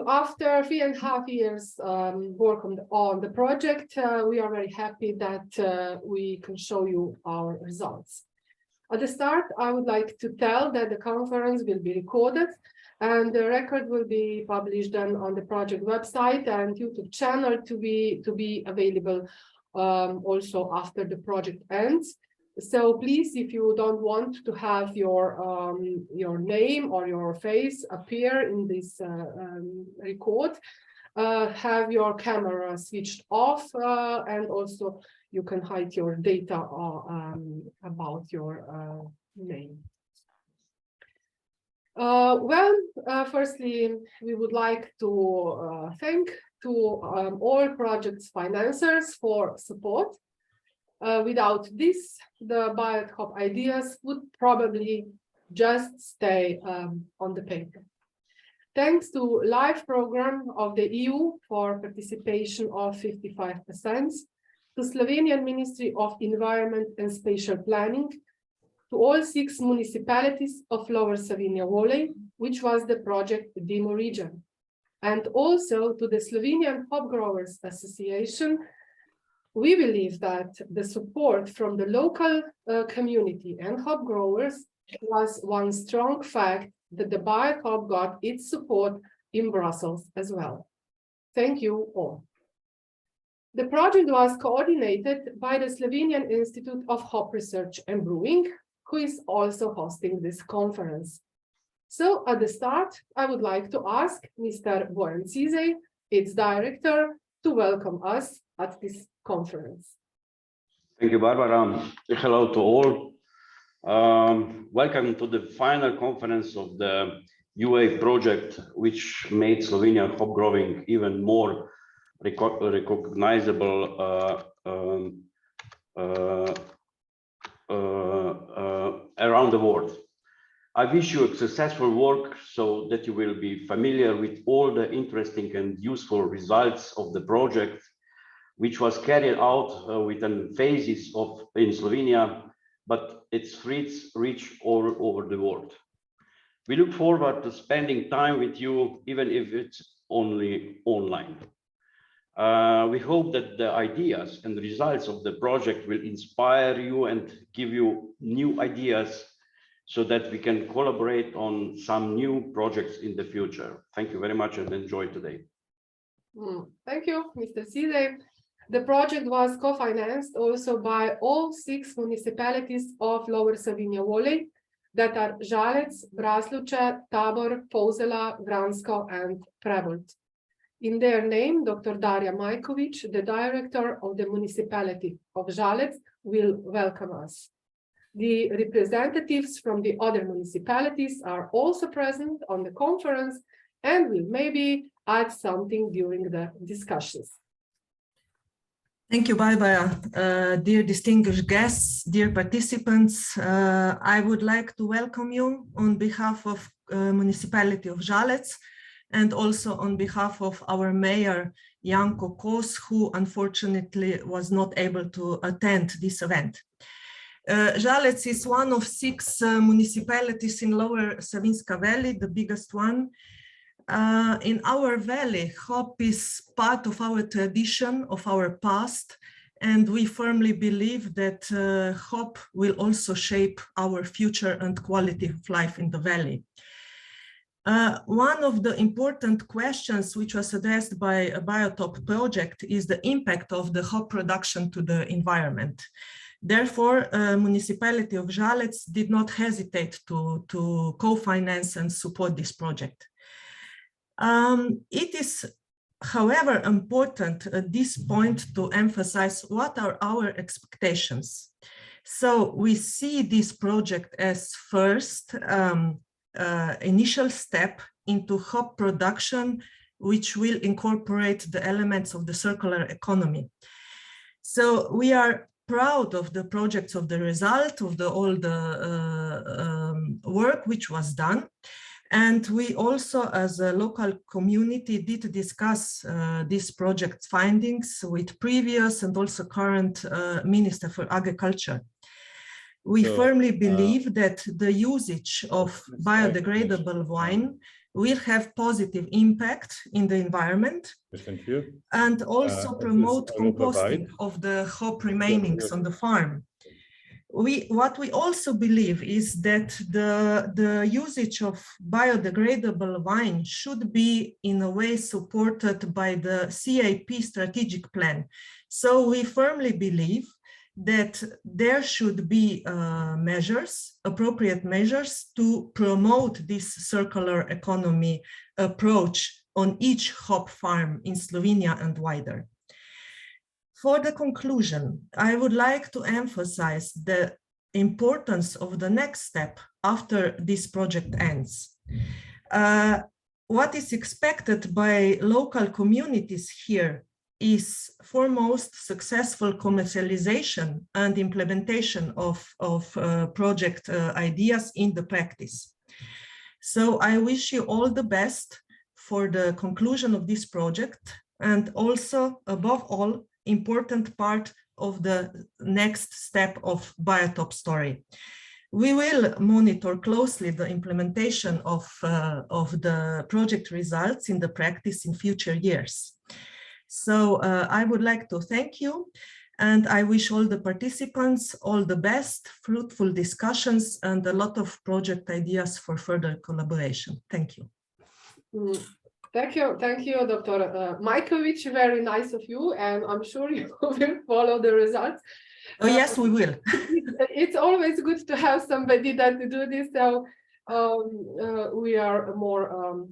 After 3.5 years work on the project, we are very happy that we can show you our results. At the start, I would like to tell that the conference will be recorded and the record will be published then on the project website and YouTube channel to be available also after the project ends. So please, if you don't want to have your name or your face appear in this record, have your camera switched off, and also you can hide your data about your name. Firstly, we would like to thank all project's financiers for support. Without this, the BioTHOP ideas would probably just stay on the paper. Thanks to LIFE program of the EU for participation of 55%, to Slovenian Ministry of Environment and Spatial Planning, to all 6 municipalities of Lower Savinja Valley, which was the project demo region, and also to the Slovenian Hop Growers Association. We believe that the support from the local community and hop growers was one strong fact that the BioTHOP got its support in Brussels as well. Thank you all. The project was coordinated by the Slovenian Institute of Hop Research and Brewing, who is also hosting this conference. So at the start, I would like to ask Mr. Bojan Cizej, its director, to welcome us at this conference. Thank you, Barbara. Hello to all. Welcome to the final conference of the UA project, which made Slovenian hop growing even more recognizable around the world. I wish you a successful work so that you will be familiar with all the interesting and useful results of the project, which was carried out with phases in Slovenia, but its fruits reach all over the world. We look forward to spending time with you, even if it's only online. We hope that the ideas and results of the project will inspire you and give you new ideas so that we can collaborate on some new projects in the future. Thank you very much and enjoy today. Thank you, Mr. Cizej. The project was co-financed also by all 6 municipalities of Lower Savinja Valley, that are Žalec, Braslovče, Tabor, Polzela, Vransko, and Prebold. In their name, Dr. Darja Majković, the director of the municipality of Žalec, will welcome us. The representatives from the other municipalities are also present on the conference and will maybe add something during the discussions. Thank you, Barbara. Dear distinguished guests, dear participants, I would like to welcome you on behalf of Municipality of Žalec and also on behalf of our mayor, Janko Kos, who unfortunately was not able to attend this event. Žalec is one of 6 municipalities in Lower Savinjska Valley, the biggest one. In our valley, hop is part of our tradition, of our past, and we firmly believe that hop will also shape our future and quality of life in the valley. One of the important questions which was addressed by a BioTHOP project is the impact of the hop production to the environment. Therefore, municipality of Žalec did not hesitate to co-finance and support this project. It is, however, important at this point to emphasize what are our expectations. So we see this project as first initial step into hop production, which will incorporate the elements of the circular economy. So we are proud of the projects, of the result of all the work which was done. And we also, as a local community, did discuss this project's findings with previous and also current Minister for Agriculture. We firmly believe that the usage of biodegradable wine will have positive impact in the environment and also promote composting of the hop remainings on the farm. What we also believe is that the usage of biodegradable wine should be in a way supported by the CAP strategic plan. So we firmly believe that there should be appropriate measures to promote this circular economy approach on each hop farm in Slovenia and wider. For the conclusion, I would like to emphasize the importance of the next step after this project ends. What is expected by local communities here is foremost successful commercialization and implementation of project ideas in the practice. So I wish you all the best for the conclusion of this project, and also above all, important part of the next step of BioTHOP story. We will monitor closely the implementation of the project results in the practice in future years. So I would like to thank you, and I wish all the participants all the best, fruitful discussions, and a lot of project ideas for further collaboration. Thank you. Thank you, Dr. Majković. Very nice of you, and I'm sure you will follow the results. Oh, yes, we will. It's always good to have somebody that to do this, so we are more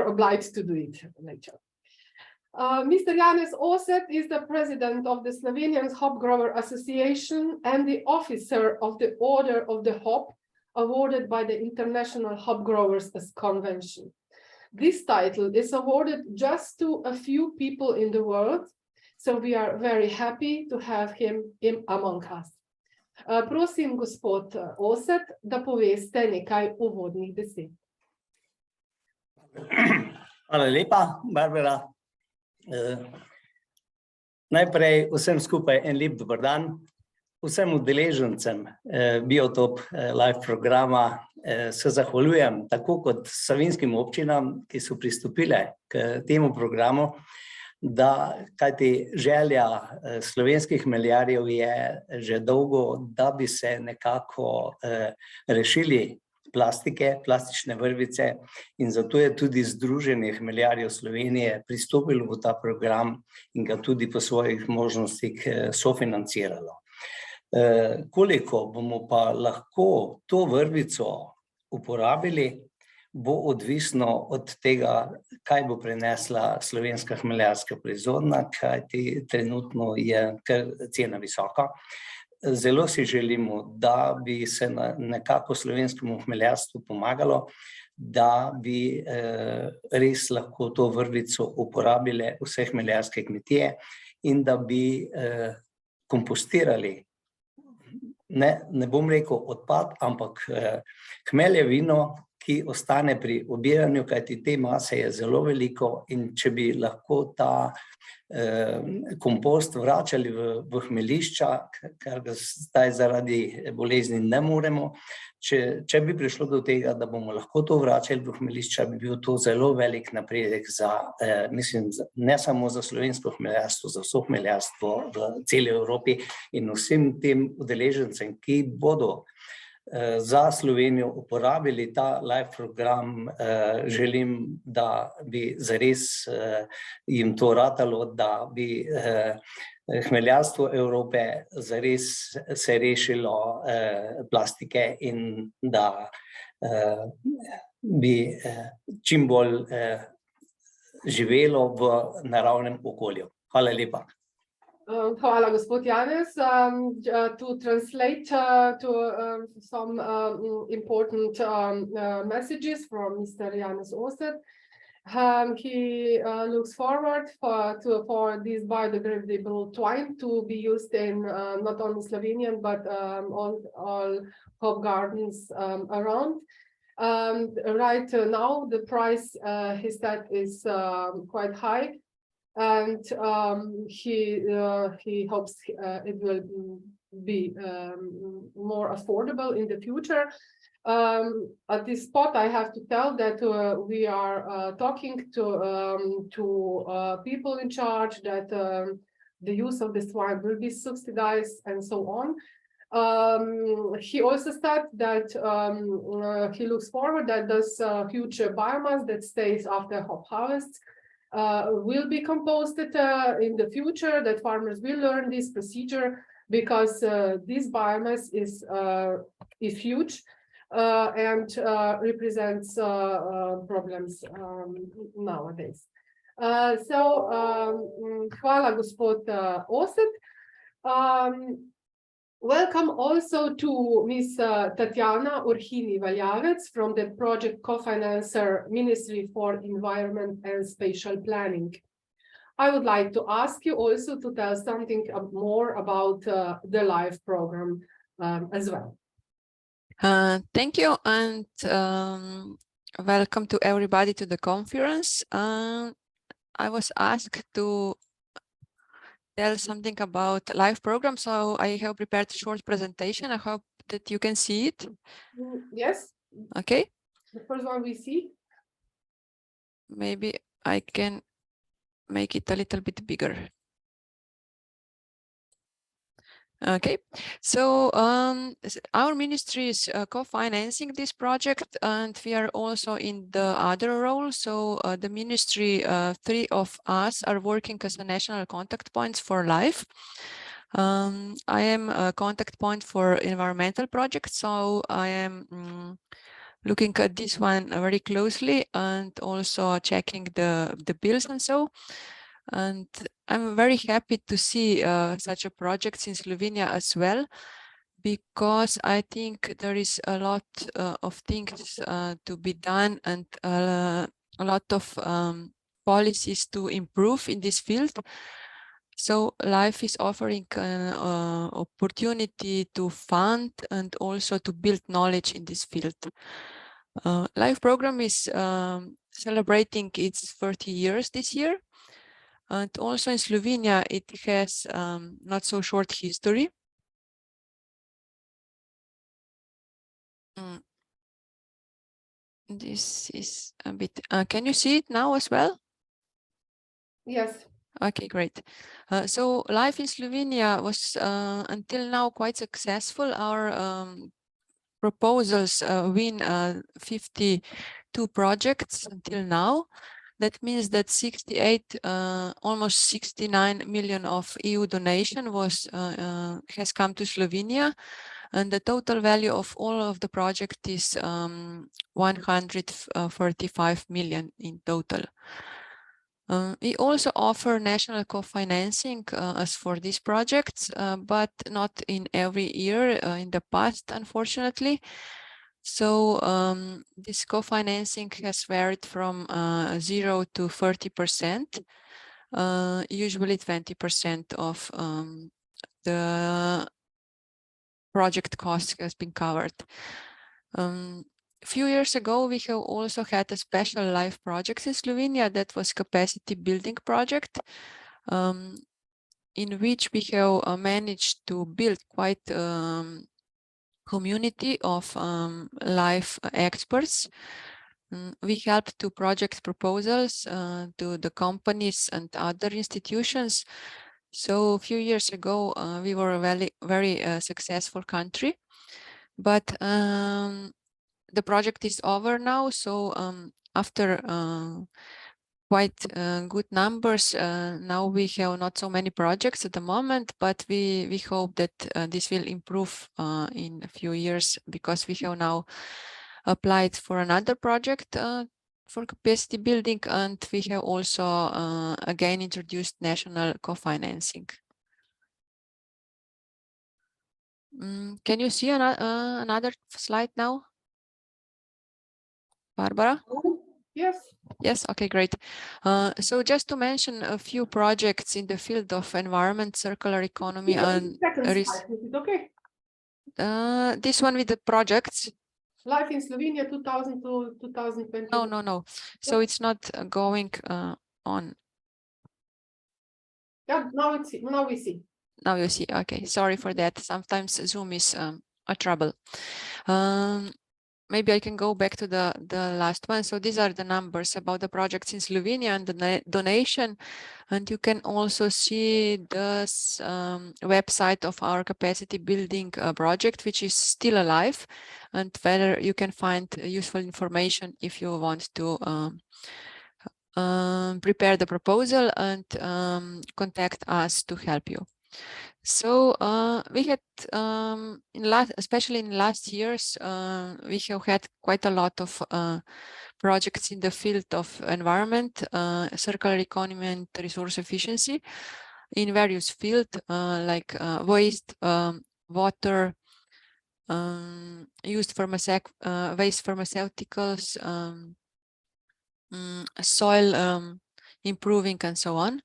obliged to do it later. Mr. Janez Oset is the president of the Slovenian Hop Grower Association and the officer of the Order of the Hop, awarded by the International Hop Growers Convention. This title is awarded just to a few people in the world, so we are very happy to have him among us. Prosim, gospod Oset, da poveste nekaj uvodnih besed. Hvala lepa, Barbara. Najprej vsem skupaj en lep dober dan. Vsem udeležencem BioTHOP live programa se zahvaljujem, tako kot savinjskim občinam, ki so pristopile k temu programu, kajti želja slovenskih hmeljarjev je že dolgo, da bi se nekako rešili plastike, plastične vrvice, in zato je tudi Združenje hmeljarjev Slovenije pristopilo v ta program in ga tudi po svojih možnostih sofinanciralo. Koliko bomo pa lahko to vrvico uporabili, bo odvisno od tega, kaj bo prinesla slovenska hmeljarska proizvodnja, kajti trenutno je kar cena visoka. Zelo si želimo, da bi se nekako slovenskemu hmeljarstvu pomagalo, da bi res lahko to vrvico uporabile vse hmeljarske kmetije in da bi kompostirali, ne bom rekel odpad, ampak hmelje vino, ki ostane pri obiranju, kajti te mase je zelo veliko, in če bi lahko ta kompost vračali v hmeljišča, kar ga zdaj zaradi bolezni ne moremo, če bi prišlo do tega, da bomo lahko to vračali v hmeljišča, bi bil to zelo velik napredek za, mislim, ne samo za slovensko hmeljarstvo, za vso hmeljarstvo v celi Evropi, in vsem tem udeležencem, ki bodo za Slovenijo uporabili ta live program, želim, da bi zares jim to ratalo, da bi hmeljarstvo Evrope zares se rešilo plastike in da bi čim bolj živelo v naravnem okolju. Hvala lepa. Hvala, gospod Janez. To translate some important messages from Mr. Janez Oset. He looks forward for this biodegradable twine to be used in not only Slovenian but all hop gardens around. Right now, the price he said is quite high. And he hopes it will be more affordable in the future. At this spot, I have to tell that we are talking to people in charge that the use of this wine will be subsidized and so on. He also said that he looks forward that this future biomass that stays after hop harvest will be composted in the future, that farmers will learn this procedure because this biomass is huge and represents problems nowadays. Hvala gospod Osip. Welcome also to Ms. Tatjana Urhini-Valjavec from the project co-financer Ministry for Environment and Spatial Planning. I would like to ask you also to tell something more about the LIFE program as well. Thank you, and welcome to everybody to the conference. I was asked to tell something about LIFE program, so I have prepared a short presentation. I hope that you can see it. Yes. Okay. The first one we see. Maybe I can make it a little bit bigger. Okay, so our ministry is co-financing this project, and we are also in the other role. So the ministry, 3 of us are working as a national contact points for LIFE. I am a contact point for environmental projects, so I am looking at this one very closely and also checking the bills and so. And I'm very happy to see such a project in Slovenia as well, because I think there is a lot of things to be done and a lot of policies to improve in this field. So LIFE is offering an opportunity to fund and also to build knowledge in this field. LIFE program is celebrating its 30 years this year. And also in Slovenia, it has not so short history. This is a bit, can you see it now as well? Yes. Okay, great. So LIFE in Slovenia was until now quite successful. Our proposals win 52 projects until now. That means that 68, almost 69 million of EU donation has come to Slovenia, and the total value of all of the project is 145 million in total. We also offer national co-financing as for these projects, but not in every year in the past, unfortunately. So this co-financing has varied from 0 to 30%. Usually 20% of the project cost has been covered. A few years ago, we have also had a special LIFE project in Slovenia that was capacity building project, in which we have managed to build quite community of LIFE experts. We helped to project proposals to the companies and other institutions. So a few years ago, we were a very successful country, but the project is over now. So after quite good numbers, now we have not so many projects at the moment, but we hope that this will improve in a few years, because we have now applied for another project for capacity building, and we have also again introduced national co-financing. Can you see another slide now, Barbara? Yes. Yes, okay, great. So just to mention a few projects in the field of environment, circular economy, and okay. This one with the projects. LIFE in Slovenia 2000 to 2020. No. So it's not going on. Yeah, now we see. Now you see. Okay, sorry for that. Sometimes Zoom is a trouble. Maybe I can go back to the last one. So these are the numbers about the projects in Slovenia and the donation. And you can also see the website of our capacity building project, which is still alive, and whether you can find useful information if you want to prepare the proposal and contact us to help you. So we had, especially in last years, we have had quite a lot of projects in the field of environment, circular economy and resource efficiency in various fields like waste, water, waste pharmaceuticals, soil improving and so on.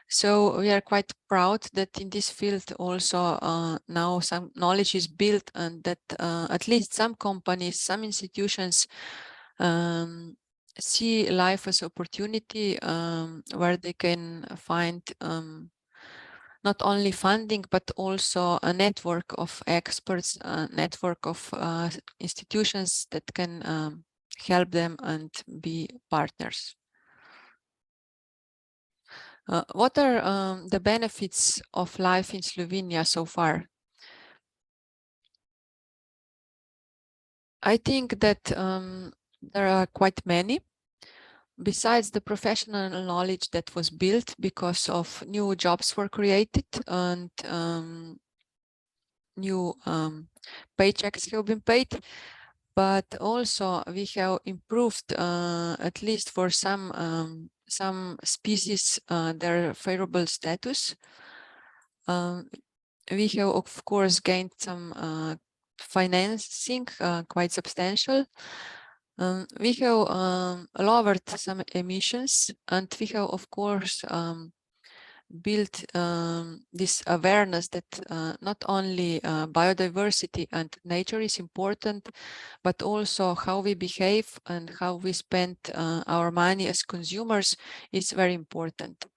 So we are quite proud that in this field also now some knowledge is built, and that at least some companies, some institutions see life as opportunity where they can find not only funding, but also a network of experts, a network of institutions that can help them and be partners. What are the benefits of life in Slovenia so far? I think that there are quite many. Besides the professional knowledge that was built because of new jobs were created and new paychecks have been paid, but also we have improved at least for some species their favorable status. We have of course gained some financing quite substantial. We have lowered some emissions, and we have of course built this awareness that not only biodiversity and nature is important, but also how we behave and how we spend our money as consumers is very important.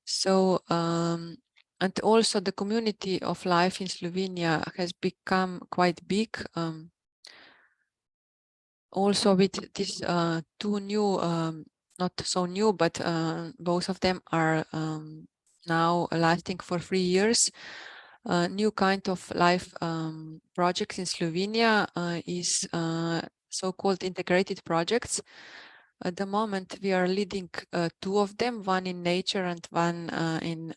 So and also the community of life in Slovenia has become quite big. Also with these two new, not so new, but both of them are now lasting for 3 years. New kind of life projects in Slovenia is so-called integrated projects. At the moment, we are leading 2 of them, one in nature and one in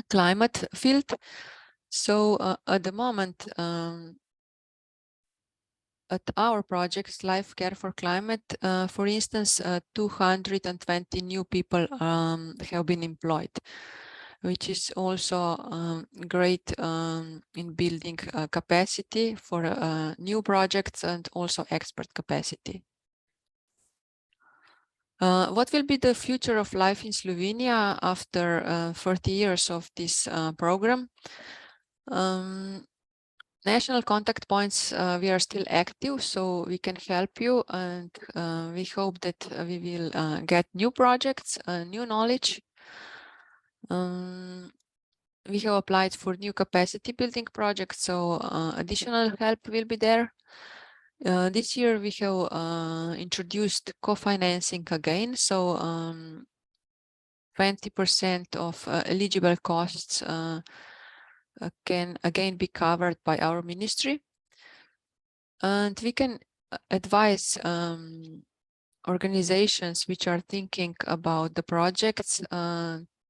climate field. So at the moment, at our projects, Life Care for Climate, for instance, 220 new people have been employed, which is also great in building capacity for new projects and also expert capacity. What will be the future of life in Slovenia after 40 years of this program? National contact points, we are still active, so we can help you, and we hope that we will get new projects, new knowledge. We have applied for new capacity building projects, so additional help will be there. This year we have introduced co-financing again, so 20% of eligible costs can again be covered by our ministry, and we can advise organizations which are thinking about the projects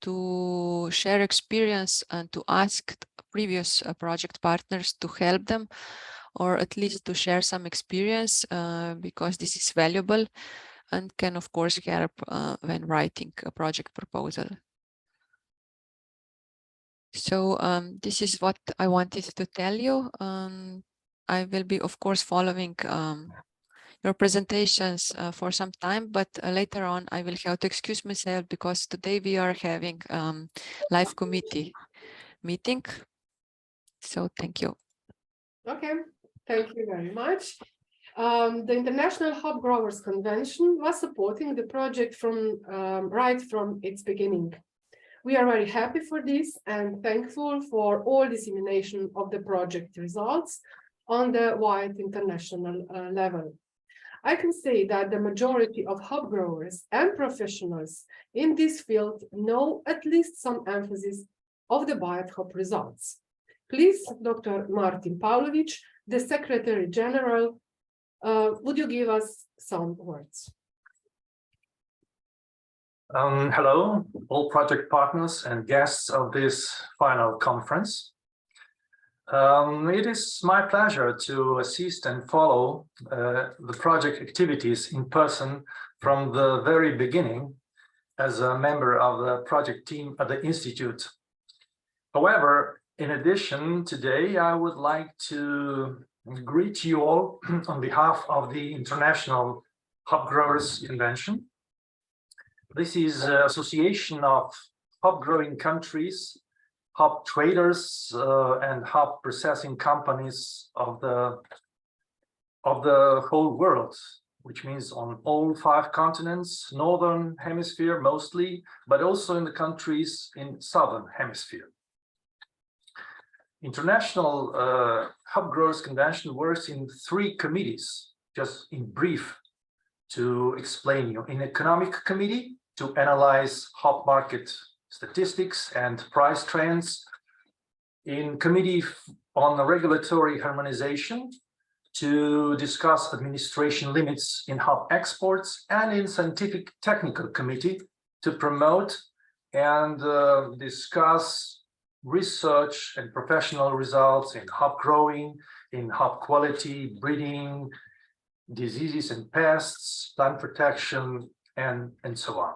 to share experience and to ask previous project partners to help them, or at least to share some experience, because this is valuable and can of course help when writing a project proposal. So this is what I wanted to tell you. I will be, of course, following your presentations for some time, but later on I will have to excuse myself because today we are having live committee meeting. So thank you. Okay, thank you very much. The International Hop Growers Convention was supporting the project from right from its beginning. We are very happy for this and thankful for all dissemination of the project results on the wide international level. I can say that the majority of hop growers and professionals in this field know at least some emphasis of the BioTHOP results. Please, Dr. Martin Pavlovic, the Secretary General, would you give us some words? Hello, all project partners and guests of this final conference. It is my pleasure to assist and follow the project activities in person from the very beginning as a member of the project team at the Institute. However, in addition, today I would like to greet you all on behalf of the International Hop Growers Convention. This is an association of hop growing countries, hop traders, and hop processing companies of the whole world, which means on all 5 continents, Northern Hemisphere mostly, but also in the countries in Southern Hemisphere. International Hop Growers Convention works in 3 committees, just in brief to explain you. In Economic Committee, to analyze hop market statistics and price trends. In Committee on Regulatory Harmonization, to discuss administration limits in hop exports, and in Scientific Technical Committee to promote and discuss research and professional results in hop growing, in hop quality, breeding, diseases and pests, plant protection, and so on.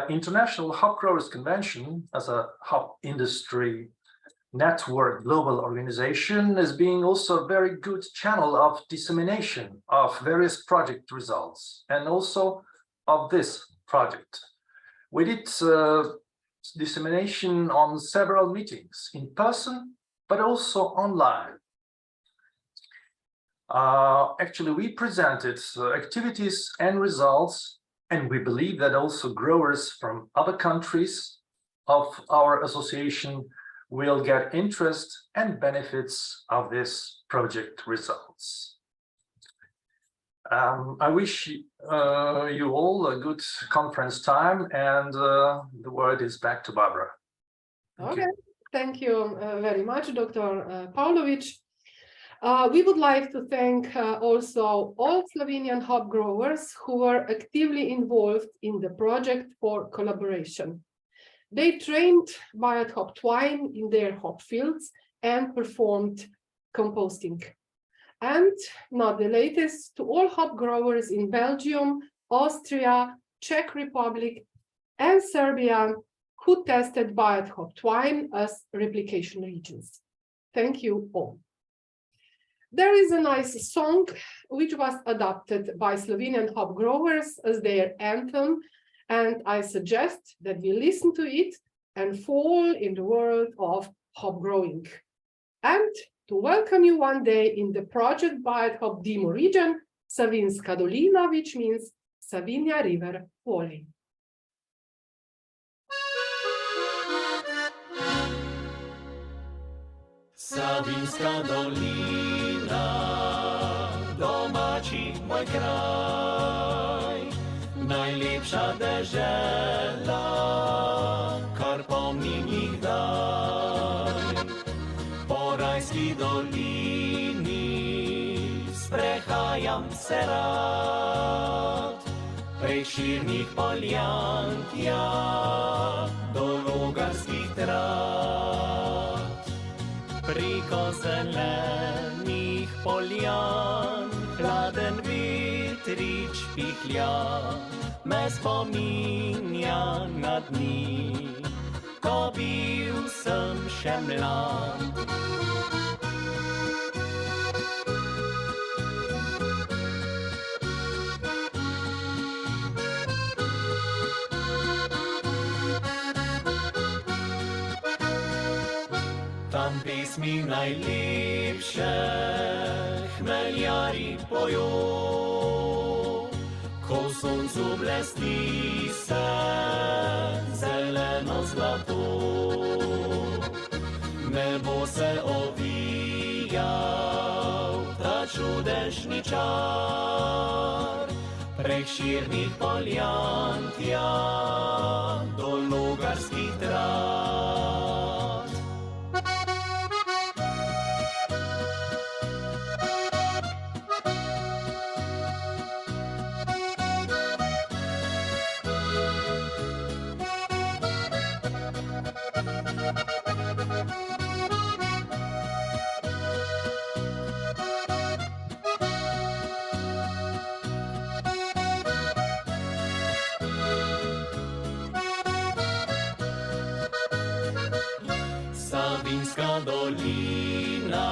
International Hop Growers Convention, as a hop industry network global organization, is being also a very good channel of dissemination of various project results, and also of this project. We did dissemination on several meetings in person, but also online. Actually, we presented activities and results, and we believe that also growers from other countries of our association will get interest and benefits of this project results. I wish you all a good conference time, and the word is back to Barbara. Thank you very much, Dr. Pavlovic. We would like to thank also all Slovenian hop growers who were actively involved in the project for collaboration. They trained BioTHOP twine in their hop fields and performed composting. And not the latest, to all hop growers in Belgium, Austria, Czech Republic, and Serbia who tested BioTHOP twine as replication regions. Thank you all. There is a nice song which was adopted by Slovenian hop growers as their anthem, and I suggest that we listen to it and fall in the world of hop growing. And to welcome you one day in the project BioTHOP Demo region, Savinska Dolina, which means Savinja River Valley. Savinska dolina, domači moj kraj, najlepša dežela, kar pomnim jih daj. Po rajski dolini sprehajam se rad, prek širnih poljan tja do Logarskih trat. Preko zelenih poljan, hladen vetrič pihlja, me spominja na dni, ko bil sem še mlad. Tam pesmi najlepše hmeljari pojo, Ko suncu blesti se zeleno zlato, nebo se ovijał ta čudežni čar, prek širnih poljan tja do Logarskih trat. Savinjska dolina,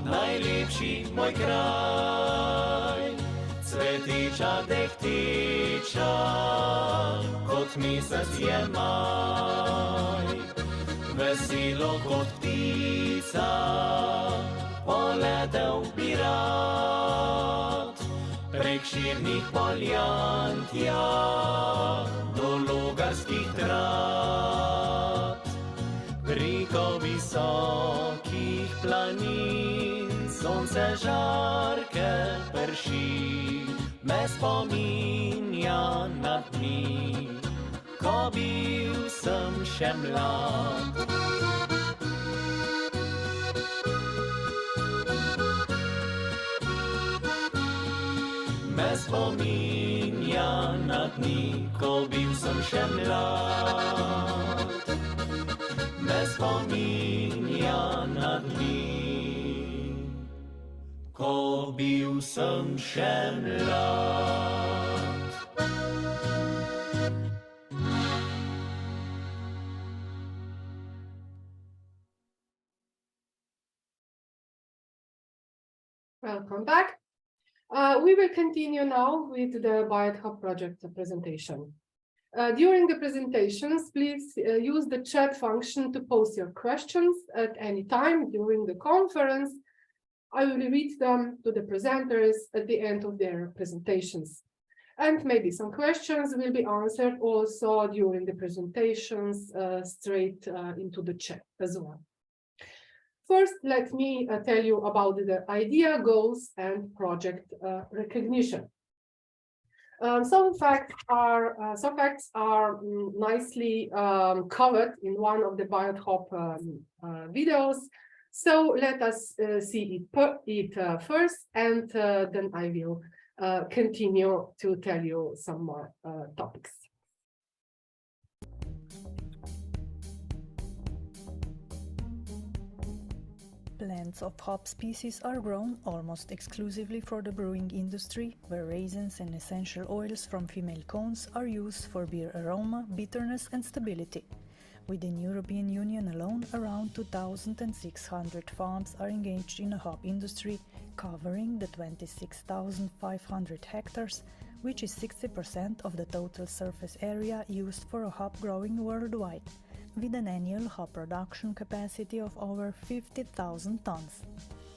najlepši moj kraj, cvetiča dehtiča, kot mesec je maj. Veselo kot ptica, poletel bi rad, prek širnih poljan tja do Logarskih trat. Preko visokih planin sonce žarke prši, me spominja na dni, ko bil sem še mlad. Me spominja na dni, ko bil sem še mlad. Me spominja na dni, ko bil sem še mlad. Welcome back. We will continue now with the BioTHOP project presentation. During the presentations, please use the chat function to post your questions at any time during the conference. I will read them to the presenters at the end of their presentations. And maybe some questions will be answered also during the presentations straight into the chat as well. First, let me tell you about the idea, goals, and project recognition. Some facts are nicely covered in one of the BioTHOP videos. So let us see it first, and then I will continue to tell you some more topics. Plants of hop species are grown almost exclusively for the brewing industry, where raisins and essential oils from female cones are used for beer aroma, bitterness and stability. Within European Union alone, around 2,600 farms are engaged in a hop industry, covering the 26,500 hectares, which is 60% of the total surface area used for a hop growing worldwide, with an annual hop production capacity of over 50,000 tons.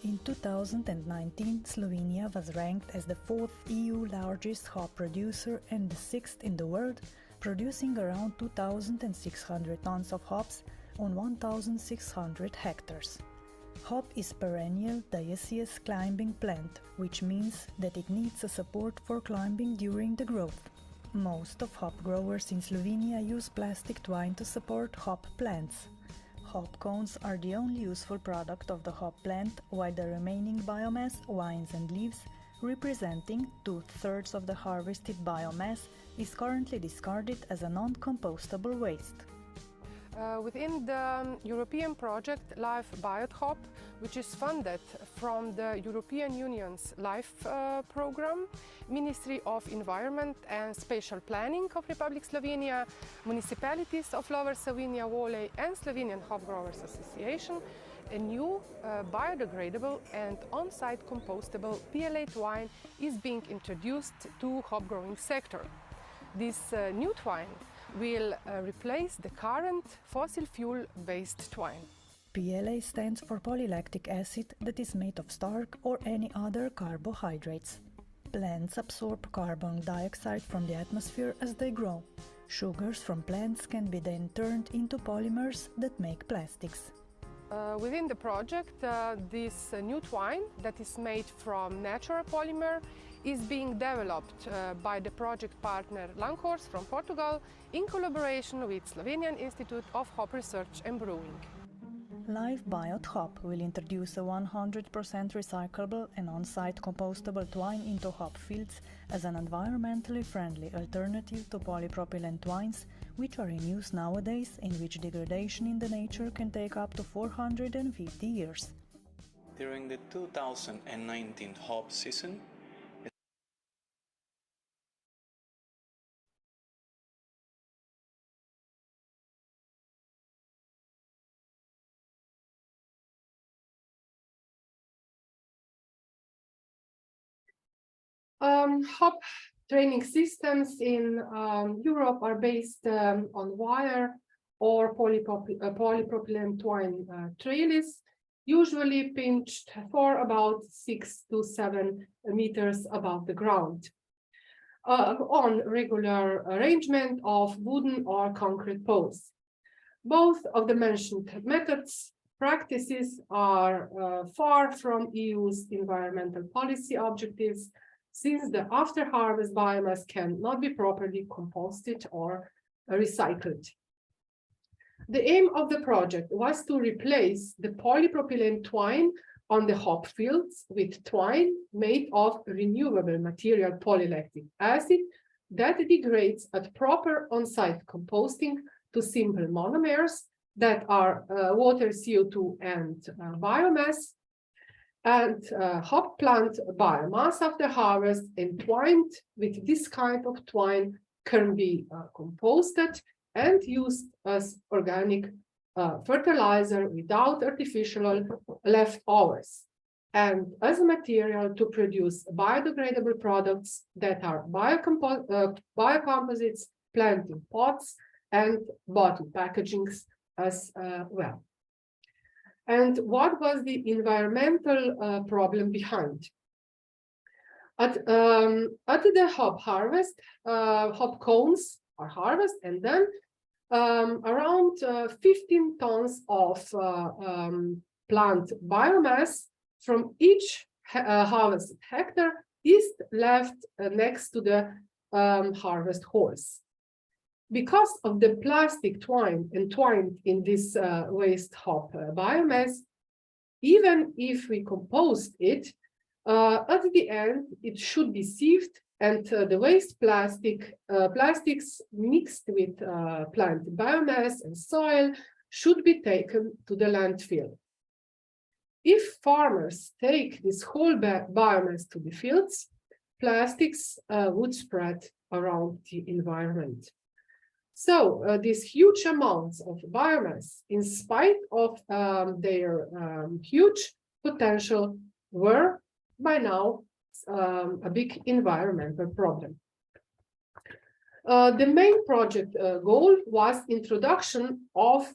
In 2019, Slovenia was ranked as the 4th EU largest hop producer and the 6th in the world, producing around 2,600 tons of hops on 1,600 hectares. Hop is perennial dioecious climbing plant, which means that it needs a support for climbing during the growth. Most of hop growers in Slovenia use plastic twine to support hop plants. Hop cones are the only useful product of the hop plant, while the remaining biomass, wines and leaves, representing 2/3 of the harvested biomass, is currently discarded as a non-compostable waste. Within the European project Life BioTHOP, which is funded from the European Union's Life program, Ministry of Environment and Spatial Planning of Republic Slovenia, municipalities of Lower Savinja, Volej and Slovenian Hop Growers Association, a new biodegradable and on-site compostable PLA twine is being introduced to hop growing sector. This new twine will replace the current fossil fuel-based twine. PLA stands for polylactic acid that is made of starch or any other carbohydrates. Plants absorb carbon dioxide from the atmosphere as they grow. Sugars from plants can be then turned into polymers that make plastics. Within the project, this new twine that is made from natural polymer is being developed by the project partner Lankhorst from Portugal in collaboration with Slovenian Institute of Hop Research and Brewing. Live BioTHOP will introduce a 100% recyclable and on-site compostable twine into hop fields as an environmentally friendly alternative to polypropylene twines, which are in use nowadays, in which degradation in the nature can take up to 450 years. During the 2019 hop season, Hop training systems in Europe are based on wire or polypropylene twine trellis, usually pinched for about 6 to 7 meters above the ground, on regular arrangement of wooden or concrete poles. Both of the mentioned practices are far from EU's environmental policy objectives, since the after-harvest biomass cannot be properly composted or recycled. The aim of the project was to replace the polypropylene twine on the hop fields with twine made of renewable material polylactic acid that degrades at proper on-site composting to simple monomers that are water, CO2, and biomass, and hop plant biomass after harvest entwined with this kind of twine can be composted and used as organic fertilizer without artificial leftovers, and as a material to produce biodegradable products that are biocomposites, planting pots, and bottle packagings as well. And what was the environmental problem behind? At the hop harvest, hop cones are harvested, and then around 15 tons of plant biomass from each harvested hectare is left next to the harvest holes. Because of the plastic twine entwined in this waste hop biomass, even if we compost it, at the end it should be sieved, and the waste plastics mixed with plant biomass and soil should be taken to the landfill. If farmers take this whole biomass to the fields, plastics would spread around the environment. So these huge amounts of biomass, in spite of their huge potential, were by now a big environmental problem. The main project goal was introduction of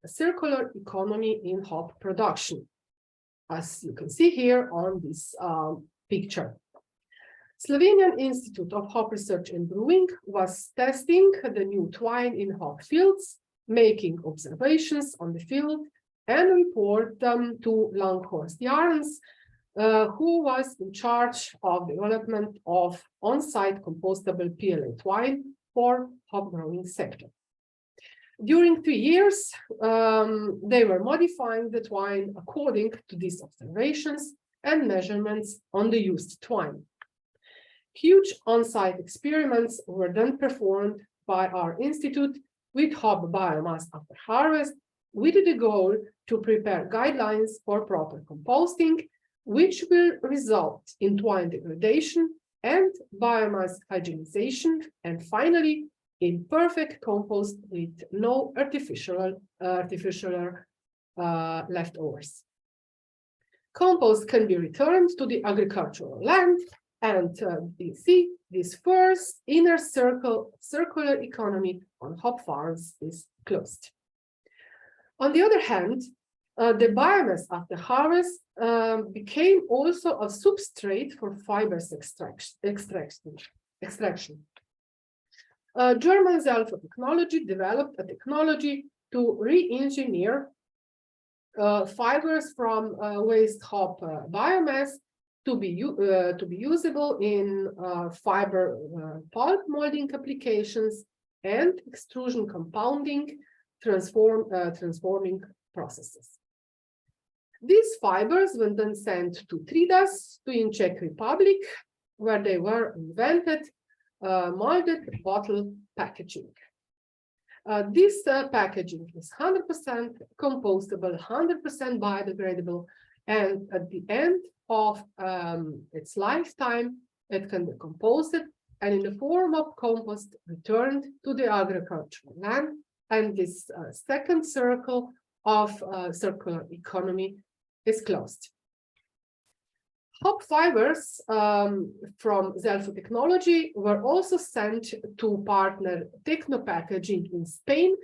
circular economy in hop production, as you can see here on this picture. Slovenian Institute of Hop Research and Brewing was testing the new twine in hop fields, making observations on the field, and report them to Lankhorst Yarns, who was in charge of development of on-site compostable PLA twine for hop growing sector. During 3 years, they were modifying the twine according to these observations and measurements on the used twine. Huge on-site experiments were then performed by our institute with hop biomass after harvest, with the goal to prepare guidelines for proper composting, which will result in twine degradation and biomass hygienization, and finally in perfect compost with no artificial leftovers. Compost can be returned to the agricultural land, and you see this first inner circular economy on hop farms is closed. On the other hand, The biomass after harvest became also a substrate for fibers extraction. German Zelfo technology developed a technology to re-engineer fibers from waste hop biomass to be usable in fiber pulp molding applications and extrusion compounding transforming processes. These fibers were then sent to Tridas in Czech Republic, where they were invented, molded bottle packaging. This packaging is 100% compostable, 100% biodegradable, and at the end of its lifetime, it can be composted and in the form of compost returned to the agricultural land. And this second circle of circular economy is closed. Hop fibers from Zelfo technology were also sent to partner Techno Packaging in Spain,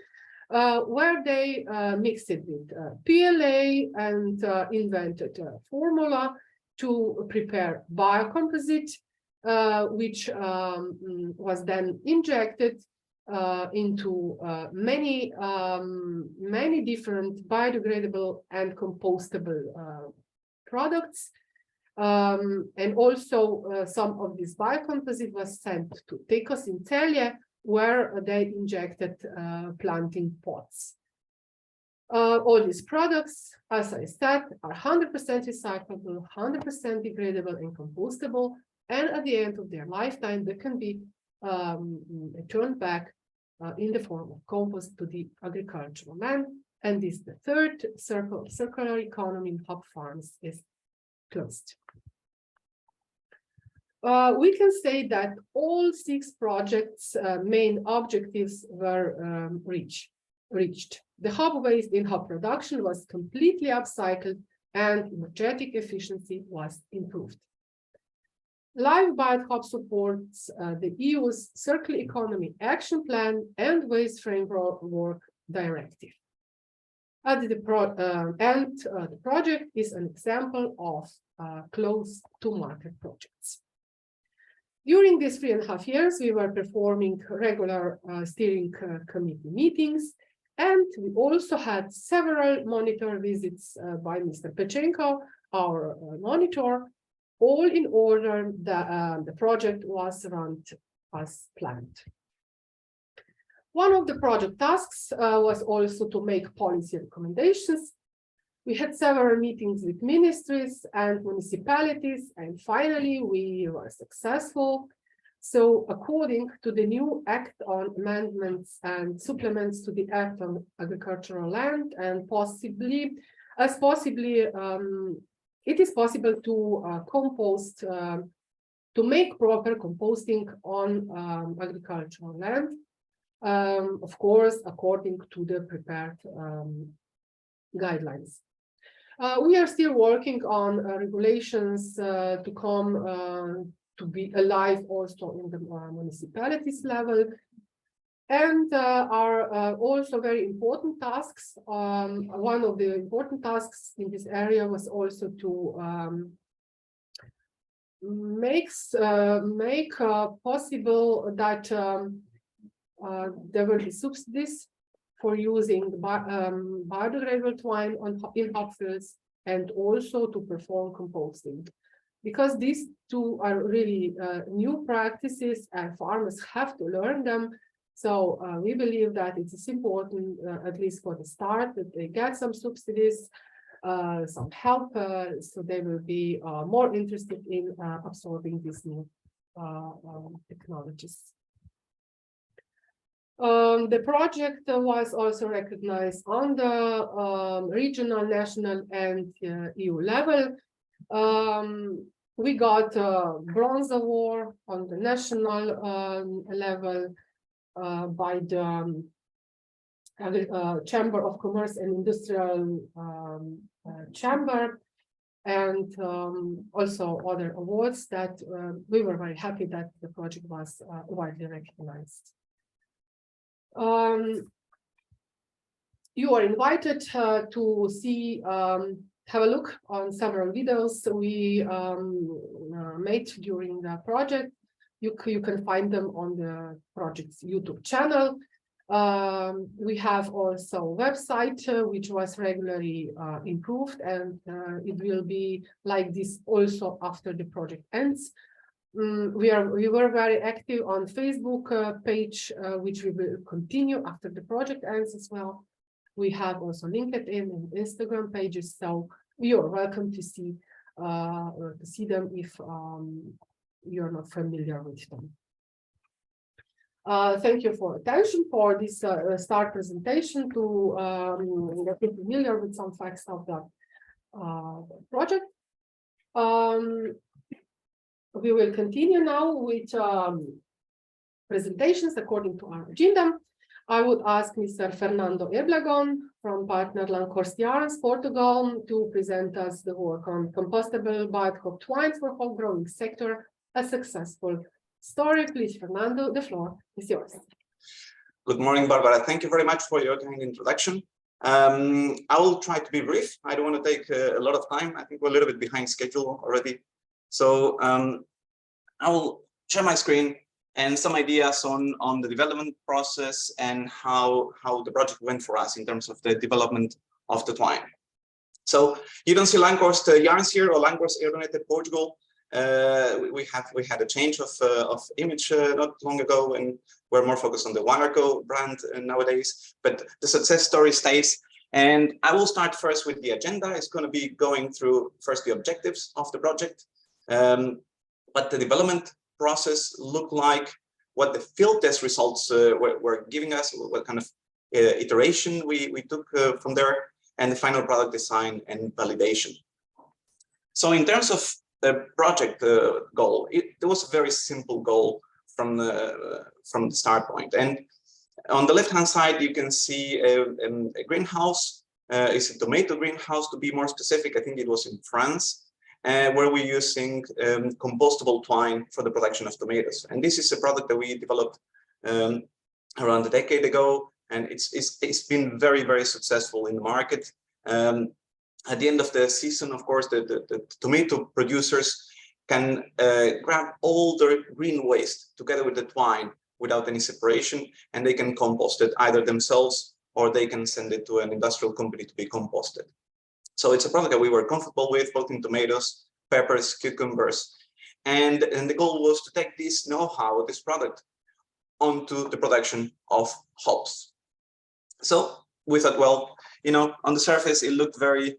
where they mixed it with PLA and invented a formula to prepare biocomposite, which was then injected into many different biodegradable and compostable products. And also some of this biocomposite was sent to Tecos in Celje, where they injected planting pots. All these products, as I said, are 100% recyclable, 100% degradable and compostable, and at the end of their lifetime, they can be turned back in the form of compost to the agricultural land. And this, the third circle, circular economy in hop farms, is closed. We can say that all 6 projects' main objectives were reached. The hop waste in hop production was completely upcycled and energetic efficiency was improved. Live BioTHOP supports the EU's Circular Economy Action Plan and Waste Framework Directive. The project is an example of close-to-market projects. During these 3.5 years, we were performing regular steering committee meetings, and we also had several monitor visits by Mr. Pechenko, our monitor, all in order that the project was run as planned. One of the project tasks was also to make policy recommendations. We had several meetings with ministries and municipalities, and finally we were successful. So according to the new Act on Amendments and Supplements to the Act on Agricultural Land, and it is possible to compost, to make proper composting on agricultural land, of course, according to the prepared guidelines. We are still working on regulations to come to be alive also in the municipalities level, and are also very important tasks. One of the important tasks in this area was also to make possible that there will be subsidies for using biodegradable twine in hop fields, and also to perform composting. Because these two are really new practices and farmers have to learn them. So we believe that it is important, at least for the start, that they get some subsidies, some help, so they will be more interested in absorbing these new technologies. The project was also recognized on the regional, national, and EU level. We got a bronze award on the national level by the Chamber of Commerce and Industrial Chamber, and also other awards that we were very happy that the project was widely recognized. You are invited to see, have a look on several videos we made during the project. You can find them on the project's YouTube channel. We have also a website which was regularly improved, and it will be like this also after the project ends. We were very active on Facebook page, which we will continue after the project ends as well. We have also LinkedIn and Instagram pages, so you are welcome to see them if you're not familiar with them. Thank you for attention for this start presentation to get familiar with some facts of the project. We will continue now with presentations according to our agenda. I would ask Mr. Fernando Eblagon from partner Lancaster, Portugal, to present us the work on compostable BioTHOP twines for hop growing sector, a successful story. Please, Fernando, the floor is yours. Good morning, Barbara. Thank you very much for your kind introduction. I will try to be brief. I don't want to take a lot of time. I think we're a little bit behind schedule already. So I will share my screen and some ideas on the development process and how the project went for us in terms of the development of the twine. So you don't see Lancaster yarns here or Lancaster Aeronated Portugal. We had a change of image not long ago, and we're more focused on the Wanarco brand nowadays. But the success story stays. And I will start first with the agenda. It's going to be going through first the objectives of the project, what the development process looked like, what the field test results were giving us, what kind of iteration we took from there, and the final product design and validation. So in terms of the project goal, it was a very simple goal from the start point. And on the left-hand side, you can see a greenhouse. It's a tomato greenhouse, to be more specific. I think it was in France, where we're using compostable twine for the production of tomatoes. And this is a product that we developed around a decade ago, and it's been very, very successful in the market. At the end of the season, of course, the tomato producers can grab all their green waste together with the twine without any separation, and they can compost it either themselves or they can send it to an industrial company to be composted. So it's a product that we were comfortable with, both in tomatoes, peppers, cucumbers. And the goal was to take this know-how, this product, onto the production of hops. So we thought, well, you know, on the surface, it looked very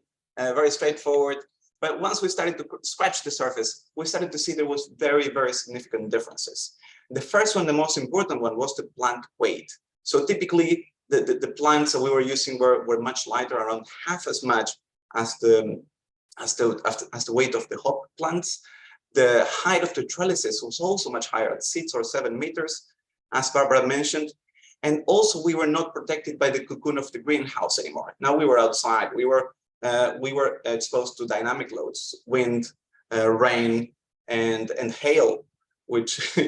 straightforward. But once we started to scratch the surface, we started to see there was very, very significant differences. The first one, the most important one, was the plant weight. So typically, the plants that we were using were much lighter, around half as much as the weight of the hop plants. The height of the trellises was also much higher, at 6 or 7 meters, as Barbara mentioned. And also, we were not protected by the cocoon of the greenhouse anymore. Now we were outside. We were exposed to dynamic loads, wind, rain, and hail, which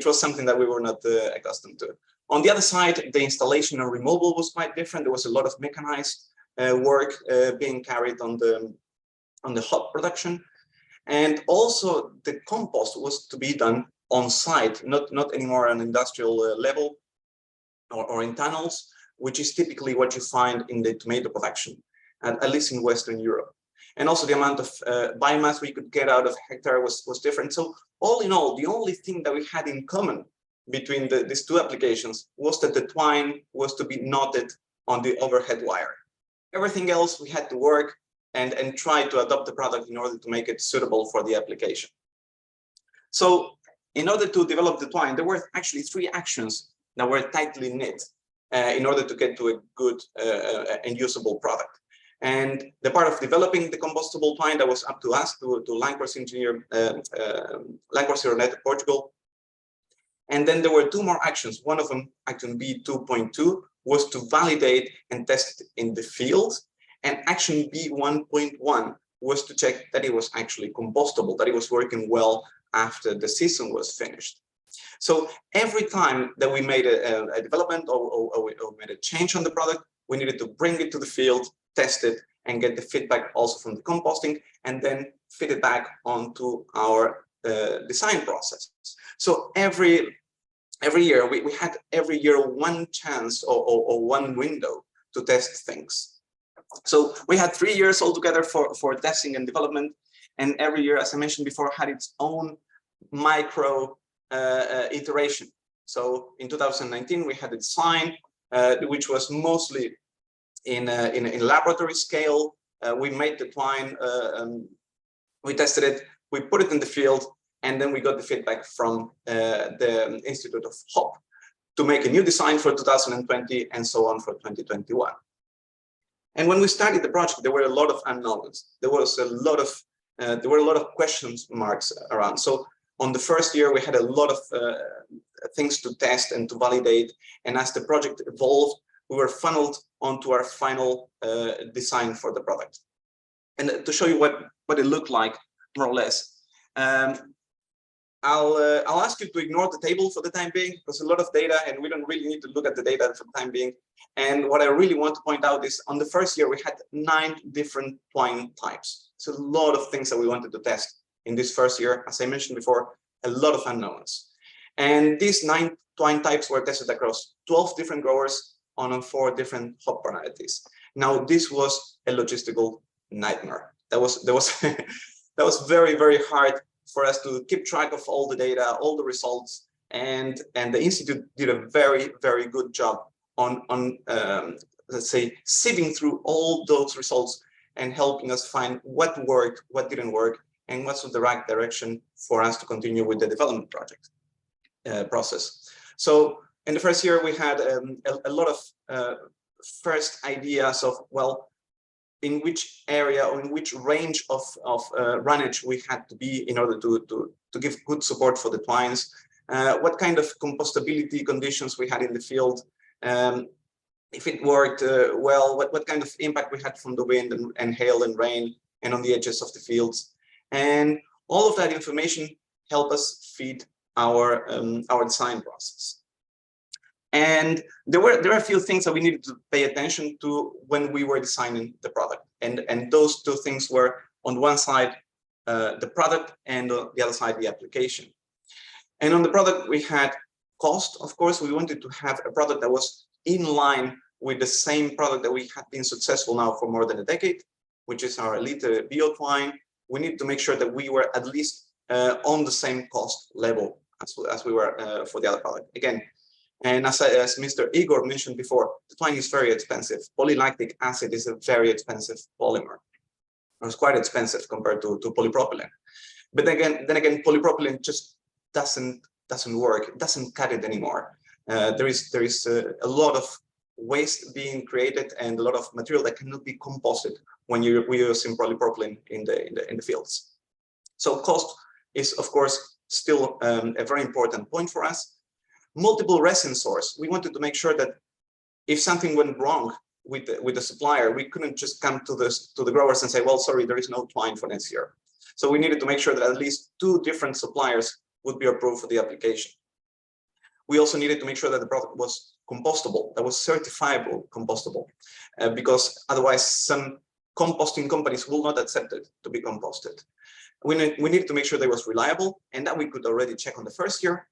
was something that we were not accustomed to. On the other side, the installation and removal was quite different. There was a lot of mechanized work being carried on the hop production, and also the compost was to be done on site, not anymore on industrial level or in tunnels, which is typically what you find in the tomato production, at least in Western Europe. And also the amount of biomass we could get out of hectare was different. So all in all, the only thing that we had in common between these two applications was that the twine was to be knotted on the overhead wire. Everything else we had to work and try to adopt the product in order to make it suitable for the application. So in order to develop the twine, there were actually 3 actions that were tightly knit in order to get to a good and usable product. And the part of developing the compostable twine, that was up to us, to Lancaster engineer, Lancaster Aeronated Portugal. And then there were 2 more actions. One of them, action B 2.2, was to validate and test it in the field. And action B 1.1 was to check that it was actually compostable, that it was working well after the season was finished. So every time that we made a development or we made a change on the product, we needed to bring it to the field, test it, and get the feedback also from the composting, and then feed it back onto our design process. So every year, we had every year one chance or one window to test things. So we had 3 years altogether for testing and development, and every year, as I mentioned before, had its own micro iteration. So in 2019, we had a design which was mostly in laboratory scale. We made the twine, we tested it, we put it in the field, and then we got the feedback from the Institute of HOP to make a new design for 2020 and so on for 2021. And when we started the project, there were a lot of unknowns. There were a lot of questions marks around. So on the first year, we had a lot of things to test and to validate. And as the project evolved, we were funneled onto our final design for the product. And to show you what it looked like, more or less, I'll ask you to ignore the table for the time being, because a lot of data, and we don't really need to look at the data for the time being. And what I really want to point out is, on the first year, we had 9 different twine types. It's a lot of things that we wanted to test in this first year. As I mentioned before, a lot of unknowns. And these 9 twine types were tested across 12 different growers on 4 different hop varieties. Now, this was a logistical nightmare. That was that was very, very hard for us to keep track of all the data, all the results, and the Institute did a very, very good job on let's say, sieving through all those results and helping us find what worked, what didn't work, and what's the right direction for us to continue with the development project process. So in the first year, we had a lot of first ideas of, well, in which area or in which range of runnage we had to be in order to give good support for the twines, what kind of compostability conditions we had in the field, if it worked well, what kind of impact we had from the wind and hail and rain and on the edges of the fields. And all of that information helped us feed our design process. And there are a few things that we needed to pay attention to when we were designing the product. And those 2 things were, on one side, the product, and on the other side, the application. And on the product, we had cost. Of course, we wanted to have a product that was in line with the same product that we had been successful now for more than a decade, which is our Elite Bio twine. We need to make sure that we were at least on the same cost level as we were for the other product. Again, and as Mr. Igor mentioned before, the twine is very expensive. Polylactic acid is a very expensive polymer. It's quite expensive compared to polypropylene. But then again, polypropylene just doesn't work. It doesn't cut it anymore. There is a lot of waste being created and a lot of material that cannot be composted when we're using polypropylene in the fields. So cost is, of course, still a very important point for us. Multiple resin source. We wanted to make sure that if something went wrong with the supplier, we couldn't just come to the growers and say, well, sorry, there is no twine for next year. So we needed to make sure that at least 2 different suppliers would be approved for the application. We also needed to make sure that the product was compostable, that was certifiable compostable, because otherwise some composting companies will not accept it to be composted. We needed to make sure that it was reliable, and that we could already check on the first year.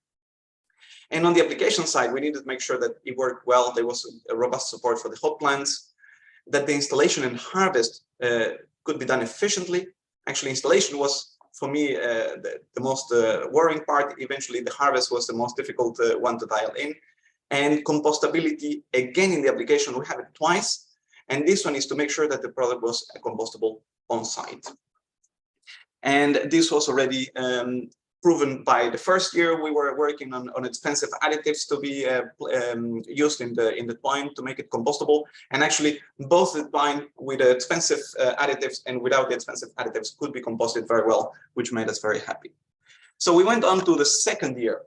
And on the application side, we needed to make sure that it worked well. There was a robust support for the hop plants, that the installation and harvest could be done efficiently. Actually, installation was, for me, the most worrying part. Eventually, the harvest was the most difficult one to dial in. And compostability, again, in the application, we have it twice. And this one is to make sure that the product was compostable on site. And this was already proven by the first year. We were working on expensive additives to be used in the twine to make it compostable. And actually, both the twine with the expensive additives and without the expensive additives could be composted very well, which made us very happy. So we went on to the second year.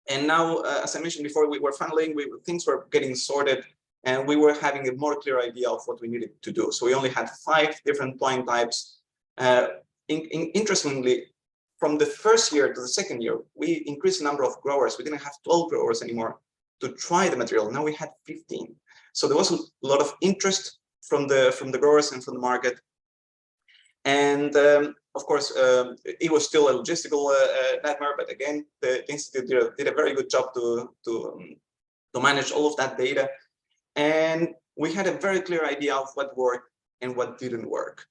And now, as I mentioned before, we were funneling, things were getting sorted, and we were having a more clear idea of what we needed to do. So we only had 5 different twine types. Interestingly, from the first year to the second year, we increased the number of growers. We didn't have 12 growers anymore to try the material. Now we had 15. So there was a lot of interest from the growers and from the market. And of course, it was still a logistical nightmare, but again, the institute did a very good job to manage all of that data. And we had a very clear idea of what worked and what didn't work.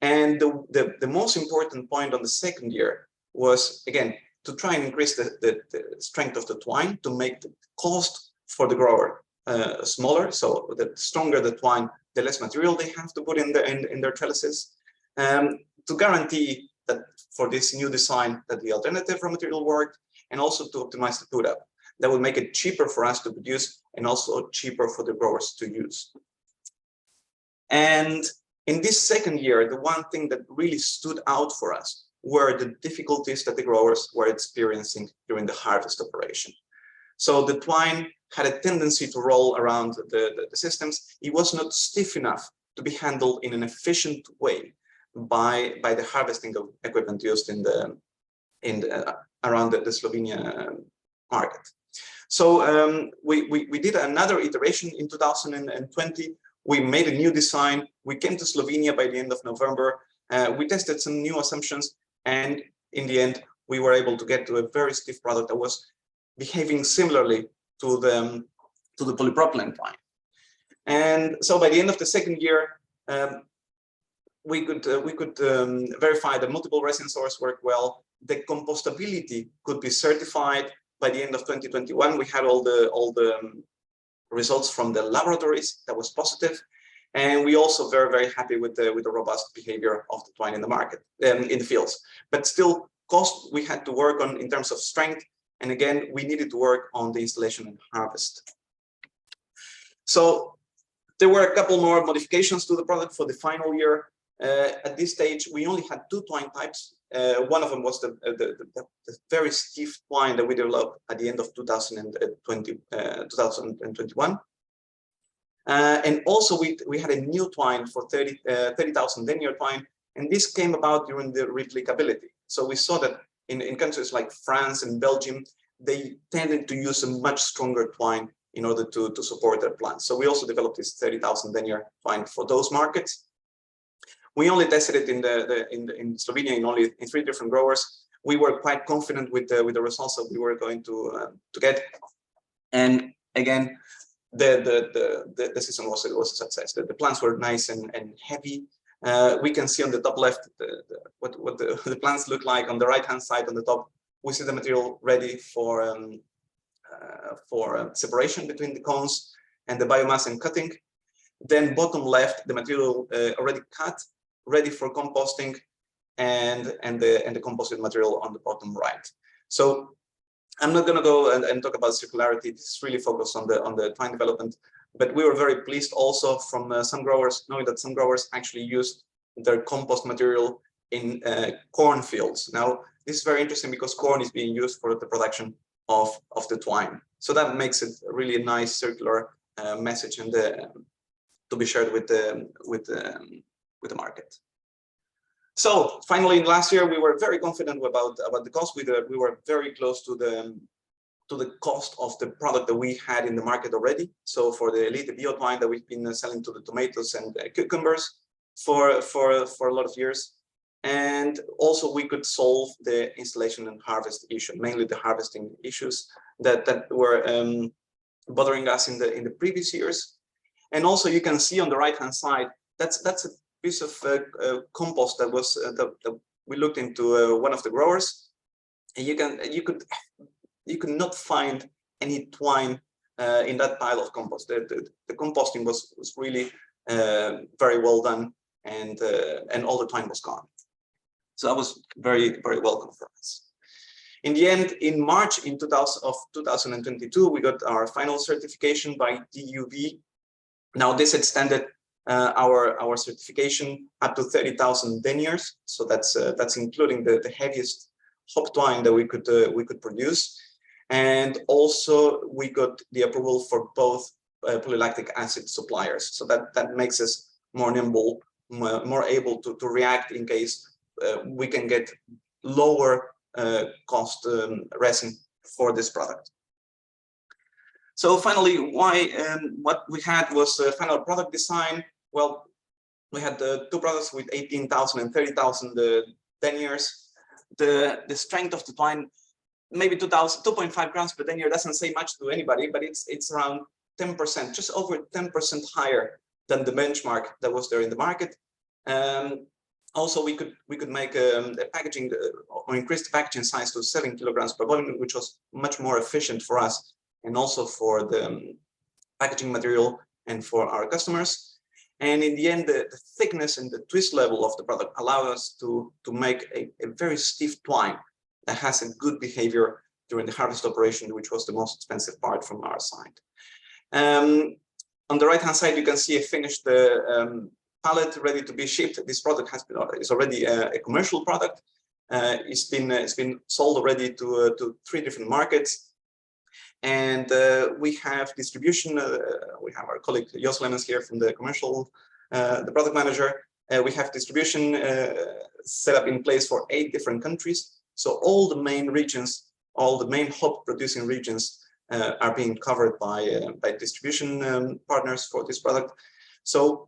And the most important point on the second year was, again, to try and increase the strength of the twine to make the cost for the grower smaller. So the stronger the twine, the less material they have to put in their trellises. To guarantee that for this new design that the alternative raw material worked, and also to optimize the put up. That would make it cheaper for us to produce and also cheaper for the growers to use. And in this second year, the one thing that really stood out for us were the difficulties that the growers were experiencing during the harvest operation. So the twine had a tendency to roll around the systems. It was not stiff enough to be handled in an efficient way by the harvesting of equipment used around the Slovenia market. So we did another iteration in 2020. We made a new design. We came to Slovenia by the end of November. We tested some new assumptions, and in the end, we were able to get to a very stiff product that was behaving similarly to the polypropylene twine. And so by the end of the second year, we could verify that multiple resin source worked well. The compostability could be certified by the end of 2021. We had all the results from the laboratories that was positive, and we also very happy with the robust behavior of the twine in the market, in the fields. But still, cost we had to work on in terms of strength, and again we needed to work on the installation and harvest. So there were a couple more modifications to the product for the final year. At this stage, we only had 2 twine types. One of them was the very stiff twine that we developed at the end of 2021. And also we had a new twine for 30,000 denier twine, and this came about during the replicability. So we saw that in countries like France and Belgium, they tended to use a much stronger twine in order to support their plants. So we also developed this 30,000 denier twine for those markets. We only tested it in Slovenia in 3 different growers. We were quite confident with the results that we were going to get. And again, the system was a success. The plants were nice and heavy. We can see on the top left what the plants look like. On the right hand side on the top, we see the material ready for separation between the cones and the biomass and cutting. Then bottom left, the material already cut, ready for composting, and the composted material on the bottom right. So I'm not going to go and talk about circularity. This is really focused on the twine development, but we were very pleased also from some growers, knowing that some growers actually used their compost material in corn fields. Now this is very interesting because corn is being used for the production of the twine, so that makes it really a nice circular message and to be shared with the market. So finally, last year we were very confident about the cost. We were very close to the cost of the product that we had in the market already. So for the Elite BioTHOP that we've been selling to the tomatoes and cucumbers for a lot of years, and also we could solve the installation and harvest issue, mainly the harvesting issues that were bothering us in the previous years. And also you can see on the right hand side that's a piece of compost that was that we looked into one of the growers, and you could not find any twine in that pile of compost. The composting was really very well done, and all the twine was gone. So that was very welcome for us. In the end, in March of 2022, we got our final certification by DUV. Now this extended our certification up to 30,000 deniers. So that's including the heaviest hop twine that we could produce, and also we got the approval for both polylactic acid suppliers. So that makes us more nimble, more able to react in case we can get lower cost resin for this product. So finally, what we had was a final product design. Well, we had two products with 18,000 and 30,000 deniers. The strength of the twine, maybe 2.5 grams per denier doesn't say much to anybody, but it's around 10%, just over 10% higher than the benchmark that was there in the market. Also, we could make a packaging or increase the packaging size to 7 kilograms per volume, which was much more efficient for us and also for the packaging material and for our customers. And in the end, the thickness and the twist level of the product allow us to make a very stiff twine that has a good behavior during the harvest operation, which was the most expensive part from our side. On the right-hand side, you can see a finished pallet ready to be shipped. This product is already a commercial product. It's been sold already to 3 different markets. And we have distribution. We have our colleague Jos Lemmens here from the commercial, the product manager. We have distribution set up in place for 8 different countries. So all the main regions, all the main hop producing regions are being covered by distribution partners for this product. So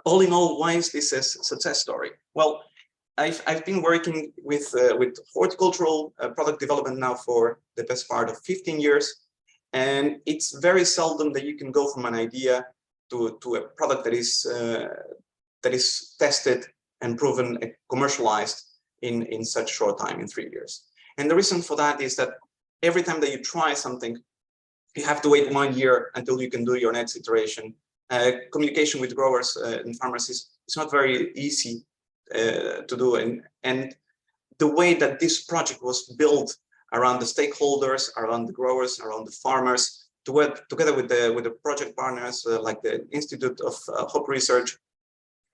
all in all, why is this a success story? Well, I've been working with horticultural product development now for the best part of 15 years, and it's very seldom that you can go from an idea to a product that is tested and proven and commercialized in such a short time, in 3 years. And the reason for that is that every time that you try something, you have to wait 1 year until you can do your next iteration. Communication with growers and farmers is not very easy to do, and the way that this project was built around the stakeholders, around the growers, around the farmers, together with the project partners like the Institute of Hop Research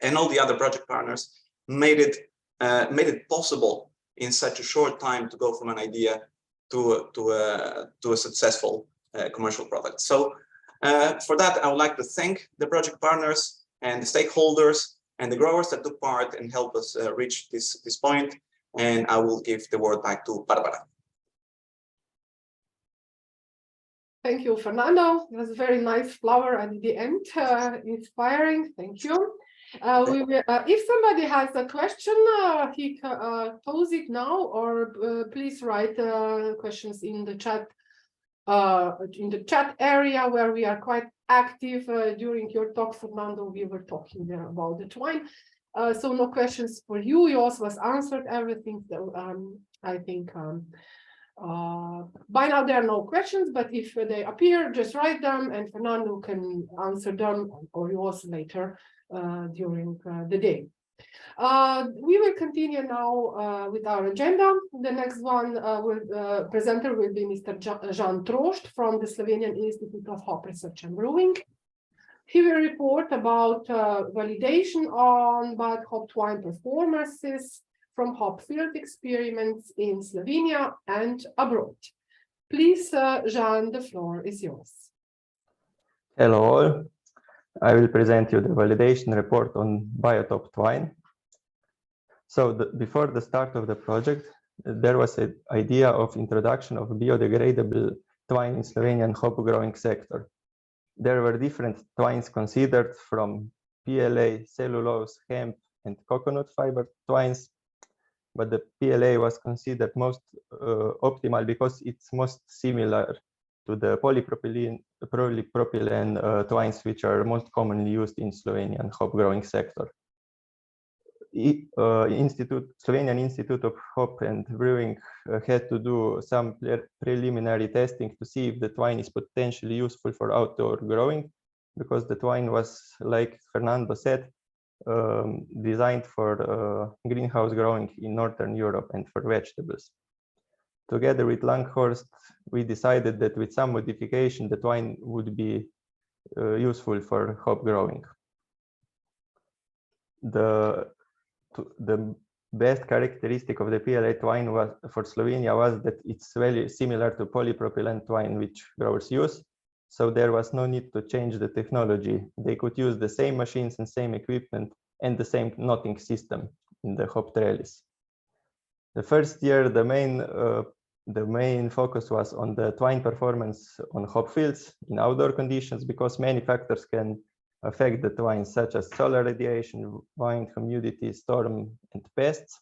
and all the other project partners, made it possible in such a short time to go from an idea to a successful commercial product. So for that, I would like to thank the project partners and the stakeholders and the growers that took part and helped us reach this point. And I will give the word back to Barbara. Thank you, Fernando. It was a very nice flower at the end, inspiring. Thank you. We will, if somebody has a question, he can pose it now, or please write questions in the chat area where we are quite active. During your talk, Fernando, we were talking there about the twine. So no questions for you. Yours was answered everything. So I think by now there are no questions, but if they appear, just write them and Fernando can answer them, or yours later during the day. We will continue now with our agenda. The next presenter will be Mr. Jan Trost from the Slovenian Institute of Hop Research and Brewing. He will report about validation on BioTHOP twine performances from hop field experiments in Slovenia and abroad. Please, Jan, the floor is yours. Hello all. I will present you the validation report on BioTHOP twine. So before the start of the project, there was an idea of introduction of biodegradable twine in Slovenian hop growing sector. There were different twines considered, from PLA, cellulose, hemp, and coconut fiber twines, but the PLA was considered most optimal because it's most similar to the polypropylene twines, which are most commonly used in Slovenian hop growing sector. Slovenian Institute of Hop and Brewing had to do some preliminary testing to see if the twine is potentially useful for outdoor growing, because the twine was, like Fernando said, designed for greenhouse growing in Northern Europe and for vegetables. Together with Langhorst, we decided that with some modification, the twine would be useful for hop growing. The best characteristic of the PLA twine for Slovenia was that it's very similar to polypropylene twine, which growers use. So there was no need to change the technology. They could use the same machines and same equipment and the same knotting system in the hop trellis. The first year, the main The main focus was on the twine performance on hop fields in outdoor conditions, because many factors can affect the twine, such as solar radiation, wind, humidity, storm, and pests.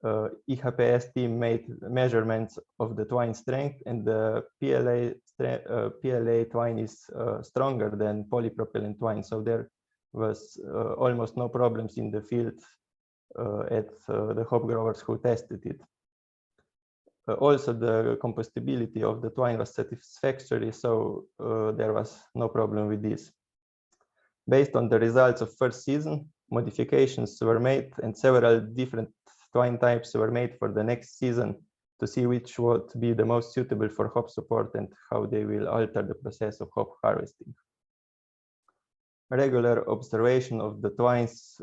IHPS team made measurements of the twine strength, and the PLA twine is stronger than polypropylene twine. So there was almost no problems in the field at the hop growers who tested it. Also, the compostability of the twine was satisfactory, so there was no problem with this. Based on the results of first season, modifications were made and several different twine types were made for the next season to see which would be the most suitable for hop support and how they will alter the process of hop harvesting. Regular observation of the twines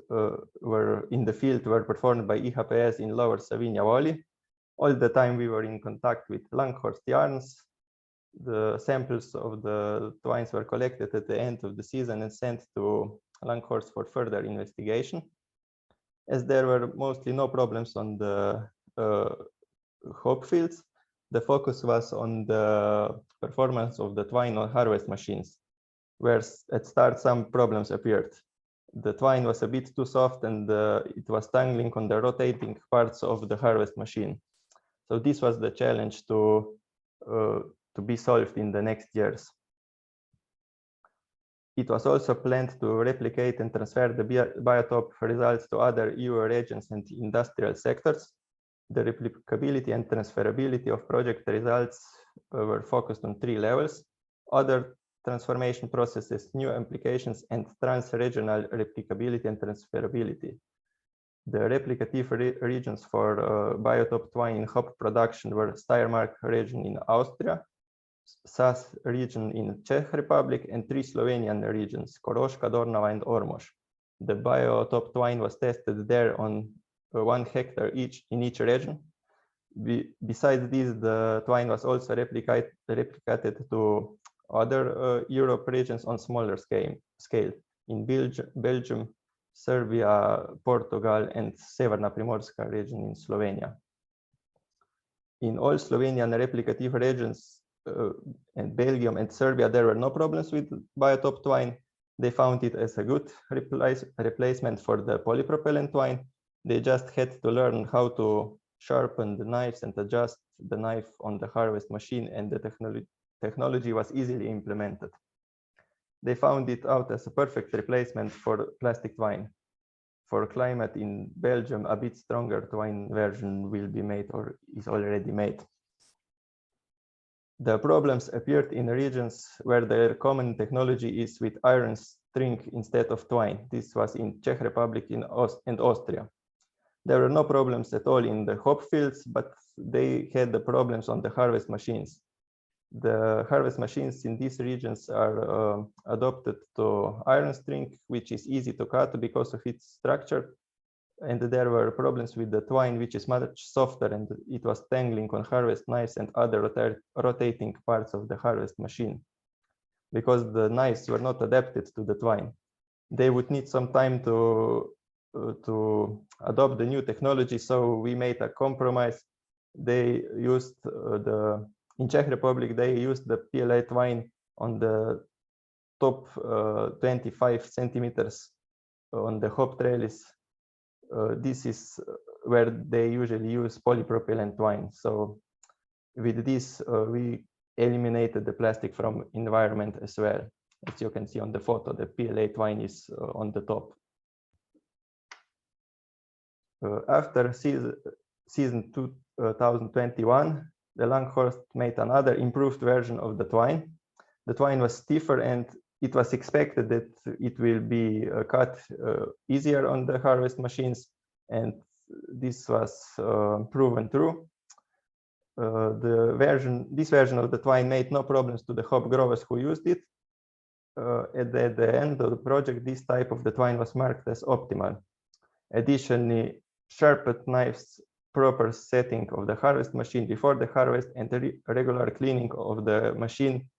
were in the field were performed by IHPS in Lower Savinia Valley. All the time we were in contact with Langhorst yarns. The samples of the twines were collected at the end of the season and sent to Langhorst for further investigation. As there were mostly no problems on the hop fields, the focus was on the performance of the twine on harvest machines, where at start some problems appeared. The twine was a bit too soft and it was tangling on the rotating parts of the harvest machine. So this was the challenge to be solved in the next years. It was also planned to replicate and transfer the BioTHOP results to other EU regions and industrial sectors. The replicability and transferability of project results were focused on 3 levels: other transformation processes, new applications, and trans-regional replicability and transferability. The replicative regions for BioTHOP twine in hop production were Steiermark region in Austria, Sas region in Czech Republic, and 3 Slovenian regions, Koroška, Dornava, and Ormož. The BioTHOP twine was tested there on 1 hectare each in each region. Besides this, the twine was also replicated to other Europe regions on smaller scale in Belgium, Serbia, Portugal, and Severna Primorska region in Slovenia. In all Slovenian replicative regions and Belgium and Serbia, there were no problems with BioTHOP twine. They found it as a good replacement for the polypropylene twine. They just had to learn how to sharpen the knives and adjust the knife on the harvest machine, and the technology was easily implemented. They found it out as a perfect replacement for plastic twine. For climate in Belgium, a bit stronger twine version will be made or is already made. The problems appeared in regions where the common technology is with iron string instead of twine. This was in Czech Republic and Austria. There were no problems at all in the hop fields, but they had the problems on the harvest machines. The harvest machines in these regions are adopted to iron string, which is easy to cut because of its structure. And there were problems with the twine, which is much softer, and it was tangling on harvest knives and other rotating parts of the harvest machine. Because the knives were not adapted to the twine, they would need some time to adopt the new technology. So we made a compromise. They used in Czech Republic, they used the PLA twine on the top 25 centimeters on the hop trellis. This is where they usually use polypropylene twine. So with this, we eliminated the plastic from environment as well. As you can see on the photo, the PLA twine is on the top. After season 2021, the Langhorst made another improved version of the twine. The twine was stiffer, and it was expected that it will be cut easier on the harvest machines, and this was proven true. This version of the twine made no problems to the hop growers who used it. At the end of the project, this type of the twine was marked as optimal. Additionally, sharpened knives, proper setting of the harvest machine before the harvest, and regular cleaning of the machine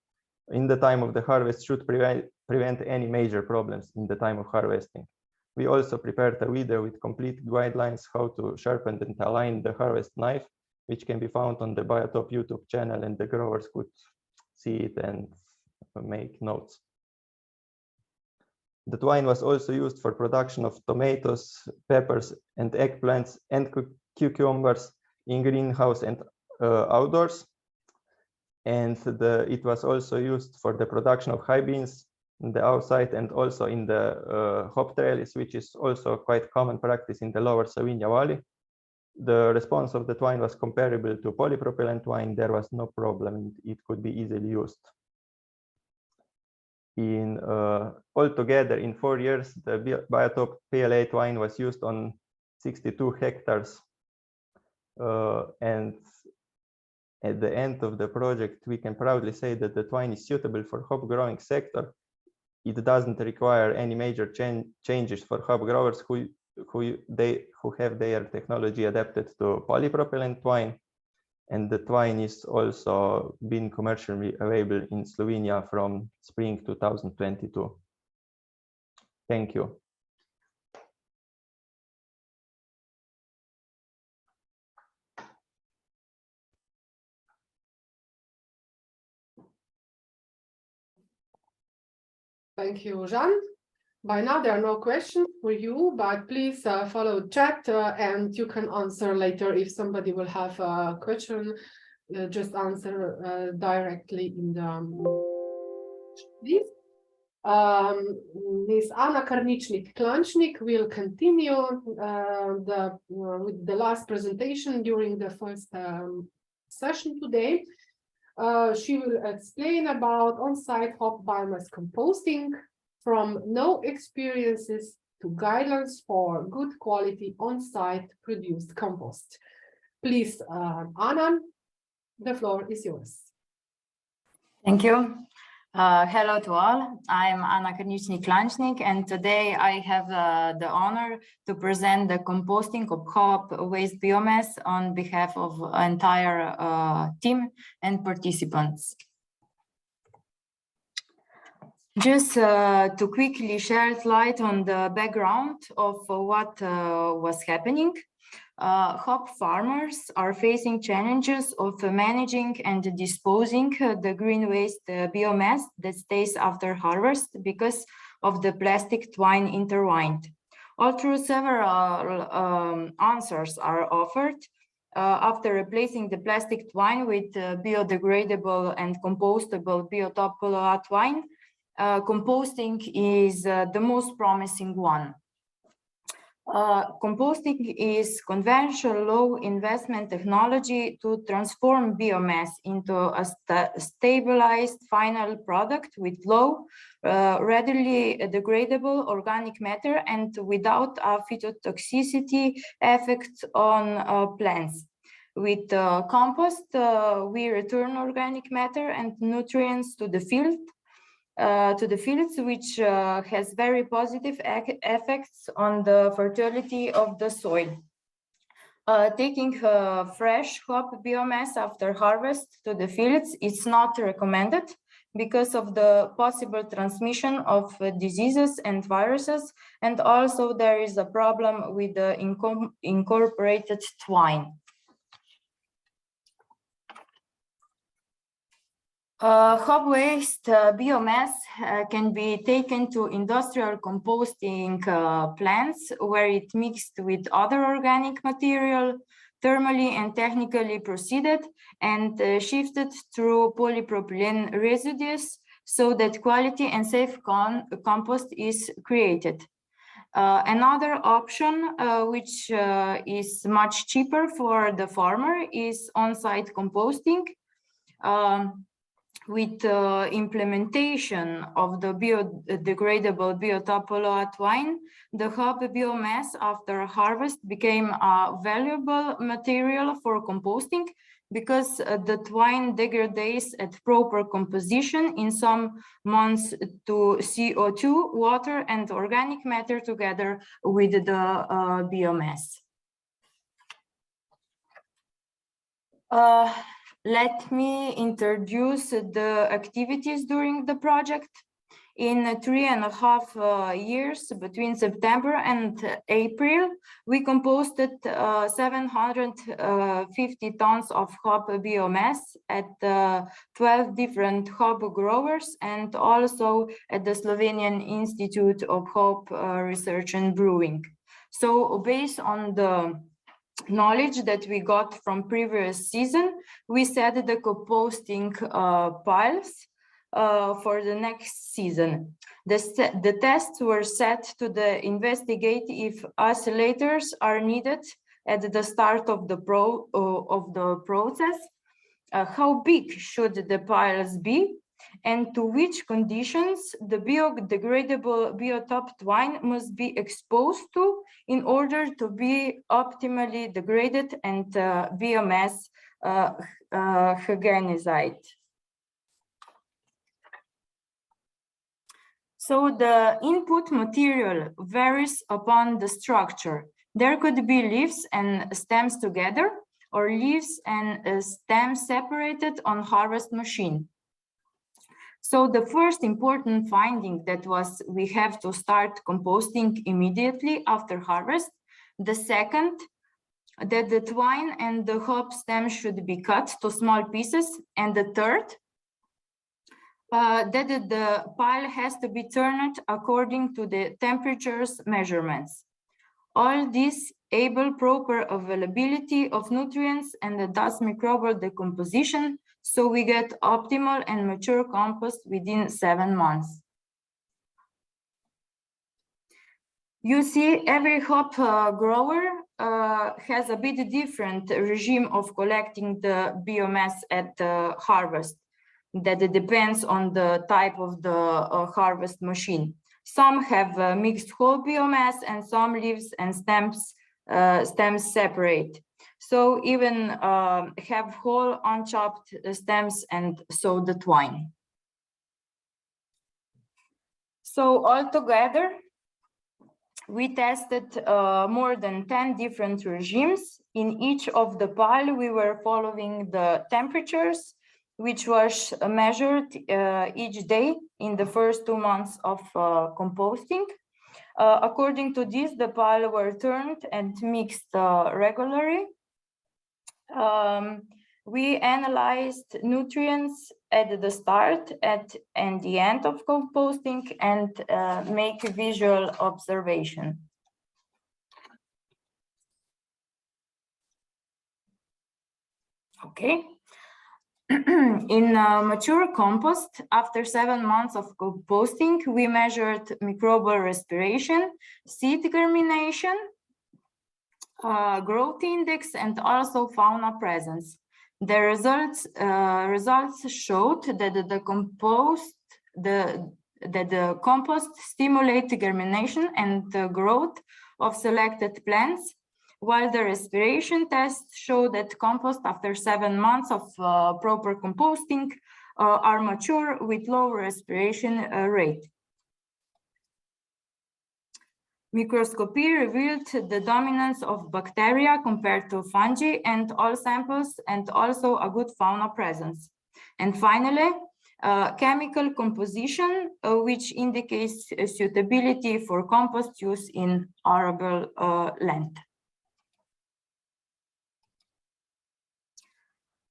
in the time of the harvest should prevent any major problems in the time of harvesting. We also prepared a video with complete guidelines how to sharpen and align the harvest knife which can be found on the BioTHOP YouTube channel, and the growers could see it and make notes. The twine was also used for production of tomatoes, peppers, and eggplants and cucumbers in greenhouse and outdoors. And it was also used for the production of high beans in the outside and also in the hop trellis, which is also quite common practice in the lower Savinja Valley. The response of the twine was comparable to polypropylene twine. There was no problem. It could be easily used. In altogether, in 4 years, the BioTHOP PLA twine was used on 62 hectares. And at the end of the project, we can proudly say that the twine is suitable for hop growing sector. It doesn't require any major changes for hop growers who have their technology adapted to polypropylene twine. And the twine is also been commercially available in Slovenia from spring 2022. Thank you. Thank you, Jean. By now, there are no questions for you, but please follow chat and you can answer later if somebody will have a question. Just answer directly in the this. Ms. Anna Karničnik-Klančnik will continue with the last presentation during the first session today. She will explain about on-site hop biomass composting, from no experiences to guidelines for good quality on-site produced compost. Please, Anna, the floor is yours. Thank you. Hello to all. I'm Anna Karničnik-Klančnik, and today I have the honor to present the composting of hop waste biomass on behalf of entire team and participants. Just to quickly shed light on the background of what was happening. Hop farmers are facing challenges of managing and disposing the green waste biomass that stays after harvest because of the plastic twine intertwined. Although several answers are offered, after replacing the plastic twine with biodegradable and compostable BioTHOP twine, composting is the most promising one. Composting is conventional low investment technology to transform biomass into a stabilized final product with low, readily degradable organic matter and without a phytotoxicity effect on plants. With compost, we return organic matter and nutrients to the field. Fields, which has very positive effects on the fertility of the soil. Taking fresh hop biomass after harvest to the fields is not recommended because of the possible transmission of diseases and viruses, and also there is a problem with the incorporated twine. Hop waste biomass can be taken to industrial composting plants where it mixed with other organic material, thermally and technically proceeded and shifted through polypropylene residues so that quality and safe compost is created. Another option, which is much cheaper for the farmer, is on-site composting. With implementation of the biodegradable BioTHOP twine, the hop biomass after harvest became a valuable material for composting because the twine degrades at proper composition in some months to CO2, water, and organic matter together with the biomass. Let me introduce the activities during the project. In 3.5 years, between September and April, we composted 750 tons of hop biomass at 12 different hop growers and also at the Slovenian Institute of Hop Research and Brewing. So based on the knowledge that we got from previous season, we set the composting piles for the next season. The tests were set to investigate if oscillators are needed at the start of the process, how big should the piles be, and to which conditions the biodegradable BioTHOP twine must be exposed to in order to be optimally degraded and biomass hygienized. So the input material varies upon the structure. There could be leaves and stems together, or leaves and stems separated on harvest machine. So the first important finding that was we have to start composting immediately after harvest. The second, that the twine and the hop stem should be cut to small pieces. And the third, that the pile has to be turned according to the temperatures measurements. All this able proper availability of nutrients and thus microbial decomposition, so we get optimal and mature compost within 7 months. You see, every hop grower has a bit different regime of collecting the biomass at the harvest. That it depends on the type of the harvest machine. Some have mixed whole biomass and some leaves and stems separate. So even have whole unchopped stems and so the twine. So altogether, we tested more than 10 different regimes. In each of the pile, we were following the temperatures, which was measured each day in the first 2 months of composting. According to this, the pile were turned and mixed regularly. We analyzed nutrients at the start and the end of composting and make a visual observation. Okay. In mature compost, after 7 months of composting, we measured microbial respiration, seed germination, growth index, and also fauna presence. The results showed that the compost stimulated germination and the growth of selected plants, while the respiration tests show that compost after 7 months of proper composting are mature with low respiration rate. Microscopy revealed the dominance of bacteria compared to fungi and all samples, and also a good fauna presence. And finally, chemical composition, which indicates suitability for compost use in arable land.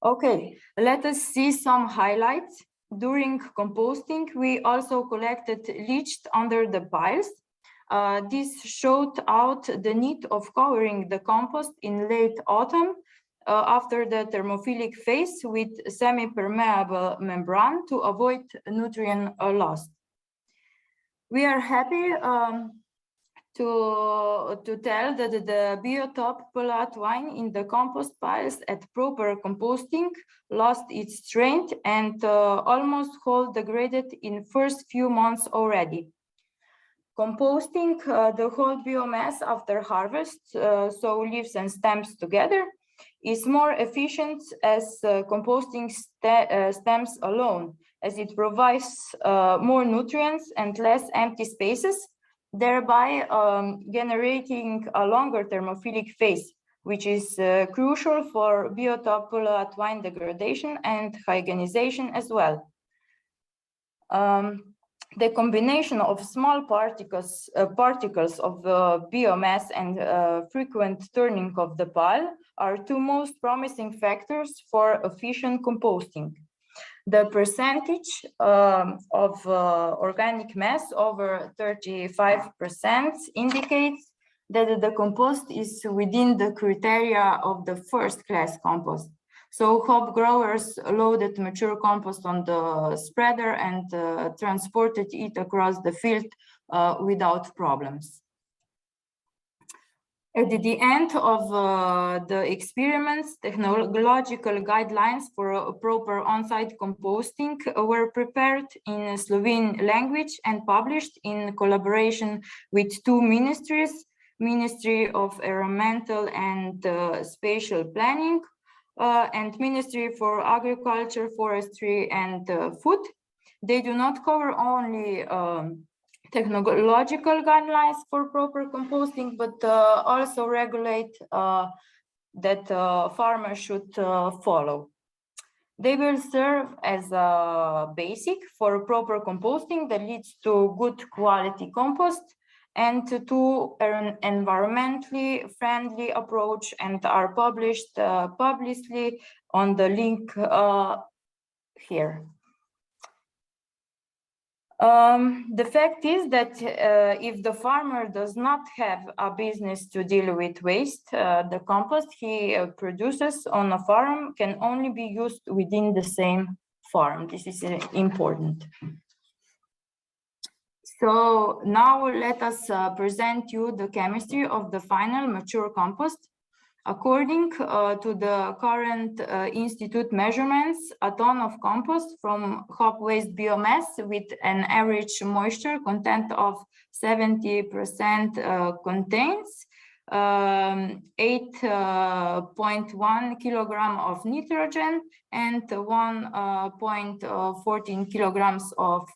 Okay, let us see some highlights. During composting, we also collected leached under the piles. This showed out the need of covering the compost in late autumn after the thermophilic phase with semi-permeable membrane to avoid nutrient loss. We are happy to tell that the BioTHOP pellet wine in the compost piles at proper composting lost its strength and almost whole degraded in first few months already. Composting the whole biomass after harvest, so leaves and stems together, is more efficient as composting stems alone, as it provides more nutrients and less empty spaces, thereby generating a longer thermophilic phase, which is crucial for BioTHOP twine degradation and hygienization as well. The combination of small particles of biomass and frequent turning of the pile are two most promising factors for efficient composting. The percentage of organic mass over 35% indicates that the compost is within the criteria of the first-class compost. So hop growers loaded mature compost on the spreader and transported it across the field without problems. At the end of the experiments, technological guidelines for proper on-site composting were prepared in Slovene language and published in collaboration with two ministries, Ministry of Environmental and Spatial Planning, and Ministry for Agriculture, Forestry and Food. They do not cover only technological guidelines for proper composting, but also regulate that farmers should follow. They will serve as a basic for proper composting that leads to good quality compost and to an environmentally friendly approach, and are published publicly on the link here. The fact is that if the farmer does not have a business to deal with waste, the compost he produces on a farm can only be used within the same farm. This is important. So now let us present you the chemistry of the final mature compost. According to the current institute measurements, a ton of compost from hop waste biomass with an average moisture content of 70% contains 8.1 kilogram of nitrogen and 1.14 kilograms of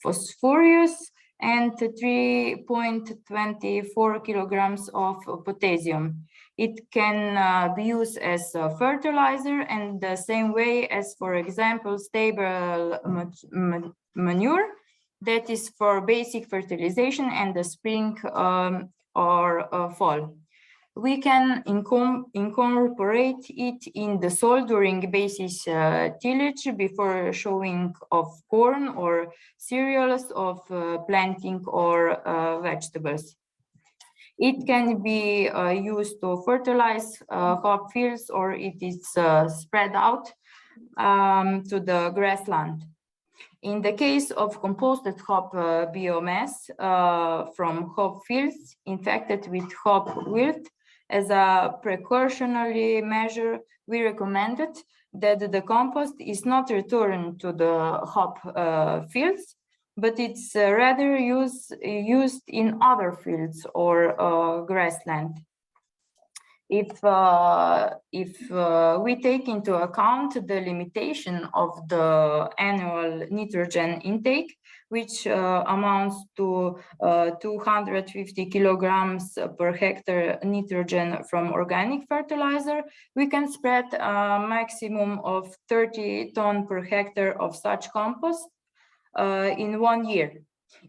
phosphorus and 3.24 kilograms of potassium. It can be used as a fertilizer, and the same way as, for example, stable manure, that is for basic fertilization and the spring or fall. We can incorporate it in the soil during basis tillage before sowing of corn or cereals, of planting or vegetables. It can be used to fertilize hop fields, or it is spread out to the grassland. In the case of composted hop biomass from hop fields infected with hop wilt, as a precautionary measure, we recommended that the compost is not returned to the hop fields, but it's rather used in other fields or grassland. If we take into account the limitation of the annual nitrogen intake, which amounts to 250 kilograms per hectare nitrogen from organic fertilizer, we can spread a maximum of 30 tons per hectare of such compost in 1 year,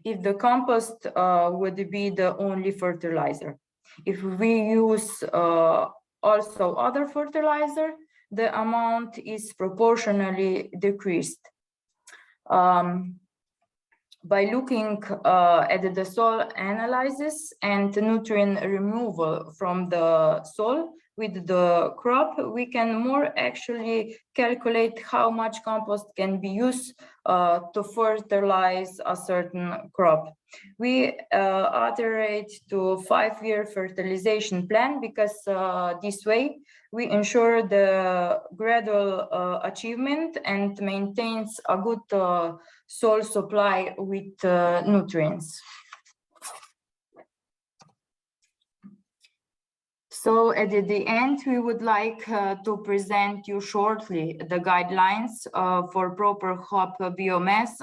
if the compost would be the only fertilizer. If we use also other fertilizer, the amount is proportionally decreased. By looking at the soil analysis and nutrient removal from the soil with the crop, we can more actually calculate how much compost can be used to fertilize a certain crop. We iterate to 5-year fertilization plan, because this way we ensure the gradual achievement and maintains a good soil supply with nutrients. So at the end, we would like to present you shortly the guidelines for proper hop biomass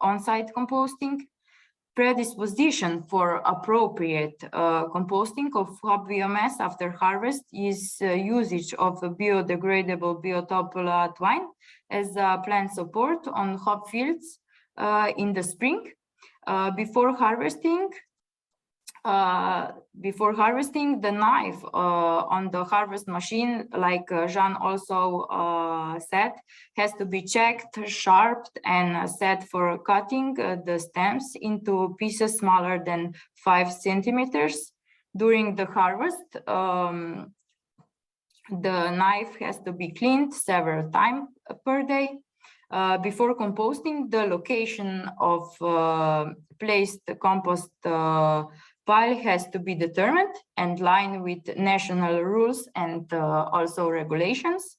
on-site composting, predisposition for appropriate composting of hop biomass after harvest is usage of a biodegradable BioTHOP twine as a plant support on hop fields in the spring, Before harvesting, the knife on the harvest machine, like Jean also said, has to be checked, sharpened, and set for cutting the stems into pieces smaller than 5 centimeters. During the harvest, the knife has to be cleaned several times per day. Before composting, the location of placed compost pile has to be determined and line with national rules and also regulations.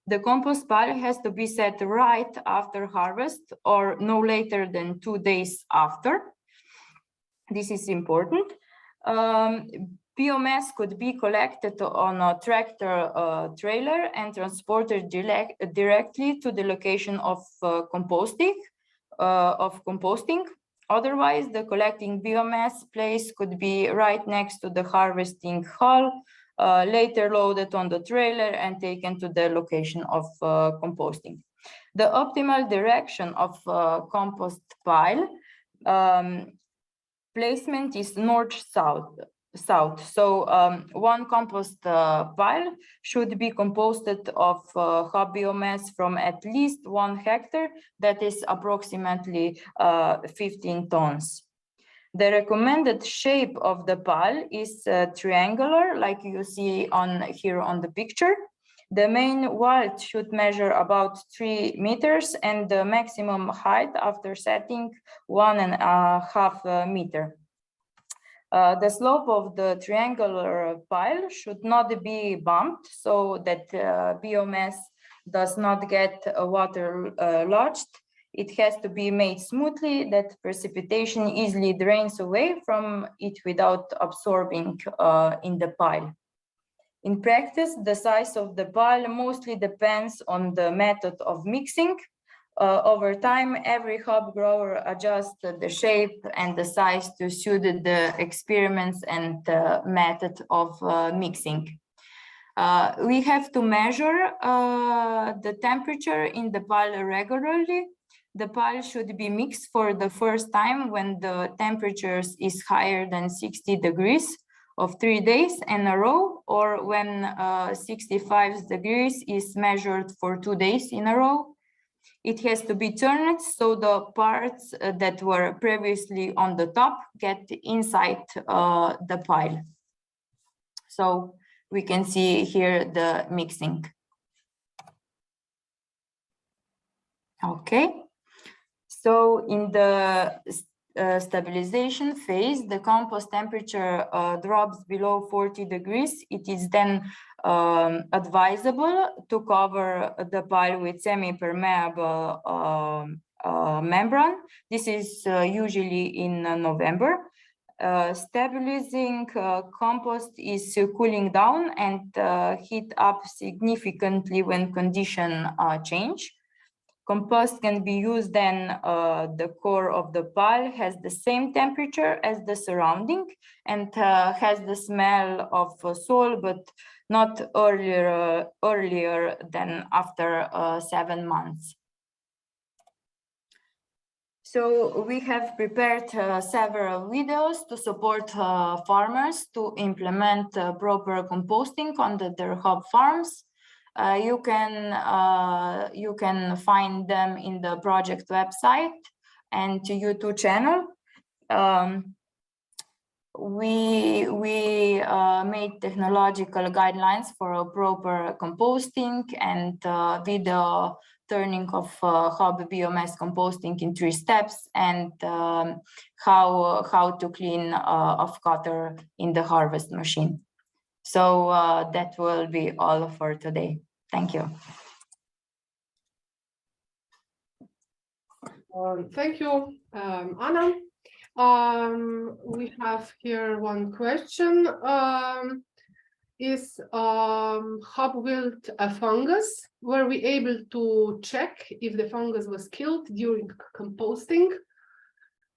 The compost pile has to be set right after harvest or no later than 2 days after. This is important. Biomass could be collected on a tractor trailer and transported directly to the location of composting. Otherwise, the collecting biomass place could be right next to the harvesting hull, later loaded on the trailer and taken to the location of composting. The optimal direction of compost pile placement is north-south. So one compost pile should be composted of hop biomass from at least 1 hectare, that is approximately 15 tons. The recommended shape of the pile is triangular, like you see here on the picture. The main vault should measure about 3 meters and the maximum height after setting 1.5 meter. The slope of the triangular pile should not be bumped so that biomass does not get water lodged. It has to be made smoothly that precipitation easily drains away from it without absorbing in the pile. In practice, the size of the pile mostly depends on the method of mixing. Over time, every hop grower adjusts the shape and the size to suit the experiments and method of mixing. We have to measure the temperature in the pile regularly. The pile should be mixed for the first time when the temperature is higher than 60 degrees of 3 days in a row, or when 65 degrees is measured for 2 days in a row. It has to be turned so the parts that were previously on the top get inside the pile. So we can see here the mixing. Okay, so in the stabilization phase, the compost temperature drops below 40 degrees. It is then advisable to cover the pile with semi-permeable membrane. This is usually in November. Stabilizing compost is cooling down and heat up significantly when conditions change. Compost can be used then the core of the pile has the same temperature as the surrounding and has the smell of soil, but not earlier than after 7 months. So we have prepared several videos to support farmers to implement proper composting on their hop farms. You can find them in the project website and YouTube channel. We made technological guidelines for a proper composting and video turning of hop biomass composting in 3 steps and how to clean off cutter in the harvest machine. So that will be all for today. Thank you. Thank you, Anna. We have here one question. Is hop wilt a fungus? Were we able to check if the fungus was killed during composting?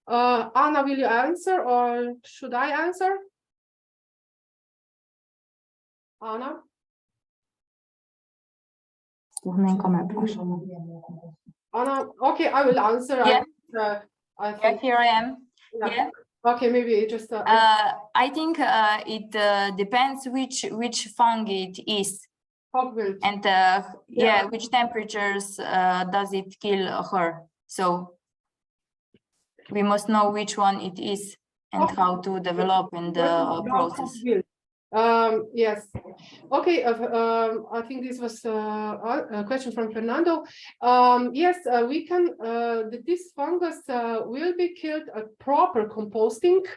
Anna, will you answer or should I answer? Anna? Anna, okay, I will answer. Yeah. I think here I am. Yeah. Okay, maybe just. I think it depends which fungi it is, and yeah, which temperatures does it kill her. So we must know which one it is and how to develop in the process. Yes. Okay. I think this was a question from Fernando. Yes, we can. This fungus will be killed at proper composting.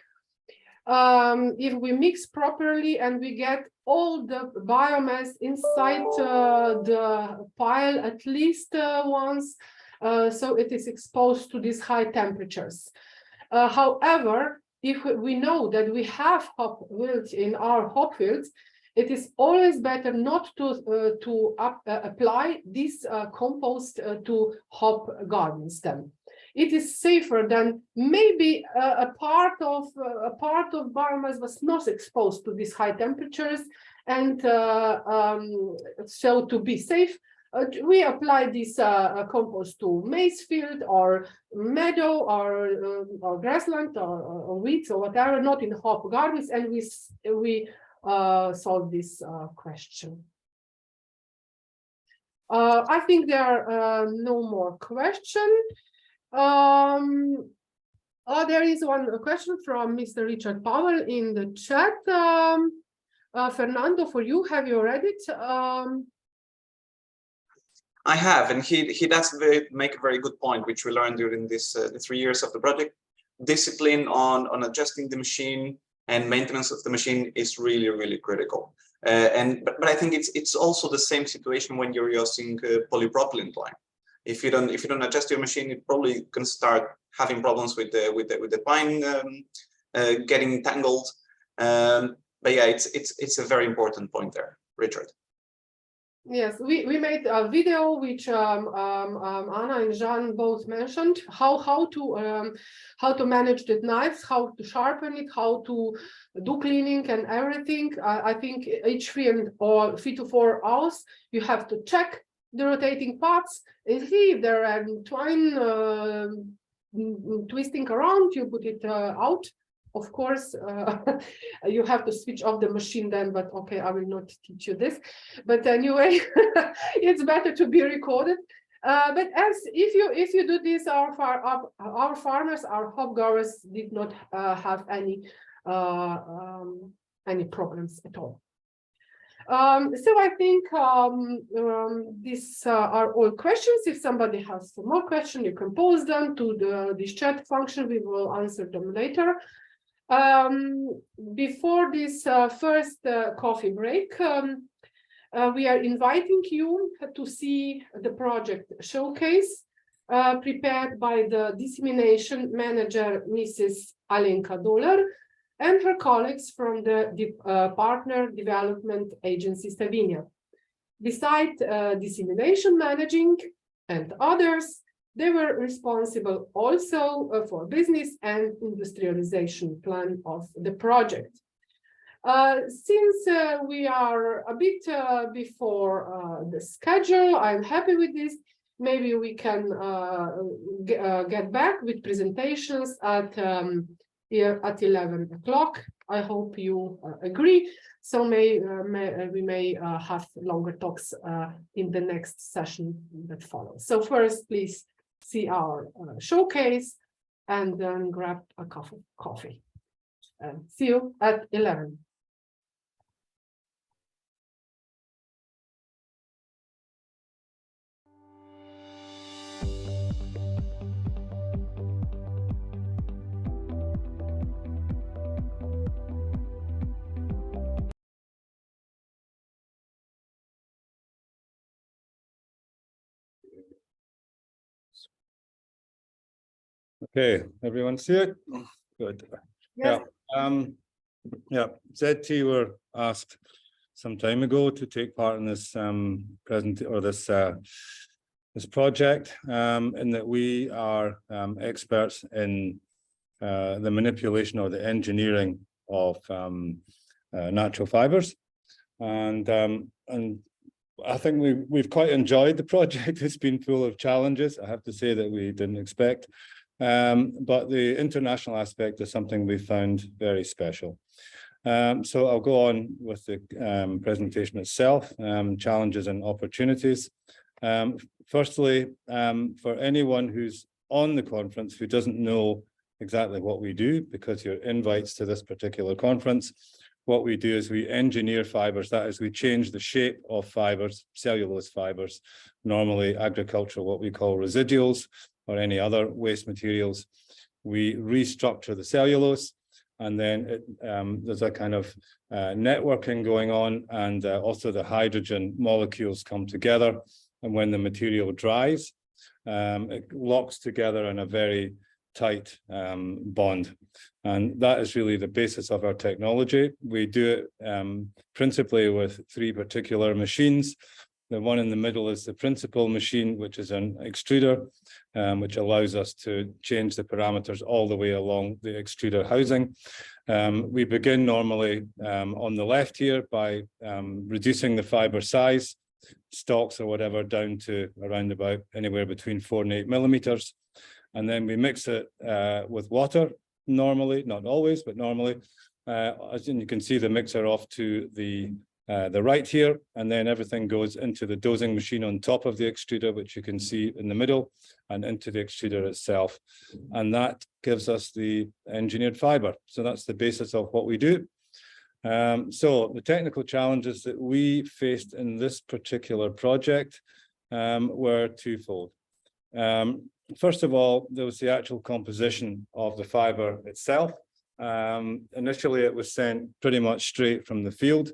If we mix properly and we get all the biomass inside the pile at least once, so it is exposed to these high temperatures. However, if we know that we have hop wilt in our hop fields, it is always better not to apply this compost to hop gardens then. It is safer than maybe a part of biomass was not exposed to these high temperatures, and so to be safe, we apply this compost to maize field or meadow or grassland or weeds or whatever, not in hop gardens, and we solve this question. I think there are no more questions. There is one question from Mr. Richard Powell in the chat. Fernando, for you, have you read it? I have, and he does make a very good point, which we learned during this the 3 years of the project. Discipline on adjusting the machine and maintenance of the machine is really, really critical. But I think it's also the same situation when you're using polypropylene twine. If you don't adjust your machine, it probably can start having problems with the twine getting tangled. But yeah, it's a very important point there, Richard. Yes, we made a video which Anna and Jean both mentioned, how to manage the knives, how to sharpen it, how to do cleaning and everything. I think each 3 to 4 hours you have to check the rotating parts and see if there are twine twisting around. You put it out. Of course, you have to switch off the machine then, but okay, I will not teach you this. But anyway, it's better to be recorded. But as if you do this, our farmers, our hop growers did not have any problems at all. So I think these are all questions. If somebody has some more questions, you can pose them to this chat function. We will answer them later. Before this first coffee break, we are inviting you to see the project showcase prepared by the dissemination manager, Mrs. Alenka Dolar, and her colleagues from the partner development agency Slovenia. Besides dissemination managing and others, they were responsible also for business and industrialization plan of the project. Since we are a bit before the schedule, I'm happy with this. Maybe we can get back with presentations at 11 o'clock. I hope you agree. So we may have longer talks in the next session that follows. So first, please see our showcase and then grab a cup of coffee. See you at 11. Okay, everyone see it? Good. Yes. Yeah, ZT were asked some time ago to take part in this this project, in that we are experts in the manipulation or the engineering of natural fibers, and I think we've quite enjoyed the project. It's been full of challenges. I have to say that we didn't expect but the international aspect is something we found very special. So I'll go on with the presentation itself, challenges and opportunities. Firstly, for anyone who's on the conference who doesn't know exactly what we do, because you're invites to this particular conference, what we do is we engineer fibers. That is, we change the shape of fibers, cellulose fibers, normally agricultural, what we call residuals or any other waste materials. We restructure the cellulose, and then there's a kind of networking going on, and also the hydrogen molecules come together. And when the material dries, it locks together in a very tight bond. And that is really the basis of our technology. We do it principally with 3 particular machines. The one in the middle is the principal machine, which is an extruder, which allows us to change the parameters all the way along the extruder housing. We begin normally on the left here by reducing the fiber size, stalks or whatever, down to around about anywhere between 4 and 8 millimeters. And then we mix it with water, normally, not always, but normally. As you can see the mixer off to the right here, and then everything goes into the dosing machine on top of the extruder, which you can see in the middle, and into the extruder itself. And that gives us the engineered fiber. So that's the basis of what we do. So the technical challenges that we faced in this particular project were twofold. First of all, there was the actual composition of the fiber itself. Initially, it was sent pretty much straight from the field,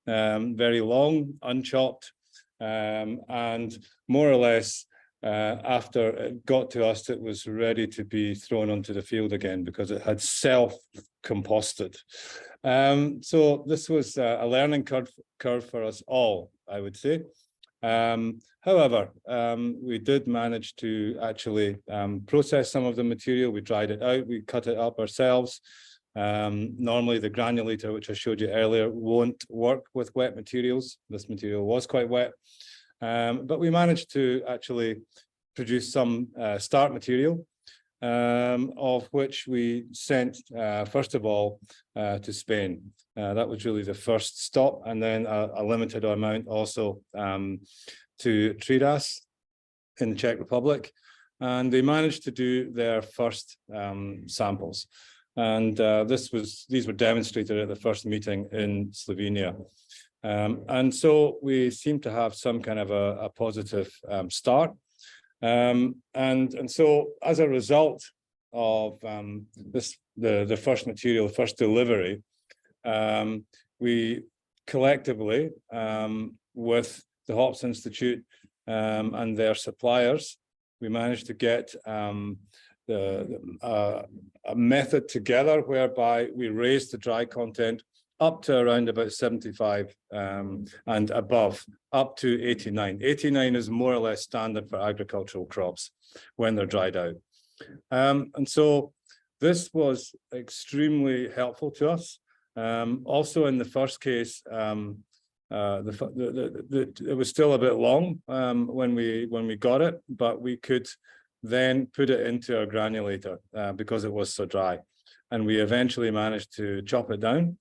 very long, unchopped, and more or less after it got to us, it was ready to be thrown onto the field again because it had self-composted. So this was a learning curve for us all, I would say. However, we did manage to actually process some of the material. We dried it out, we cut it up ourselves. Normally the granulator, which I showed you earlier, won't work with wet materials. This material was quite wet, but we managed to actually produce some start material, of which we sent, first of all, to Spain. That was really the first stop, and then a limited amount also to Tridas in the Czech Republic. And they managed to do their first samples. And these were demonstrated at the first meeting in Slovenia. And so we seem to have some kind of a positive start. And so as a result of the first material, first delivery, we collectively, with the Hops Institute and their suppliers, we managed to get a method together whereby we raised the dry content up to around about 75 and above, up to 89. 89 is more or less standard for agricultural crops when they're dried out. And so this was extremely helpful to us. Also in the first case, it was still a bit long when we got it, but we could then put it into our granulator because it was so dry. And we eventually managed to chop it down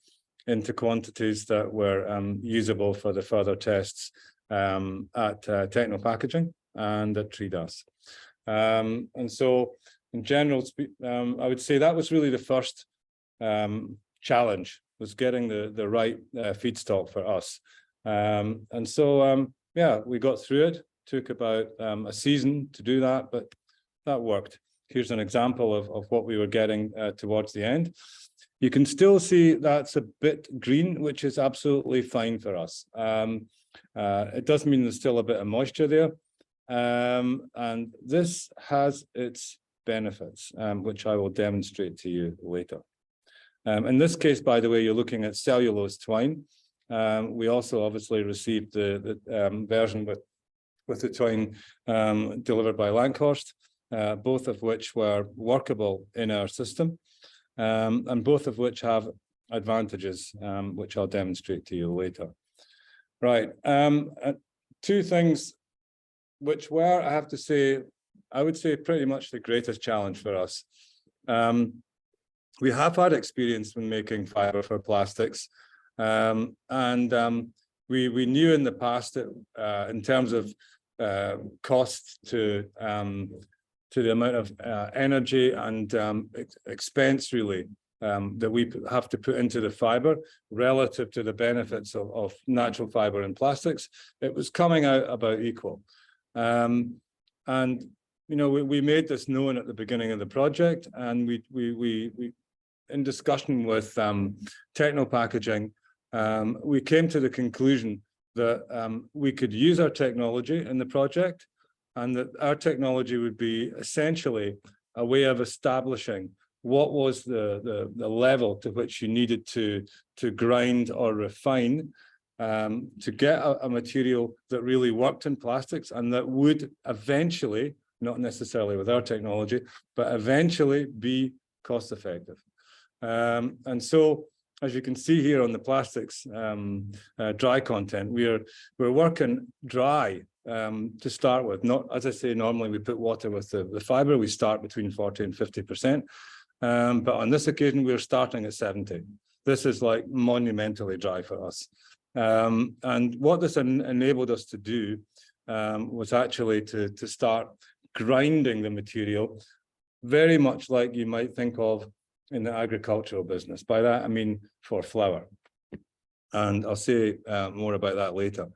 into quantities that were usable for the further tests at Techno Packaging and at Tridas. And so in general, I would say that was really the first challenge, was getting the right feedstock for us. And so, yeah, we got through it. Took about a season to do that, but that worked. Here's an example of what we were getting towards the end. You can still see that's a bit green, which is absolutely fine for us. It does mean there's still a bit of moisture there. And this has its benefits, which I will demonstrate to you later. In this case, by the way, you're looking at cellulose twine. We also obviously received the version with the twine delivered by Lankhorst, both of which were workable in our system, and both of which have advantages, which I'll demonstrate to you later. Right, two things which were, I have to say, I would say pretty much the greatest challenge for us. We have had experience when making fiber for plastics, we knew in the past that in terms of cost to the amount of energy and expense really that we have to put into the fiber relative to the benefits of natural fiber and plastics, it was coming out about equal. And you know, we made this known at the beginning of the project, and we in discussion with Techno Packaging, we came to the conclusion that we could use our technology in the project, and that our technology would be essentially a way of establishing what was the level to which you needed to grind or refine to get a material that really worked in plastics and that would eventually, not necessarily with our technology, but eventually be cost effective. And so, as you can see here on the plastics dry content, we're working dry to start with. Not, as I say, normally we put water with the fiber. We start between 40 and 50%. But on this occasion, we're starting at 70. This is like monumentally dry for us. And what this enabled us to do was actually to start grinding the material very much like you might think of in the agricultural business. By that, I mean for flour. And I'll say more about that later.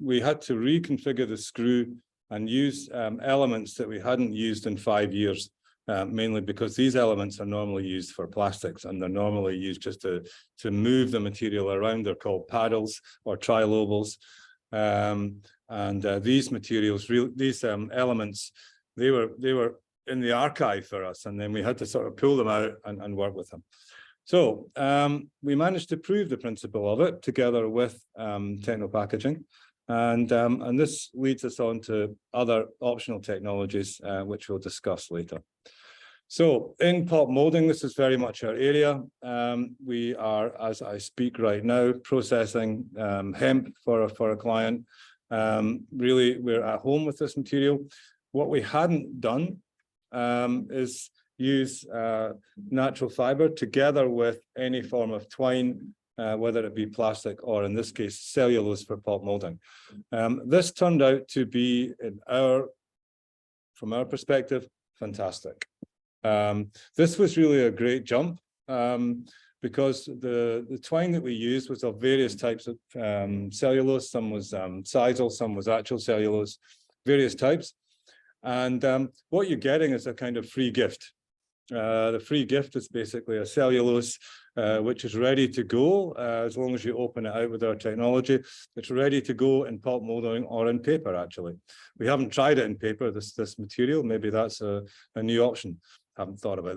We had to reconfigure the screw and use elements that we hadn't used in 5 years, mainly because these elements are normally used for plastics, and they're normally used just to move the material around. They're called paddles or trilobals. These materials, these elements, they were in the archive for us, and then we had to sort of pull them out and work with them. So we managed to prove the principle of it together with Techno Packaging, and this leads us on to other optional technologies, which we'll discuss later. So in pulp molding, this is very much our area. We are, as I speak right now, processing hemp for a client. Really, we're at home with this material. What we hadn't done is use natural fiber together with any form of twine, whether it be plastic or, in this case, cellulose for pulp molding. This turned out to be, from our perspective, fantastic. This was really a great jump because the twine that we used was of various types of cellulose. Some was sisal, some was actual cellulose, various types. And what you're getting is a kind of free gift. The free gift is basically a cellulose which is ready to go as long as you open it out with our technology. It's ready to go in pulp molding or in paper, actually. We haven't tried it in paper, this material. Maybe that's a new option. Haven't thought about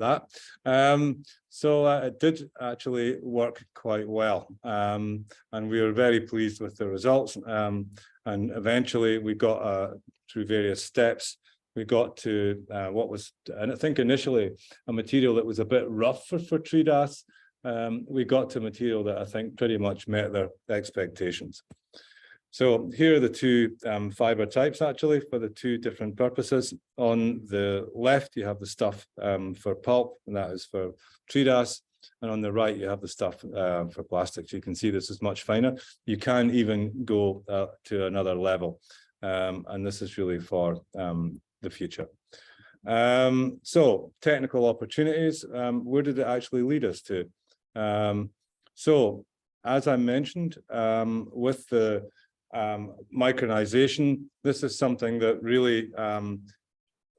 that. So it did actually work quite well. And we were very pleased with the results. And eventually we got, through various steps, we got to what was, and I think initially, a material that was a bit rough for tree das. We got to material that I think pretty much met their expectations. So here are the two fiber types, actually, for the two different purposes. On the left, you have the stuff for pulp, and that is for tree das. And on the right, you have the stuff for plastics. You can see this is much finer. You can even go to another level. And this is really for the future. So technical opportunities, where did it actually lead us to? So as I mentioned, with the micronization, this is something that really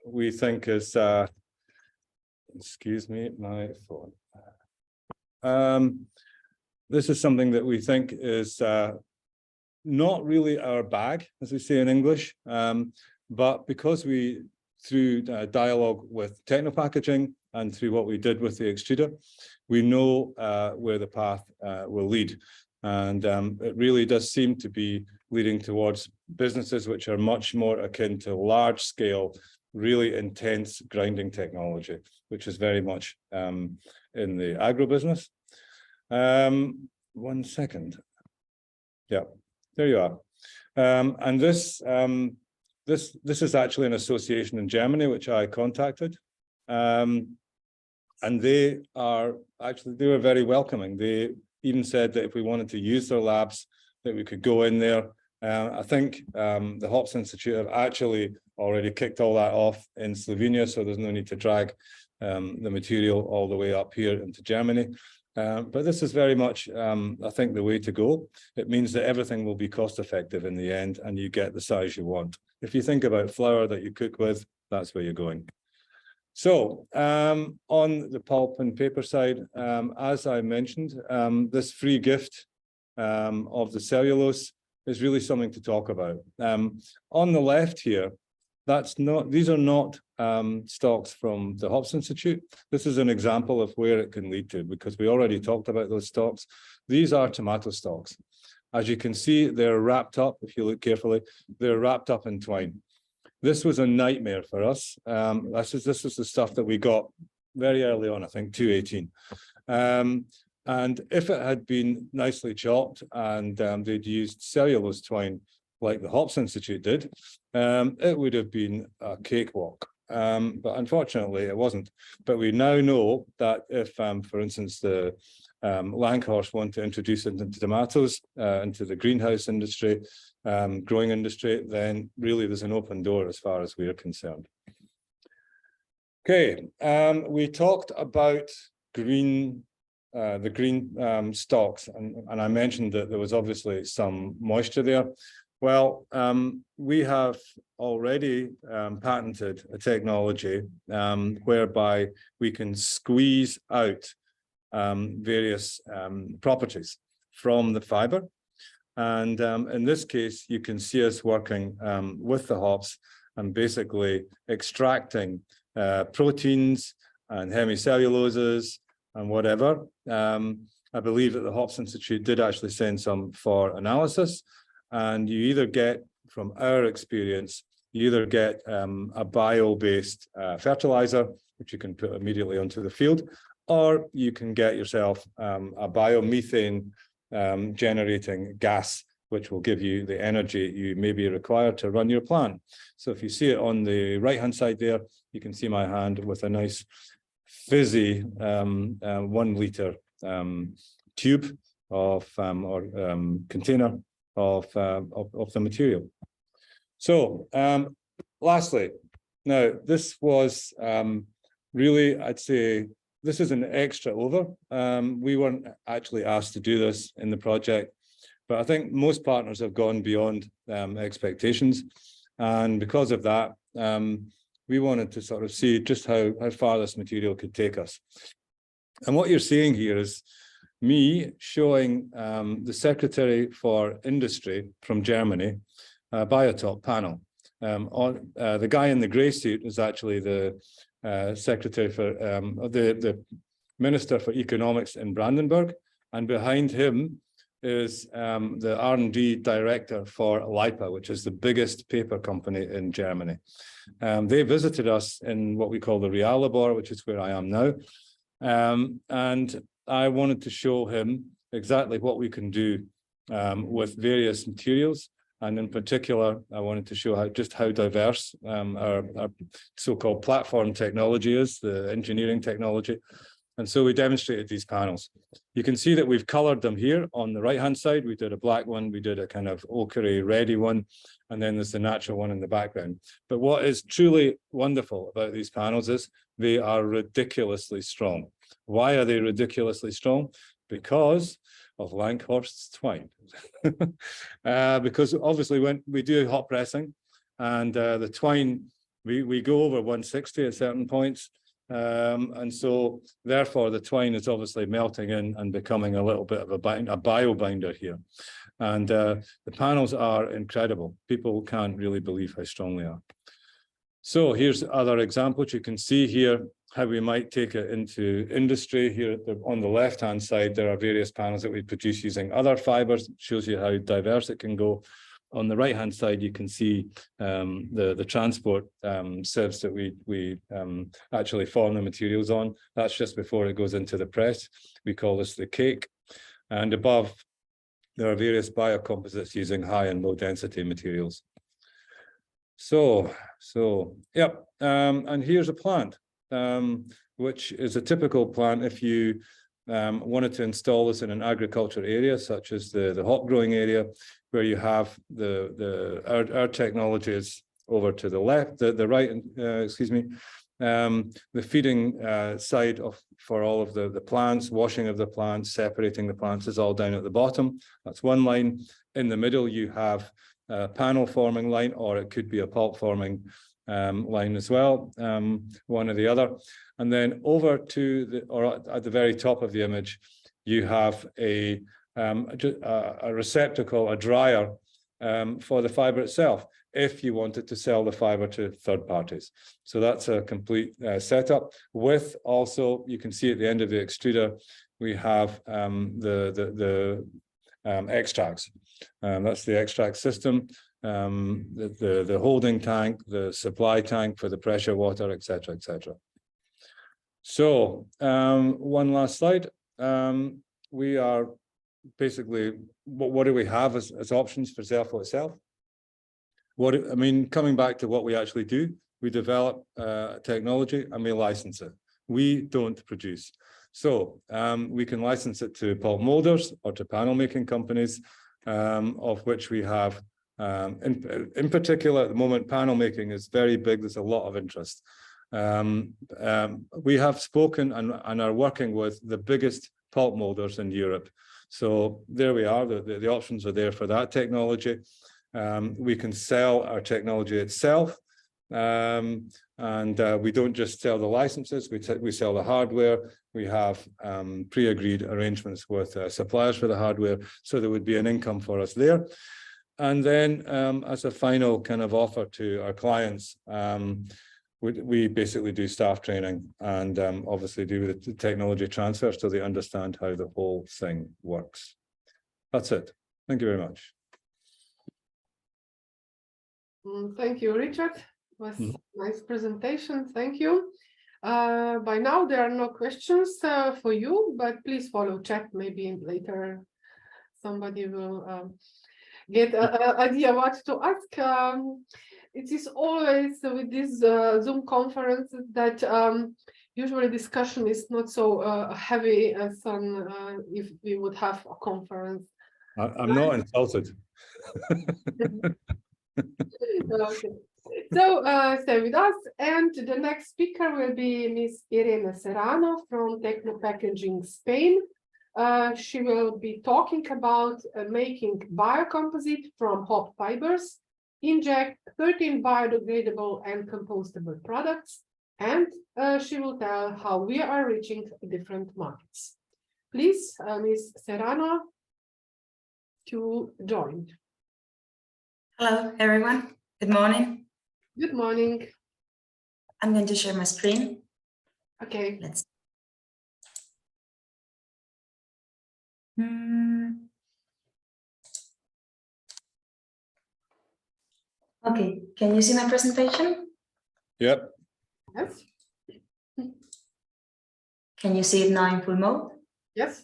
we think is, excuse me, my phone. This is something that we think is not really our bag, as we say in English, but because we, through dialogue with Techno Packaging and through what we did with the extruder, we know where the path will lead. And it really does seem to be leading towards businesses which are much more akin to large scale, really intense grinding technology, which is very much in the agribusiness. 1 second. Yeah, there you are. And this This is actually an association in Germany, which I contacted. And they were very welcoming. They even said that if we wanted to use their labs, that we could go in there. I think the Hops Institute have actually already kicked all that off in Slovenia, so there's no need to drag the material all the way up here into Germany. But this is very much, I think, the way to go. It means that everything will be cost effective in the end, and you get the size you want. If you think about flour that you cook with, that's where you're going. So on the pulp and paper side, as I mentioned, this free gift of the cellulose is really something to talk about. On the left here, these are not stocks from the Hops Institute. This is an example of where it can lead to, because we already talked about those stocks. These are tomato stocks. As you can see, they're wrapped up, if you look carefully, they're wrapped up in twine. This was a nightmare for us. This is the stuff that we got very early on, I think 2018. And if it had been nicely chopped and they'd used cellulose twine like the Hops Institute did, it would have been a cakewalk. But unfortunately, it wasn't. But we now know that if, for instance, the Langhorst want to introduce it into tomatoes, into the greenhouse industry, growing industry, then really there's an open door as far as we're concerned. Okay, we talked about the green stalks, and I mentioned that there was obviously some moisture there. Well, we have already patented a technology whereby we can squeeze out various properties from the fiber. And in this case, you can see us working with the hops and basically extracting proteins and hemicelluloses and whatever. I believe that the Hops Institute did actually send some for analysis. And you either get, from our experience, you either get a bio-based fertilizer, which you can put immediately onto the field, or you can get yourself a biomethane generating gas, which will give you the energy you may be required to run your plant. So if you see it on the right-hand side there, you can see my hand with a nice fizzy 1 liter tube of container of the material. So lastly, now this was really, I'd say, this is an extra over. We weren't actually asked to do this in the project, but I think most partners have gone beyond expectations. And because of that, we wanted to sort of see just how far this material could take us. And what you're seeing here is me showing the Secretary for Industry from Germany, BioTHOP panel. The guy in the grey suit is actually the Secretary for the Minister for Economics in Brandenburg, and behind him is the R&D Director for LIPA, which is the biggest paper company in Germany. They visited us in what we call the Real Labor, which is where I am now, and I wanted to show him exactly what we can do with various materials. And in particular, I wanted to show just how diverse our so-called platform technology is, the engineering technology. And so we demonstrated these panels. You can see that we've colored them here on the right-hand side. We did a black one, we did a kind of ochre reddy one, and then there's the natural one in the background. But what is truly wonderful about these panels is they are ridiculously strong. Why are they ridiculously strong? Because of Langhorst's twine. Because obviously when we do hot pressing and the twine, we go over 160 at certain points. And so therefore the twine is obviously melting in and becoming a little bit of a bio binder here. And the panels are incredible. People can't really believe how strong they are. So here's other examples. You can see here how we might take it into industry. Here on the left-hand side, there are various panels that we produce using other fibers. It shows you how diverse it can go. On the right-hand side, you can see the transport sieves that we actually form the materials on. That's just before it goes into the press. We call this the cake. And above, there are various biocomposites using high and low density materials. Yep. And here's a plant, which is a typical plant if you wanted to install this in an agriculture area, such as the hop growing area, where you have our technology is over to the left, the right, excuse me, the feeding side for all of the plants, washing of the plants, separating the plants is all down at the bottom. That's one line. In the middle, you have a panel forming line, or it could be a pulp forming line as well, one or the other. And then over to at the very top of the image, you have a receptacle, a dryer for the fiber itself, if you wanted to sell the fiber to third parties. So that's a complete setup with also, you can see at the end of the extruder, we have the extracts. That's the extract system, the holding tank, the supply tank for the pressure water, etc., etc. So one last slide. We are basically, what do we have as options for Xerfo itself? I mean, coming back to what we actually do, we develop technology and we license it. We don't produce. So we can license it to pulp molders or to panel making companies, of which we have, in particular at the moment, panel making is very big. There's a lot of interest. We have spoken and are working with the biggest pulp molders in Europe. So there we are, the options are there for that technology. We can sell our technology itself, and we don't just sell the licenses, we sell the hardware. We have pre-agreed arrangements with suppliers for the hardware, so there would be an income for us there. And then as a final kind of offer to our clients, we basically do staff training and obviously do the technology transfer so they understand how the whole thing works. That's it. Thank you very much. Thank you, Richard. It was a nice presentation. Thank you. By now, there are no questions for you, but please follow chat. Maybe later somebody will get an idea what to ask. It is always with this Zoom conference that usually discussion is not so heavy as if we would have a conference. I'm not insulted. Okay. So stay with us, and the next speaker will be Ms. Irene Serrano from Techno Packaging Spain. She will be talking about making biocomposite from hop fibers, inject 13 biodegradable and compostable products, and she will tell how we are reaching different markets. Please, Ms. Serrano, to join. Hello, everyone. Good morning. Good morning. I'm going to share my screen. Okay. Let's. Okay, can you see my presentation? Yep. Yes. Can you see it now in full mode? Yes.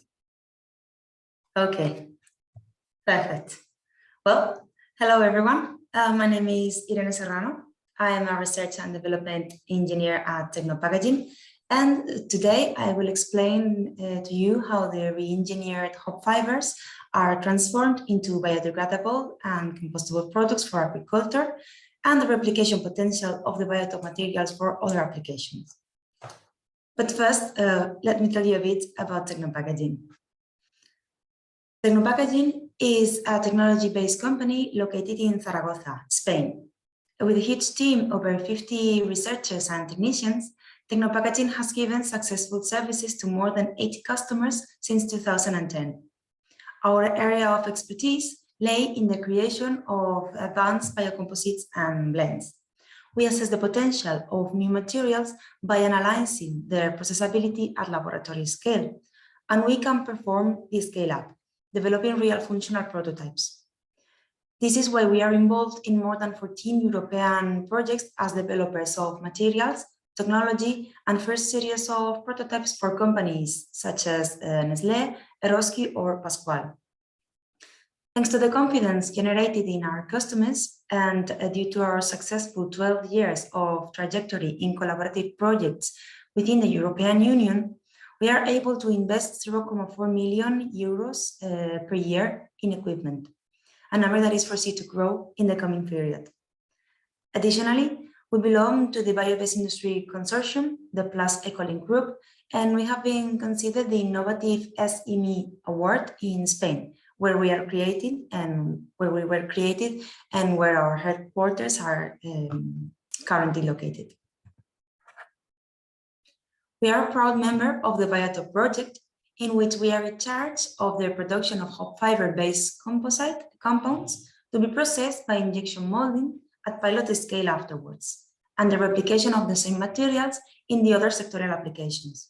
Okay, perfect. Well, hello, everyone. My name is Irene Serrano. I am a research and development engineer at Techno Packaging, and today I will explain to you how the re-engineered hop fibers are transformed into biodegradable and compostable products for agriculture, and the replication potential of the BioTHOP materials for other applications. But first, let me tell you a bit about Techno Packaging. Techno Packaging is a technology-based company located in Zaragoza, Spain. With a huge team, over 50 researchers and technicians, Techno Packaging has given successful services to more than 80 customers since 2010. Our area of expertise lay in the creation of advanced biocomposites and blends. We assess the potential of new materials by analyzing their processability at laboratory scale, and we can perform the scale-up, developing real functional prototypes. This is why we are involved in more than 14 European projects as developers of materials, technology, and first series of prototypes for companies such as Nestlé, Eroski, or Pascual. Thanks to the confidence generated in our customers and due to our successful 12 years of trajectory in collaborative projects within the European Union, we are able to invest 0.4 million euros per year in equipment, a number that is foreseen to grow in the coming period. Additionally, we belong to the Biobased Industry Consortium, the Plus Ecolink Group, and we have been considered the Innovative SME Award in Spain, where we were created and where our headquarters are currently located. We are a proud member of the BioTHOP project, in which we are in charge of the production of hop fiber-based composite compounds to be processed by injection molding at pilot scale afterwards, and the replication of the same materials in the other sectoral applications.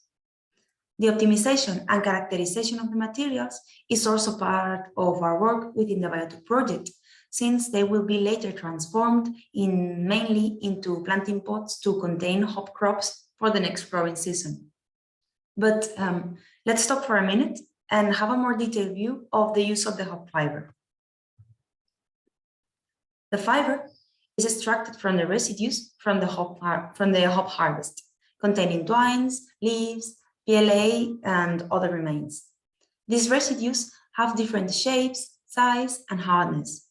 The optimization and characterization of the materials is also part of our work within the BioTHOP project, since they will be later transformed mainly into planting pots to contain hop crops for the next growing season. But let's stop for a minute and have a more detailed view of the use of the hop fiber. The fiber is extracted from the residues from the hop harvest, containing twines, leaves, PLA, and other remains. These residues have different shapes, size, and hardness.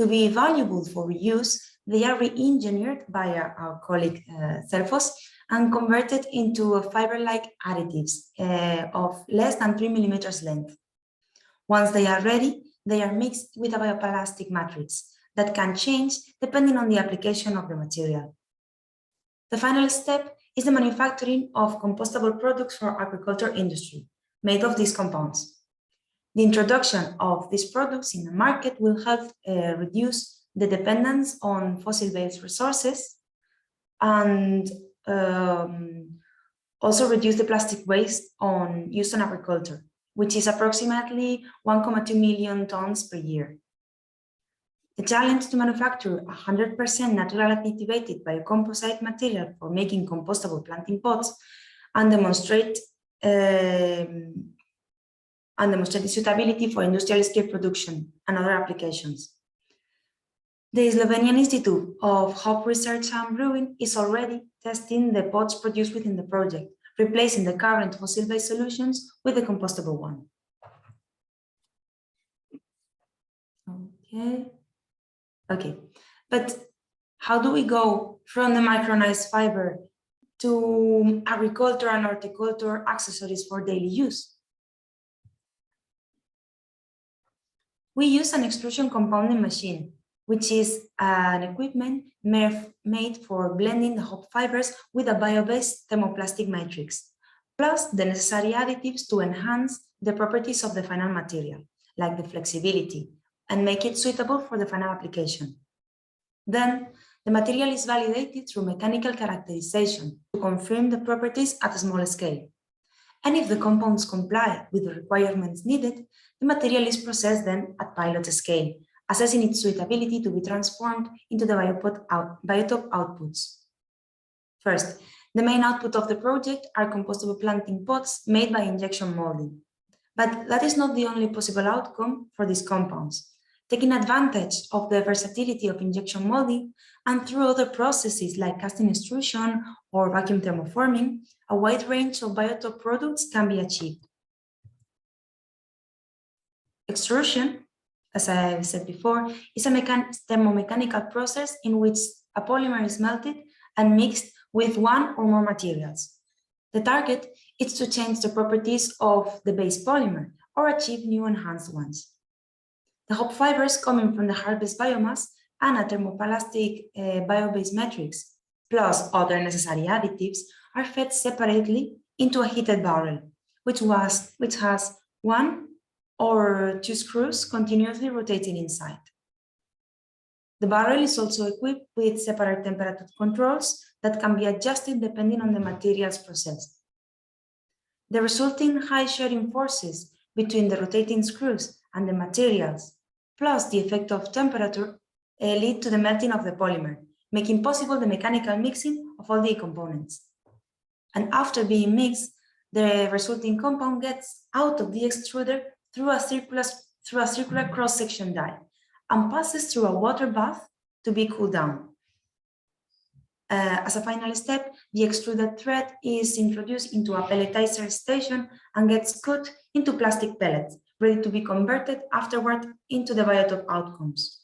To be valuable for reuse, they are re-engineered by our colleague Selfos and converted into fiber-like additives of less than 3 millimeters length. Once they are ready, they are mixed with a bioplastic matrix that can change depending on the application of the material. The final step is the manufacturing of compostable products for agriculture industry, made of these compounds. The introduction of these products in the market will help reduce the dependence on fossil-based resources and also reduce the plastic waste used on agriculture, which is approximately 1.2 million tons per year. The challenge to manufacture 100% naturally activated biocomposite material for making compostable planting pots and demonstrate the suitability for industrial scale production and other applications. The Slovenian Institute of Hop Research and Brewing is already testing the pots produced within the project, replacing the current fossil-based solutions with a compostable one. Okay, but how do we go from the micronized fiber to agriculture and horticulture accessories for daily use? We use an extrusion compounding machine, which is an equipment made for blending the hop fibers with a bio-based thermoplastic matrix, plus the necessary additives to enhance the properties of the final material, like the flexibility, and make it suitable for the final application. Then, the material is validated through mechanical characterization to confirm the properties at a small scale. And if the compounds comply with the requirements needed, the material is processed then at pilot scale, assessing its suitability to be transformed into the BioTHOP outputs. First, the main output of the project are compostable planting pots made by injection molding. But that is not the only possible outcome for these compounds. Taking advantage of the versatility of injection molding and through other processes like casting extrusion or vacuum thermoforming, a wide range of BioTHOP products can be achieved. Extrusion, as I said before, is a thermomechanical process in which a polymer is melted and mixed with one or more materials. The target is to change the properties of the base polymer or achieve new enhanced ones. The hop fibers coming from the harvest biomass and a thermoplastic bio-based matrix, plus other necessary additives, are fed separately into a heated barrel, which has 1 or 2 screws continuously rotating inside. The barrel is also equipped with separate temperature controls that can be adjusted depending on the materials processed. The resulting high shearing forces between the rotating screws and the materials, plus the effect of temperature, lead to the melting of the polymer, making possible the mechanical mixing of all the components. And after being mixed, the resulting compound gets out of the extruder through a through a circular cross-section die and passes through a water bath to be cooled down. As a final step, the extruded thread is introduced into a pelletizer station and gets cut into plastic pellets, ready to be converted afterward into the BioTHOP outcomes.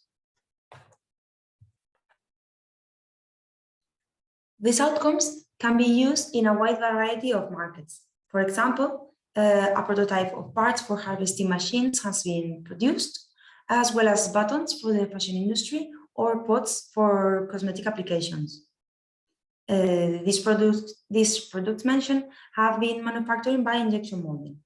These outcomes can be used in a wide variety of markets. For example, a prototype of parts for harvesting machines has been produced, as well as buttons for the fashion industry or pots for cosmetic applications. These products mentioned have been manufactured by injection molding.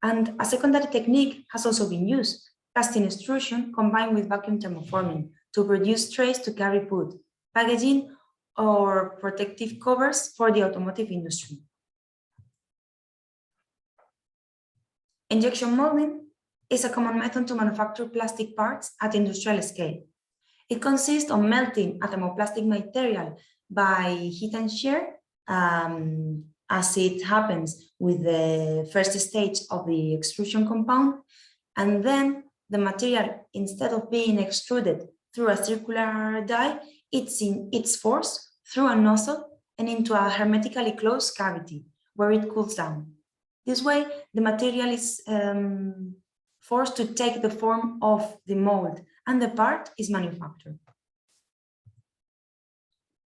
And a secondary technique has also been used, casting extrusion combined with vacuum thermoforming to produce trays to carry food, packaging, or protective covers for the automotive industry. Injection molding is a common method to manufacture plastic parts at industrial scale. It consists of melting a thermoplastic material by heat and shear, as it happens with the first stage of the extrusion compound, and then the material, instead of being extruded through a circular die, it's forced through a nozzle and into a hermetically closed cavity where it cools down. This way, the material is forced to take the form of the mold and the part is manufactured.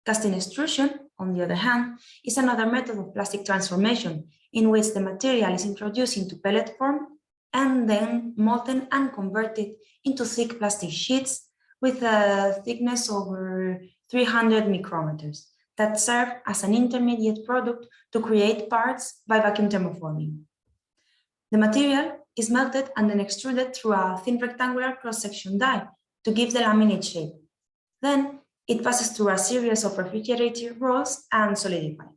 Casting extrusion, on the other hand, is another method of plastic transformation in which the material is introduced into pellet form and then molten and converted into thick plastic sheets with a thickness over 300 micrometers that serve as an intermediate product to create parts by vacuum thermoforming. The material is melted and then extruded through a thin rectangular cross-section die to give the laminate shape. Then it passes through a series of refrigerated rolls and solidifies.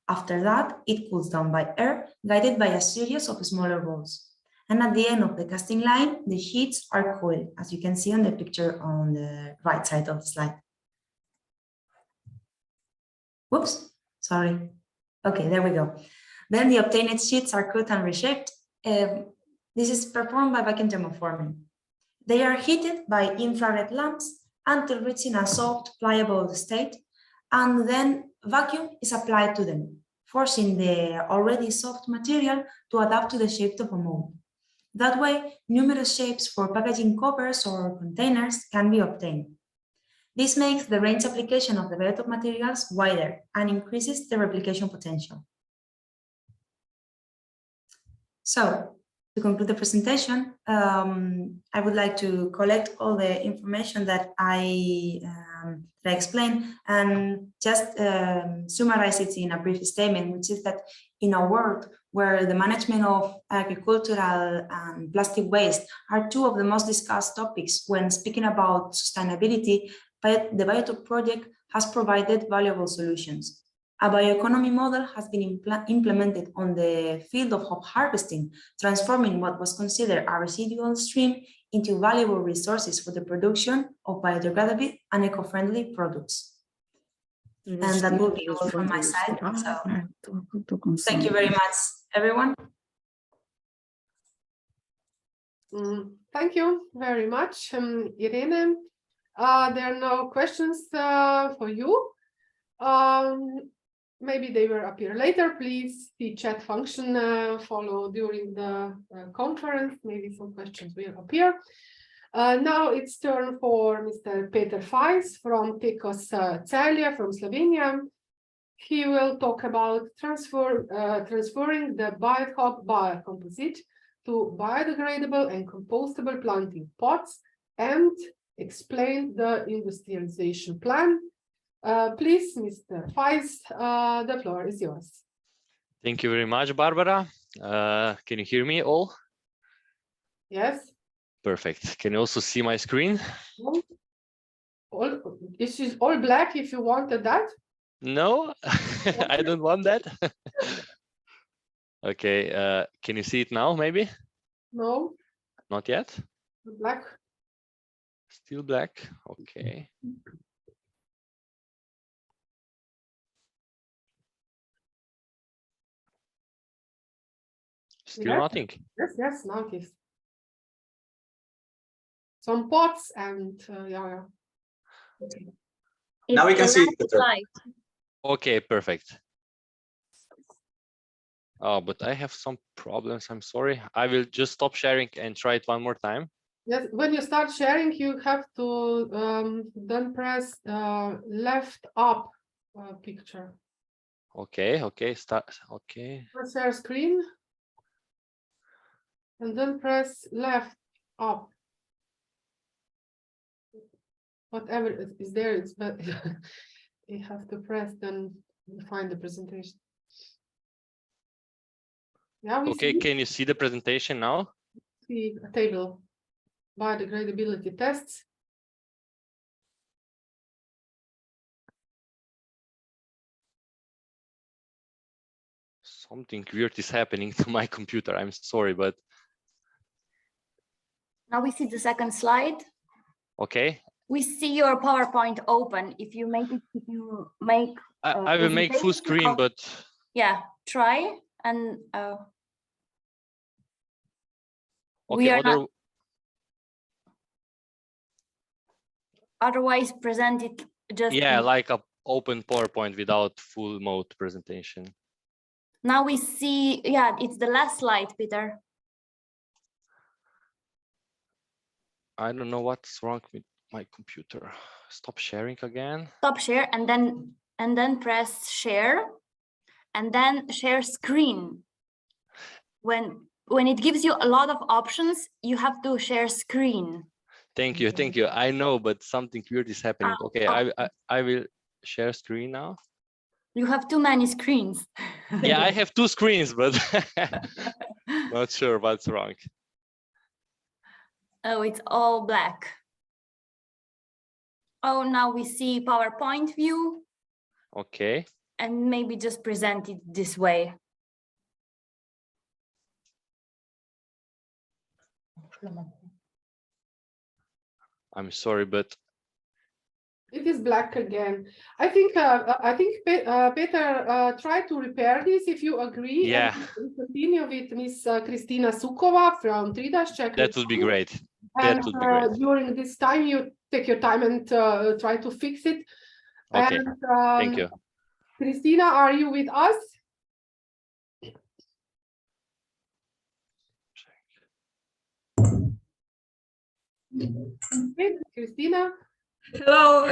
After that, it cools down by air, guided by a series of smaller rolls. And at the end of the casting line, the sheets are coiled, as you can see on the picture on the right side of the slide. Whoops, sorry. Okay, there we go. Then the obtained sheets are cut and reshaped. This is performed by vacuum thermoforming. They are heated by infrared lamps until reaching a soft, pliable state, and then vacuum is applied to them, forcing the already soft material to adapt to the shape of a mold. That way, numerous shapes for packaging covers or containers can be obtained. This makes the range application of the BioTHOP materials wider and increases the replication potential. So, to conclude the presentation, I would like to collect all the information that I explained and just summarize it in a brief statement, which is that in a world where the management of agricultural and plastic waste are two of the most discussed topics when speaking about sustainability, the BioTHOP project has provided valuable solutions. A bioeconomy model has been implemented on the field of hop harvesting, transforming what was considered a residual stream into valuable resources for the production of biodegradable and eco-friendly products. And that will be all from my side. So, thank you very much, everyone. Thank you very much, Irene. There are no questions for you. Maybe they will appear later. Please, the chat function follow during the conference. Maybe some questions will appear. Now it's turn for Mr. Peter Fajs from Tekos Celje from Slovenia. He will talk about transferring the BioTHOP biocomposite to biodegradable and compostable planting pots and explain the industrialization plan. Please, Mr. Fajs, the floor is yours. Thank you very much, Barbara. Can you hear me all? Yes. Perfect. Can you also see my screen? This is all black if you wanted that. No, I don't want that. Okay, can you see it now, maybe? No. Not yet? Black. Still black, okay. Still nothing. Yes, now it is. some pots and yeah. Okay. Now we can see it better. Okay, perfect. Oh, but I have some problems. I'm sorry. I will just stop sharing and try it one more time. Yes, when you start sharing, you have to then press left up picture. Okay, okay, start. Okay. Share screen. And then press left up. Whatever is there, it's better. You have to press, then you find the presentation. Yeah, we Okay, see, can you see the presentation now? see a table, biodegradability tests. Something weird is happening to my computer. I'm sorry, but Now we see the second slide. okay. We see your PowerPoint open. If you make I will make full screen, but yeah, try and okay. Otherwise present it just like a open PowerPoint without full mode presentation. Now we see, yeah, it's the last slide, Peter. I don't know what's wrong with my computer. Stop sharing again. Stop share and then press share and then share screen. When it gives you a lot of options, you have to share screen. Thank you, thank you. I know, but something weird is happening. Okay, I will share screen now. You have too many screens. Yeah, I have two screens, but not sure what's wrong. Oh, it's all black. Oh, now we see PowerPoint view. Okay. And maybe just present it this way. I'm sorry, but it is black again. I think Peter try to repair this if you agree. Yeah. And continue with Miss Kristina Sukova from Tridas, Czech. That would be great. And that would be great. During this time, you take your time and try to fix it. Okay. And, thank you. Kristina, are you with us? Okay, Kristina. Hello,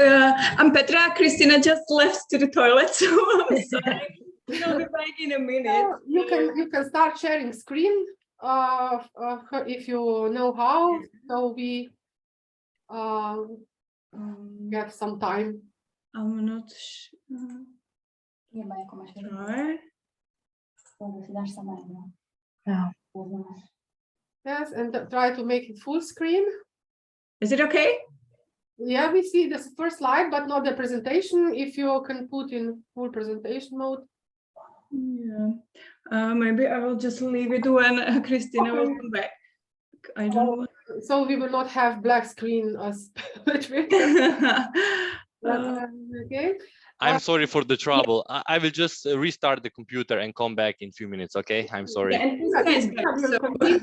I'm Petra. Kristina just left to the toilet, so I'm sorry. We'll be back in a minute. You can start sharing screen if you know how. So we get some time. I'm not sure. Yes, and try to make it full screen. Is it okay? Yeah, we see the first slide, but not the presentation. If you can put in full presentation mode. Yeah, maybe I will just leave it when Kristina will come back. I don't know. So we will not have black screen as okay. I'm sorry for the trouble. I will just restart the computer and come back in a few minutes. Okay, I'm sorry. Yeah, and continue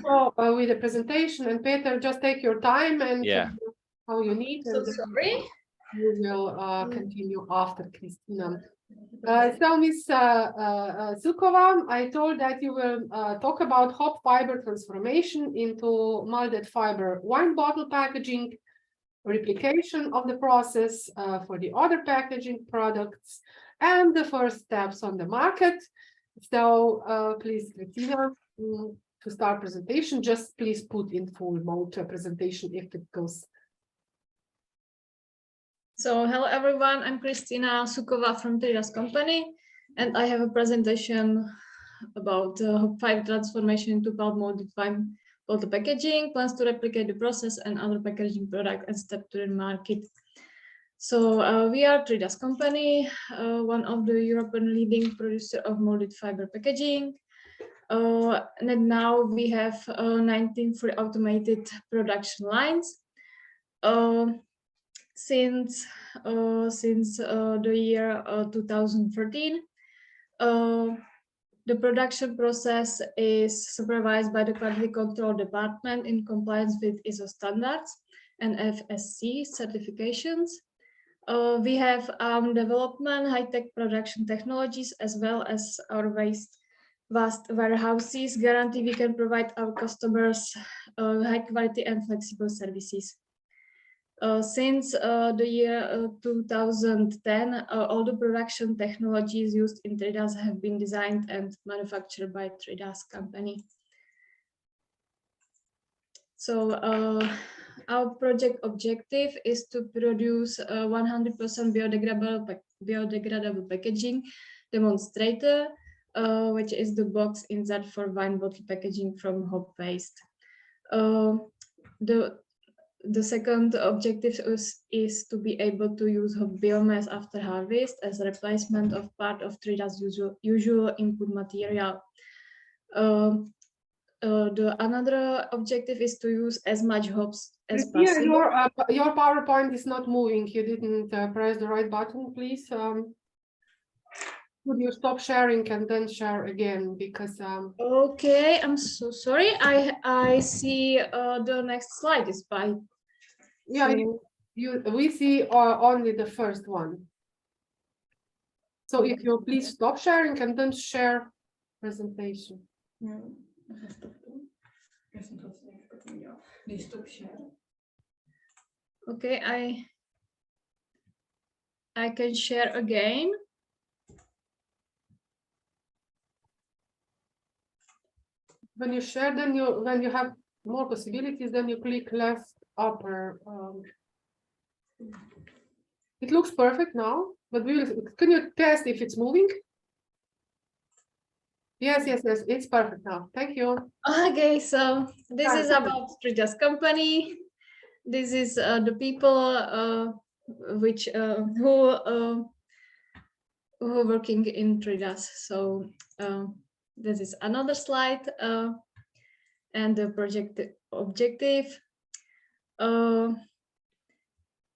with the presentation, and Peter, just take your time and how you need. So sorry. You will continue after Kristina. So Ms. Sukova, I told that you will talk about hop fiber transformation into molded fiber wine bottle packaging, replication of the process for the other packaging products, and the first steps on the market. So please, Kristina, to start presentation, just please put in full mode presentation if it goes. So hello everyone, I'm Kristina Sukova from Tridas company, and I have a presentation about fiber transformation into pulp molded wine bottle packaging, plans to replicate the process and other packaging product and step to the market. So we are Tridas company, one of the European leading producer of molded fiber packaging. And now we have 19 fully automated production lines. Since the year 2013, the production process is supervised by the quality control department in compliance with ISO standards, and FSC certifications. We have development, high-tech production technologies, as well as our vast warehouses guarantee we can provide our customers high quality and flexible services. Since the year 2010, all the production technologies used in Tridas have been designed and manufactured by Tridas company. So our project objective is to produce 100% biodegradable packaging demonstrator, which is the box insert for wine bottle packaging from hop waste. The second objective is to be able to use hop biomass after harvest as a replacement of part of Tridas' usual input material. The another objective is to use as much hops as possible. Your PowerPoint is not moving. You didn't press the right button, please. Would you stop sharing and then share again? Because okay, I'm so sorry. I see the next slide is by. Yeah, so, we see only the first one. So if you please stop sharing and then share presentation. Okay, I can share again. When you share, then when you have more possibilities, then you click left upper. It looks perfect now, but can you test if it's moving? Yes, it's perfect now. Thank you. Okay, so this is about Tridas company. This is the people which who are working in Tridas. So this is another slide and the project objective.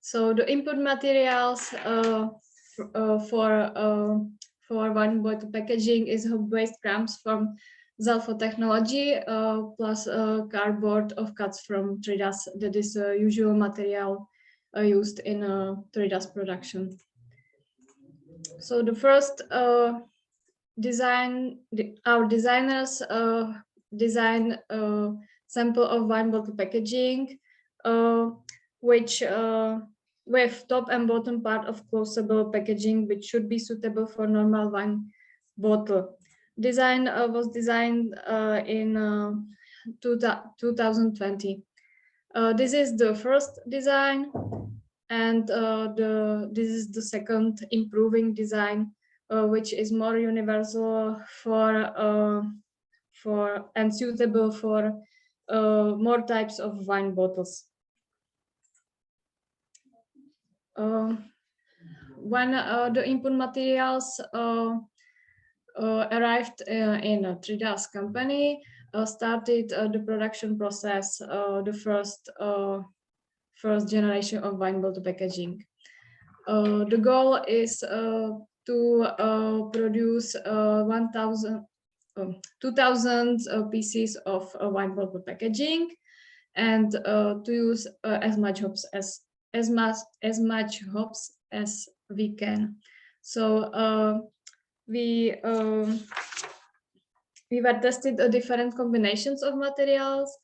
So the input materials for wine bottle packaging is hop waste grams from Zalfo technology plus cardboard of cuts from Tridas. That is usual material used in Tridas production. So the first our designers design a sample of wine bottle packaging, which with top and bottom part of closable packaging, which should be suitable for normal wine bottle. Design was designed in 2020. This is the first design, and this is the second improving design, which is more universal for and suitable for more types of wine bottles. When the input materials arrived in Tridas company, started the production process, the first generation of wine bottle packaging. The goal is to produce 2,000 pieces of wine bottle packaging, and to use as much hops as we can. So we were tested different combinations of materials,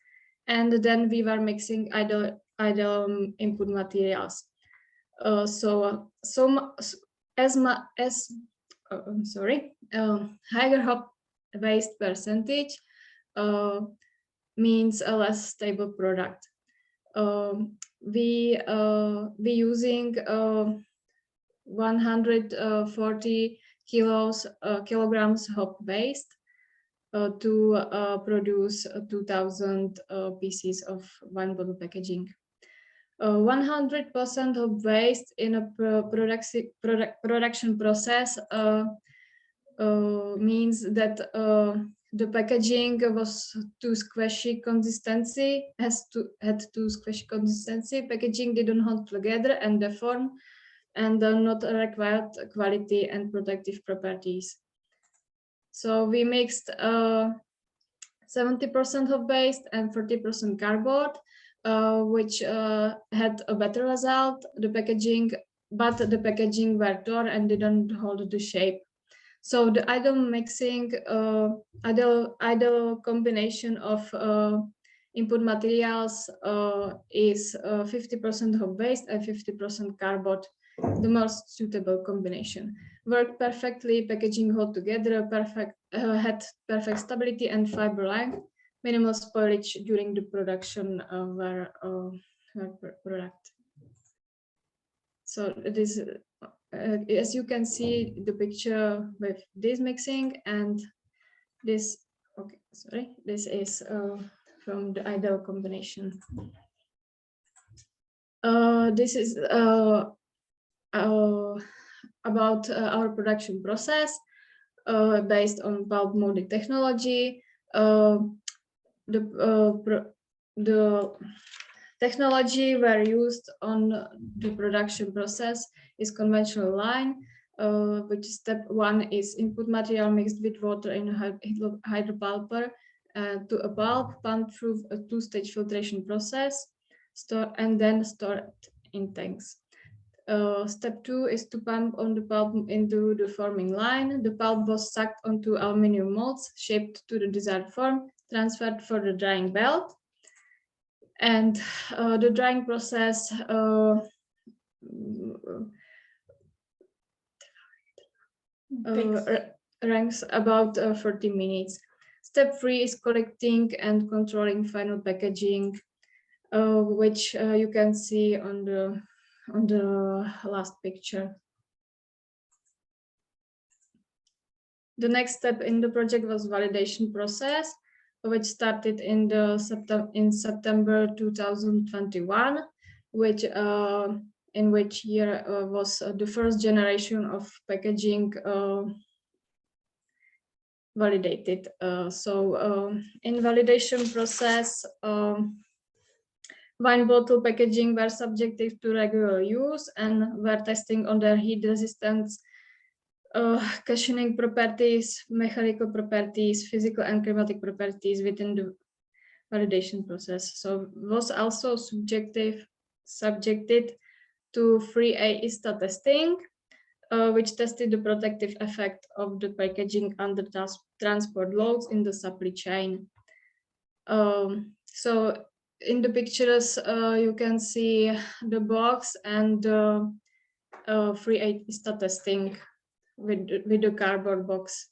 and then we were mixing either input materials. Higher hop waste percentage means a less stable product. We using 140 kilograms hop waste to produce 2,000 pieces of wine bottle packaging. 100% of waste in a production process means that the packaging was too squishy consistency, had too squishy consistency. Packaging didn't hold together and deform, and not required quality and protective properties. So we mixed 70% of waste and 40% cardboard. which had a better result. The packaging, but the packaging were torn and didn't hold the shape. So the ideal mixing, ideal combination of input materials is 50% hop waste and 50% cardboard, the most suitable combination. Worked perfectly, packaging held together, had perfect stability and fiber length, minimal spoilage during the production were product. So it is, as you can see, the picture with this mixing and this. Okay, sorry, this is from the ideal combination. This is about our production process based on pulp molding technology. The technology were used on the production process is conventional line, which step 1 is input material mixed with water in a hydropulper to a pulp, pumped through a 2-stage filtration process, and then stored in tanks. Step 2 is to pump on the pulp into the forming line. The pulp was sucked onto aluminum molds, shaped to the desired form, transferred for the drying belt. And the drying process ranks about 30 minutes. Step 3 is collecting and controlling final packaging, which you can see on the last picture. The next step in the project was validation process, which started in September 2021, which in which year was the first generation of packaging validated. In validation process, wine bottle packaging were subjected to regular use and were testing on their heat resistance, cushioning properties, mechanical properties, physical and climatic properties within the validation process. So was also subjected to 3A ISTA testing, which tested the protective effect of the packaging under transport loads in the supply chain. So in the pictures, you can see the box and 3A ISTA testing with the cardboard box.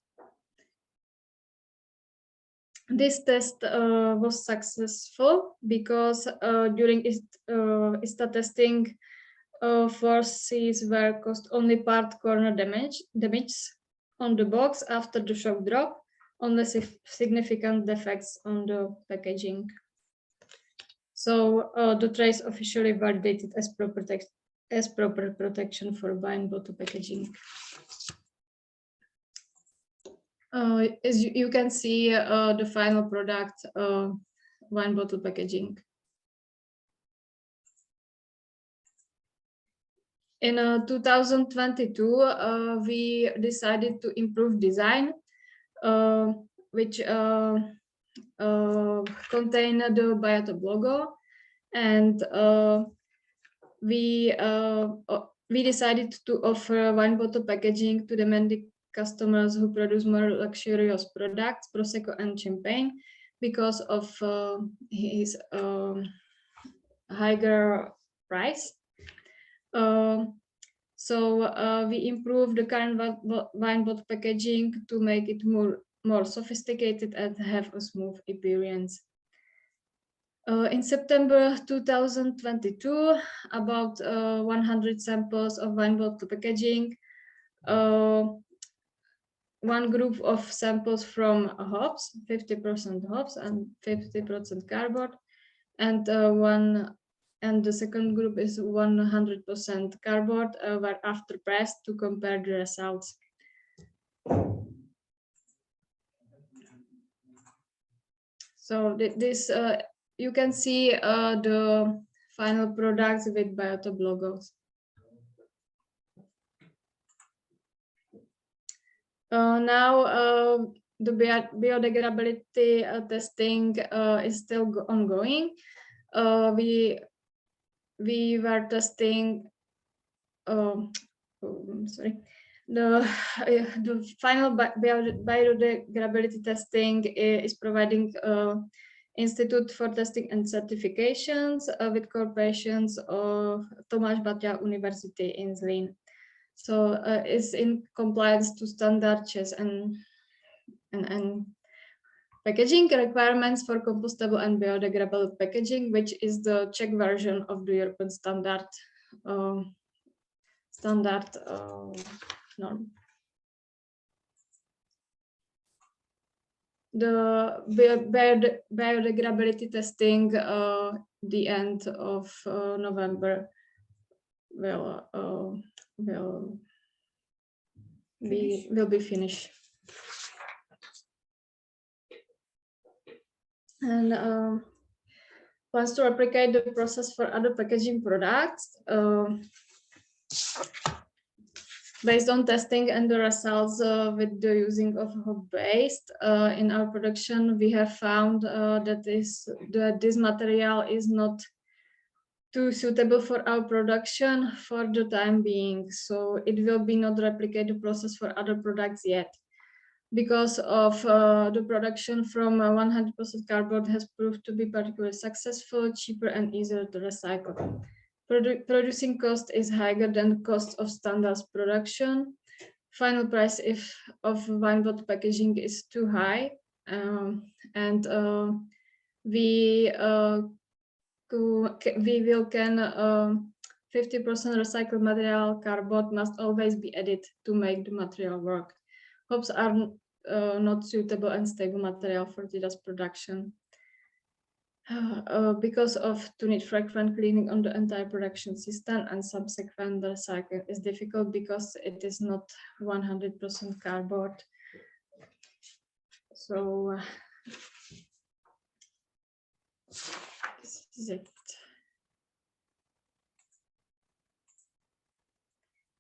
This test was successful because during ISTA testing, forces were caused only part corner damage on the box after the shock drop, unless significant defects on the packaging. So the trace officially validated as proper protection for wine bottle packaging. As you can see, the final product, wine bottle packaging. In 2022, we decided to improve design, which contain the BioTHOP logo, and we decided to offer wine bottle packaging to demanding customers who produce more luxurious products, Prosecco and Champagne, because of his higher price. We improved the current wine bottle packaging to make it more sophisticated and have a smooth appearance. In September 2022, about 100 samples of wine bottle packaging, one group of samples from hops, 50% hops and 50% cardboard, and the second group is 100% cardboard, were after pressed to compare the results. So this you can see the final products with BioTHOP logos. Now the biodegradability testing is still ongoing. we were testing. Sorry. The final biodegradability testing is providing Institute for Testing and Certifications with corporations of Tomáš Bata University in Zlín. So it's in compliance to standard CHES and packaging requirements for compostable and biodegradable packaging, which is the Czech version of the European standard norm. The biodegradability testing, the end of November, will be finished. And plans to replicate the process for other packaging products. Based on testing and the results with the using of hop-based in our production, we have found that this material is not too suitable for our production for the time being. So it will be not replicate the process for other products yet. Because of the production from 100% cardboard has proved to be particularly successful, cheaper and easier to recycle. Producing cost is higher than the cost of standard production. Final price of wine bottle packaging is too high, and we will can 50% recycled material cardboard must always be added to make the material work. Hops are not suitable and stable material for this production. Because of to need frequent cleaning on the entire production system and subsequent recycling is difficult because it is not 100% cardboard. So this is it.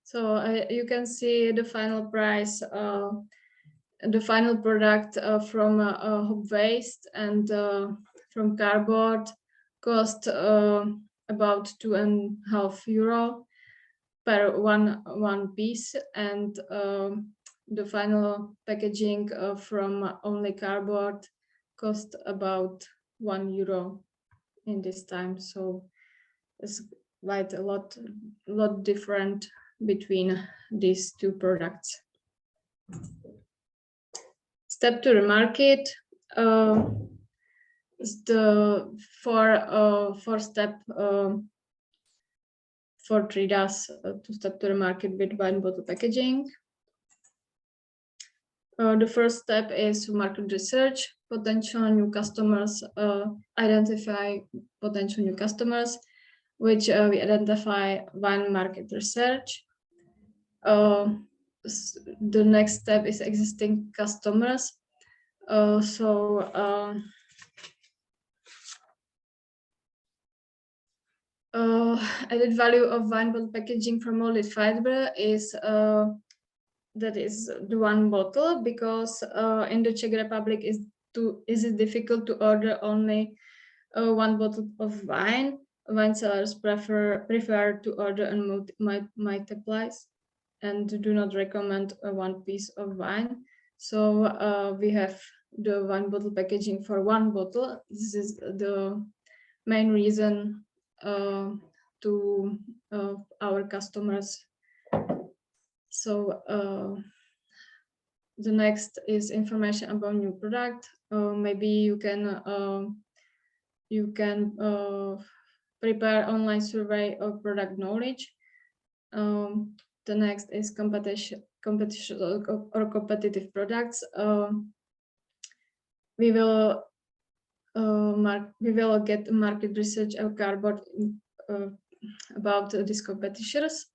So you can see the final price, the final product from hop waste and from cardboard cost about €2.50 per one piece, and the final packaging from only cardboard cost about €1 in this time. So it's quite a lot different between these two products. Step to the market. The four step for traders to step to the market with wine bottle packaging. The first step is market research, potential new customers, identify potential new customers, which we identify wine market research. The next step is existing customers. Added value of wine bottle packaging from molded fiber is that is the one bottle, because in the Czech Republic is it difficult to order only one bottle of wine. Wine sellers prefer to order and multiplies and do not recommend one piece of wine. So we have the one bottle packaging for one bottle. This is the main reason to our customers. So the next is information about new product. Maybe you can prepare online survey of product knowledge. The next is competition or competitive products. We will get market research of cardboard about these competitors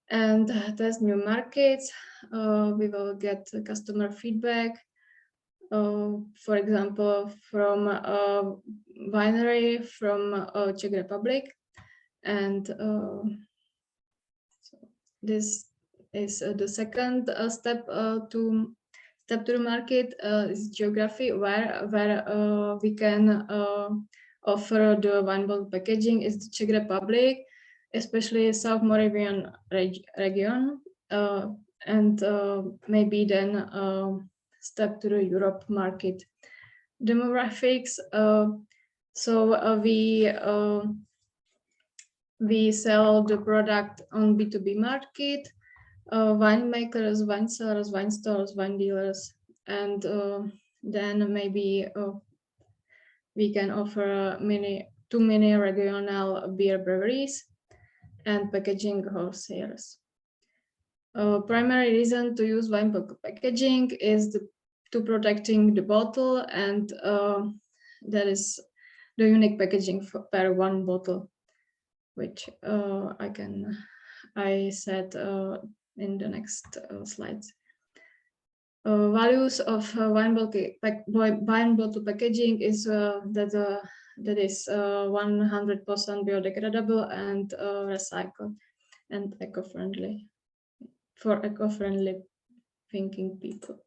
and test new markets. We will get customer feedback, for example, from a winery from Czech Republic, and so this is the second step to the market is geography, where we can offer the wine bottle packaging is the Czech Republic, especially South Moravian region, and maybe then step to the Europe market. Demographics. So we sell the product on B2B market, winemakers, wine sellers, wine stores, wine dealers, and then maybe we can offer too many regional beer breweries and packaging wholesalers. Primary reason to use wine bottle packaging is to protecting the bottle, and that is the unique packaging per one bottle, which I said in the next slides. Values of wine bottle packaging is that is 100% biodegradable and recycled and eco-friendly for eco-friendly thinking people.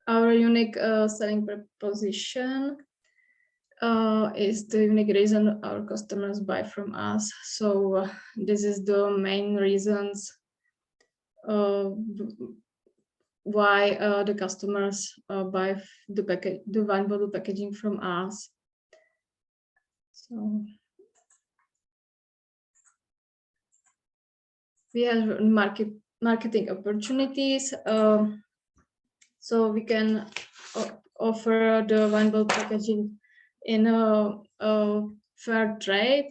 Our unique selling proposition is the unique reason our customers buy from us. So this is the main reasons why the customers buy the wine bottle packaging from us. So we have marketing opportunities. So we can offer the wine bottle packaging in a fair trade,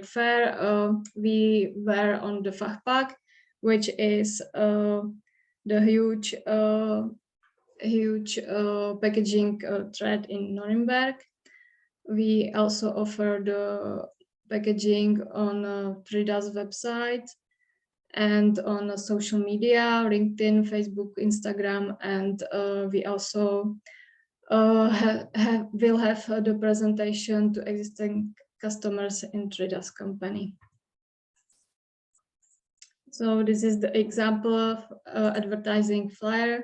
fair. We were on the Fachpack, which is the huge packaging trade in Nuremberg. We also offer the packaging on Trida's website and on social media, LinkedIn, Facebook, Instagram, and we also will have the presentation to existing customers in Trida's company. So this is the example of advertising flyer,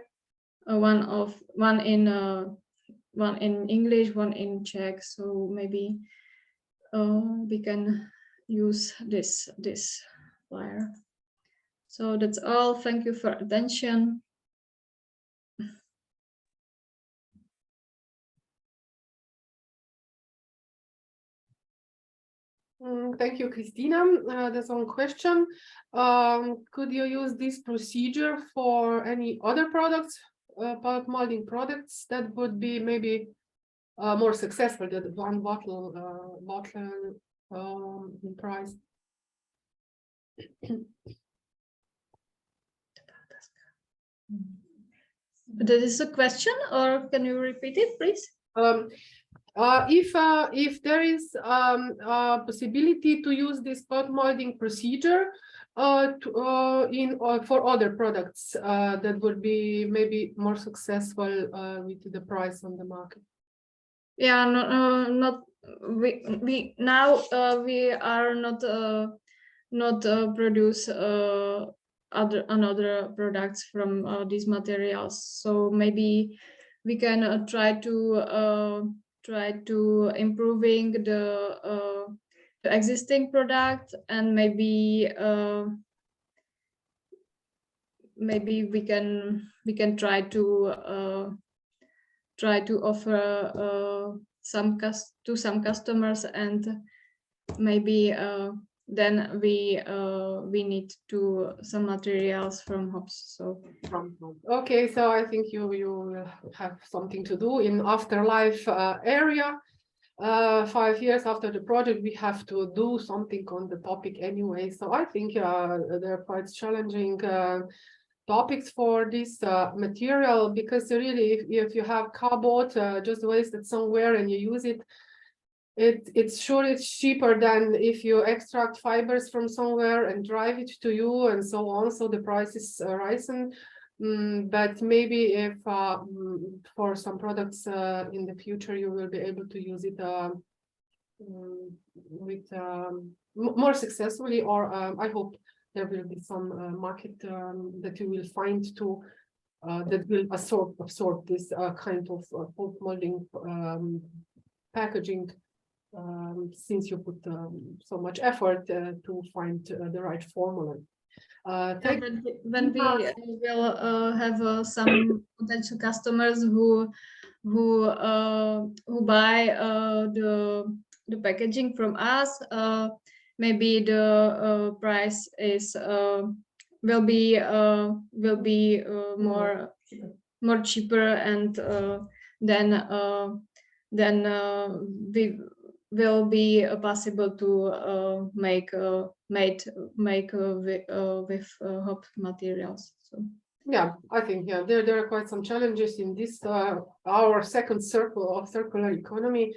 one in English, one in Czech. So maybe we can use this flyer. So that's all. Thank you for attention. Thank you, Christina. There's one question. Could you use this procedure for any other products, bulk molding products that would be maybe more successful than one bottle in price? That is a question, or can you repeat it, please? If there is a possibility to use this bulk molding procedure for other products that would be maybe more successful with the price on the market. Yeah, we are not produce another products from these materials. So maybe we can try to improving the existing product, and maybe we can try to offer some customers, and maybe then we need some materials from hops. So okay, so I think you will have something to do in afterlife area. 5 years after the project, we have to do something on the topic anyway. So I think they're quite challenging topics for this material, because really, if you have cardboard just wasted somewhere and you use it, it's cheaper than if you extract fibers from somewhere and drive it to you and so on. So the price is rising. But maybe if for some products in the future you will be able to use it with more successfully, or I hope there will be some market that you will find to that will absorb this kind of pulp molding packaging, since you put so much effort to find the right formula. When we will have some potential customers who buy the packaging from us, maybe the price is will be more cheaper, and then we will be possible to make with HOP materials. So yeah, I think there are quite some challenges in this our second circle of circular economy,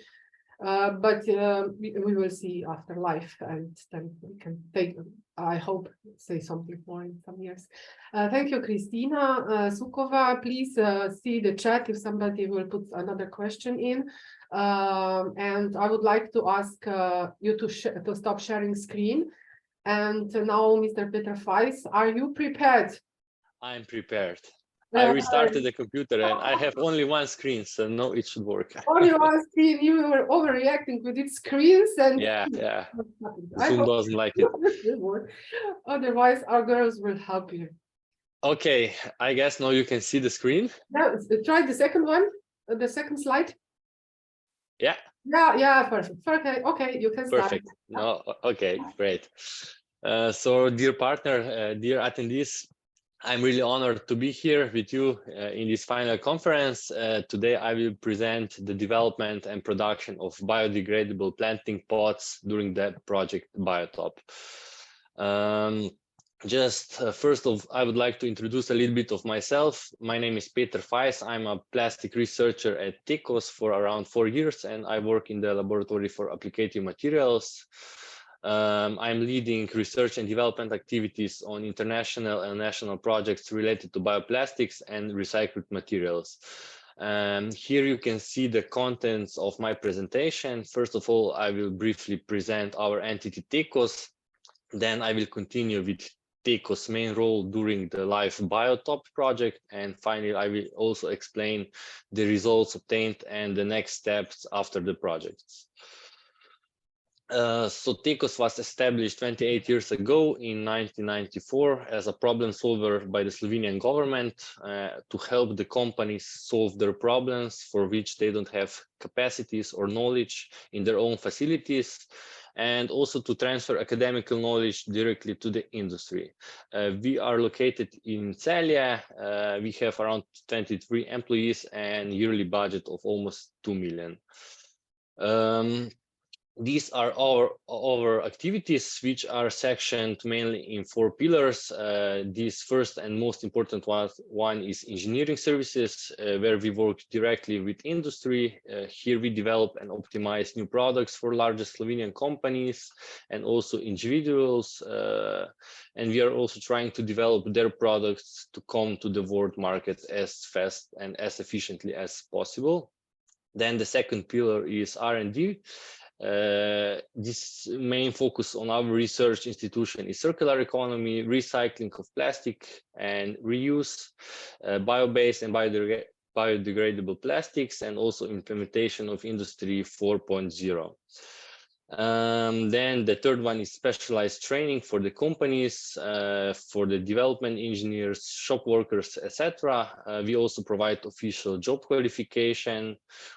but we will see after life, and then we can take, I hope, say something more in some years. Thank you, Kristina Sukova. Please see the chat if somebody will put another question in. And I would like to ask you to stop sharing screen. And now, Mr. Peter Feiss, are you prepared? I'm prepared. I restarted the computer and I have only one screen, so no, it should work. Only one screen. You were overreacting with its screens, and yeah. Zoom doesn't like it. Otherwise, our girls will help you. Okay, I guess now you can see the screen. Now, try the second one, the second slide. Yeah. Yeah, perfect. Okay, you can start. Perfect. No, okay, great. So, dear partner, dear attendees, I'm really honored to be here with you in this final conference. Today, I will present the development and production of biodegradable planting pots during the project BioTHOP. First off, I would like to introduce a little bit of myself. My name is Peter Feiss. I'm a plastic researcher at TECOS for around 4 years, and I work in the laboratory for applicative materials. I'm leading research and development activities on international and national projects related to bioplastics and recycled materials. Here you can see the contents of my presentation. First of all, I will briefly present our entity TECOS. Then I will continue with TECOS' main role during the live BioTHOP project. And finally, I will also explain the results obtained and the next steps after the projects. So TECOS was established 28 years ago in 1994 as a problem solver by the Slovenian government to help the companies solve their problems for which they don't have capacities or knowledge in their own facilities, and also to transfer academical knowledge directly to the industry. We are located in Celje. We have around 23 employees and yearly budget of almost 2 million. These are our activities, which are sectioned mainly in 4 pillars. This first and most important one is engineering services, where we work directly with industry. Here we develop and optimize new products for largest Slovenian companies and also individuals. And we are also trying to develop their products to come to the world market as fast and as efficiently as possible. Then the second pillar is R&D. This main focus on our research institution is circular economy, recycling of plastic and reuse, bio-based and biodegradable plastics, and also implementation of Industry 4.0. Then the third one is specialized training for the companies, for the development engineers, shop workers, etc. We also provide official job qualification.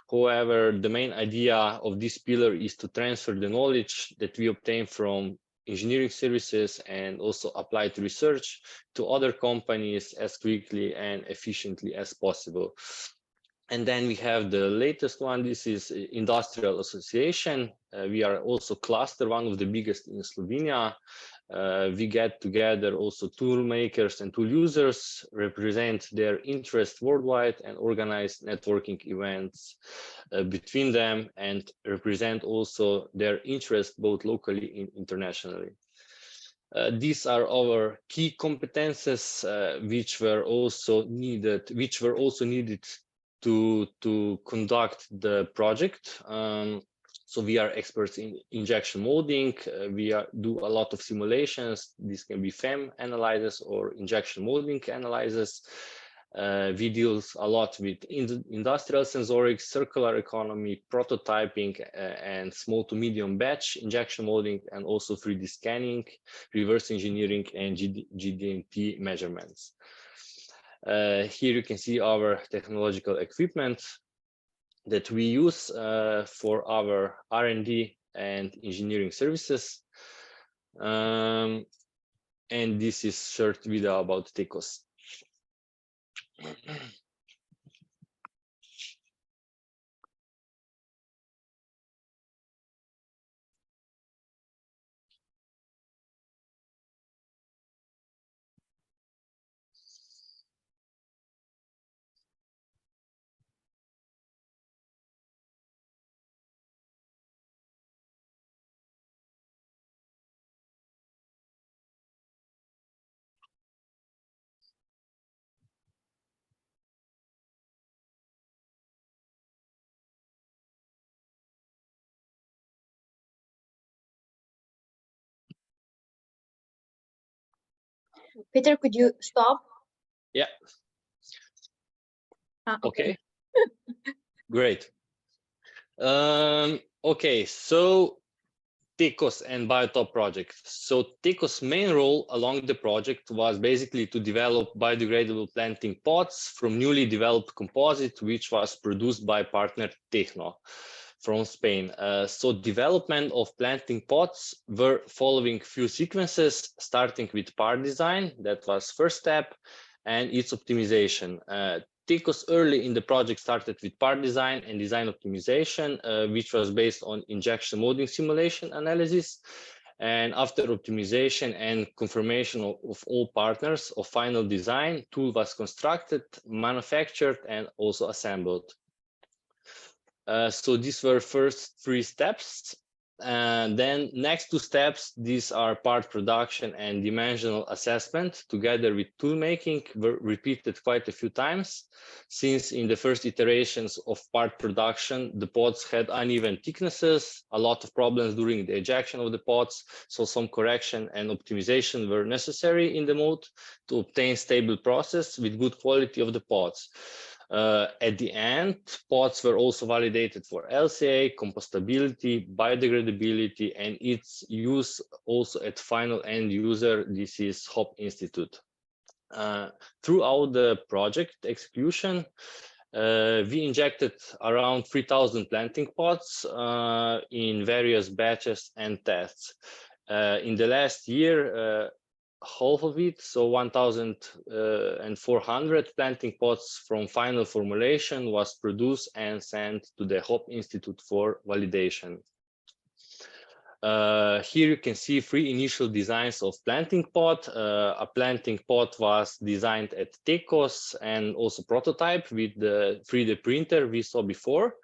However, the main idea of this pillar is to transfer the knowledge that we obtain from engineering services and also applied research to other companies as quickly and efficiently as possible. And then we have the latest one. This is Industrial Association. We are also cluster, one of the biggest in Slovenia. We get together also tool makers and tool users, represent their interest worldwide, and organize networking events between them, and represent also their interest both locally and internationally. These are our key competences, which were also needed to conduct the project. So we are experts in injection molding. We do a lot of simulations. This can be FEM analysis or injection molding analysis. We deal a lot with industrial sensorics, circular economy, prototyping, and small to medium batch injection molding, and also 3D scanning, reverse engineering, and GD&T measurements. Here you can see our technological equipment that we use for our R&D and engineering services. And this is short video about TECOS. Peter, could you stop? Yeah. Okay. Great. Okay, so TECOS and BioTHOP project. So TECOS' main role along the project was basically to develop biodegradable planting pots from newly developed composite, which was produced by partner Techno from Spain. So development of planting pots were following few sequences, starting with part design, that was first step, and its optimization. TECOS early in the project started with part design and design optimization, which was based on injection molding simulation analysis. And after optimization and confirmation of all partners of final design, tool was constructed, manufactured, and also assembled. So these were first 3 steps. And then next 2 steps, these are part production and dimensional assessment together with tool making, were repeated quite a few times, since in the first iterations of part production, the pots had uneven thicknesses, a lot of problems during the ejection of the pots, so some correction and optimization were necessary in the mold to obtain stable process with good quality of the pots. At the end, pots were also validated for LCA, compostability, biodegradability, and its use also at final end user. This is HOP Institute. Throughout the project execution, we injected around 3,000 planting pots in various batches and tests. In the last year, half of it, so 1,400 planting pots from final formulation was produced and sent to the HOP Institute for validation. Here you can see 3 initial designs of planting pot. A planting pot was designed at TECOS and also prototype with the 3D printer we saw before.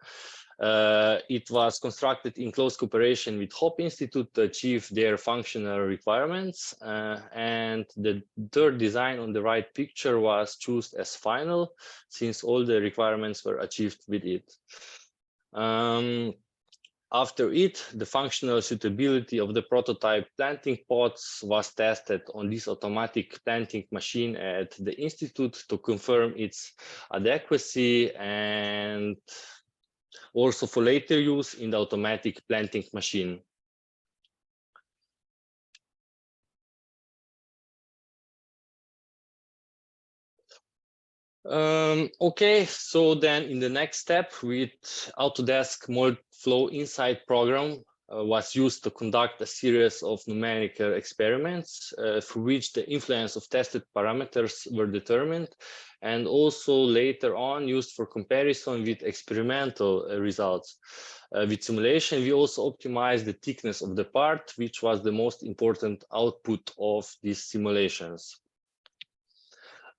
It was constructed in close cooperation with HOP Institute to achieve their functional requirements. And the third design on the right picture was chosen as final, since all the requirements were achieved with it. After it, the functional suitability of the prototype planting pots was tested on this automatic planting machine at the Institute to confirm its adequacy, and also for later use in the automatic planting machine. Okay, so then in the next step, with Autodesk Mold Flow Insight program was used to conduct a series of numerical experiments through which the influence of tested parameters were determined, and also later on used for comparison with experimental results. With simulation, we also optimized the thickness of the part, which was the most important output of these simulations.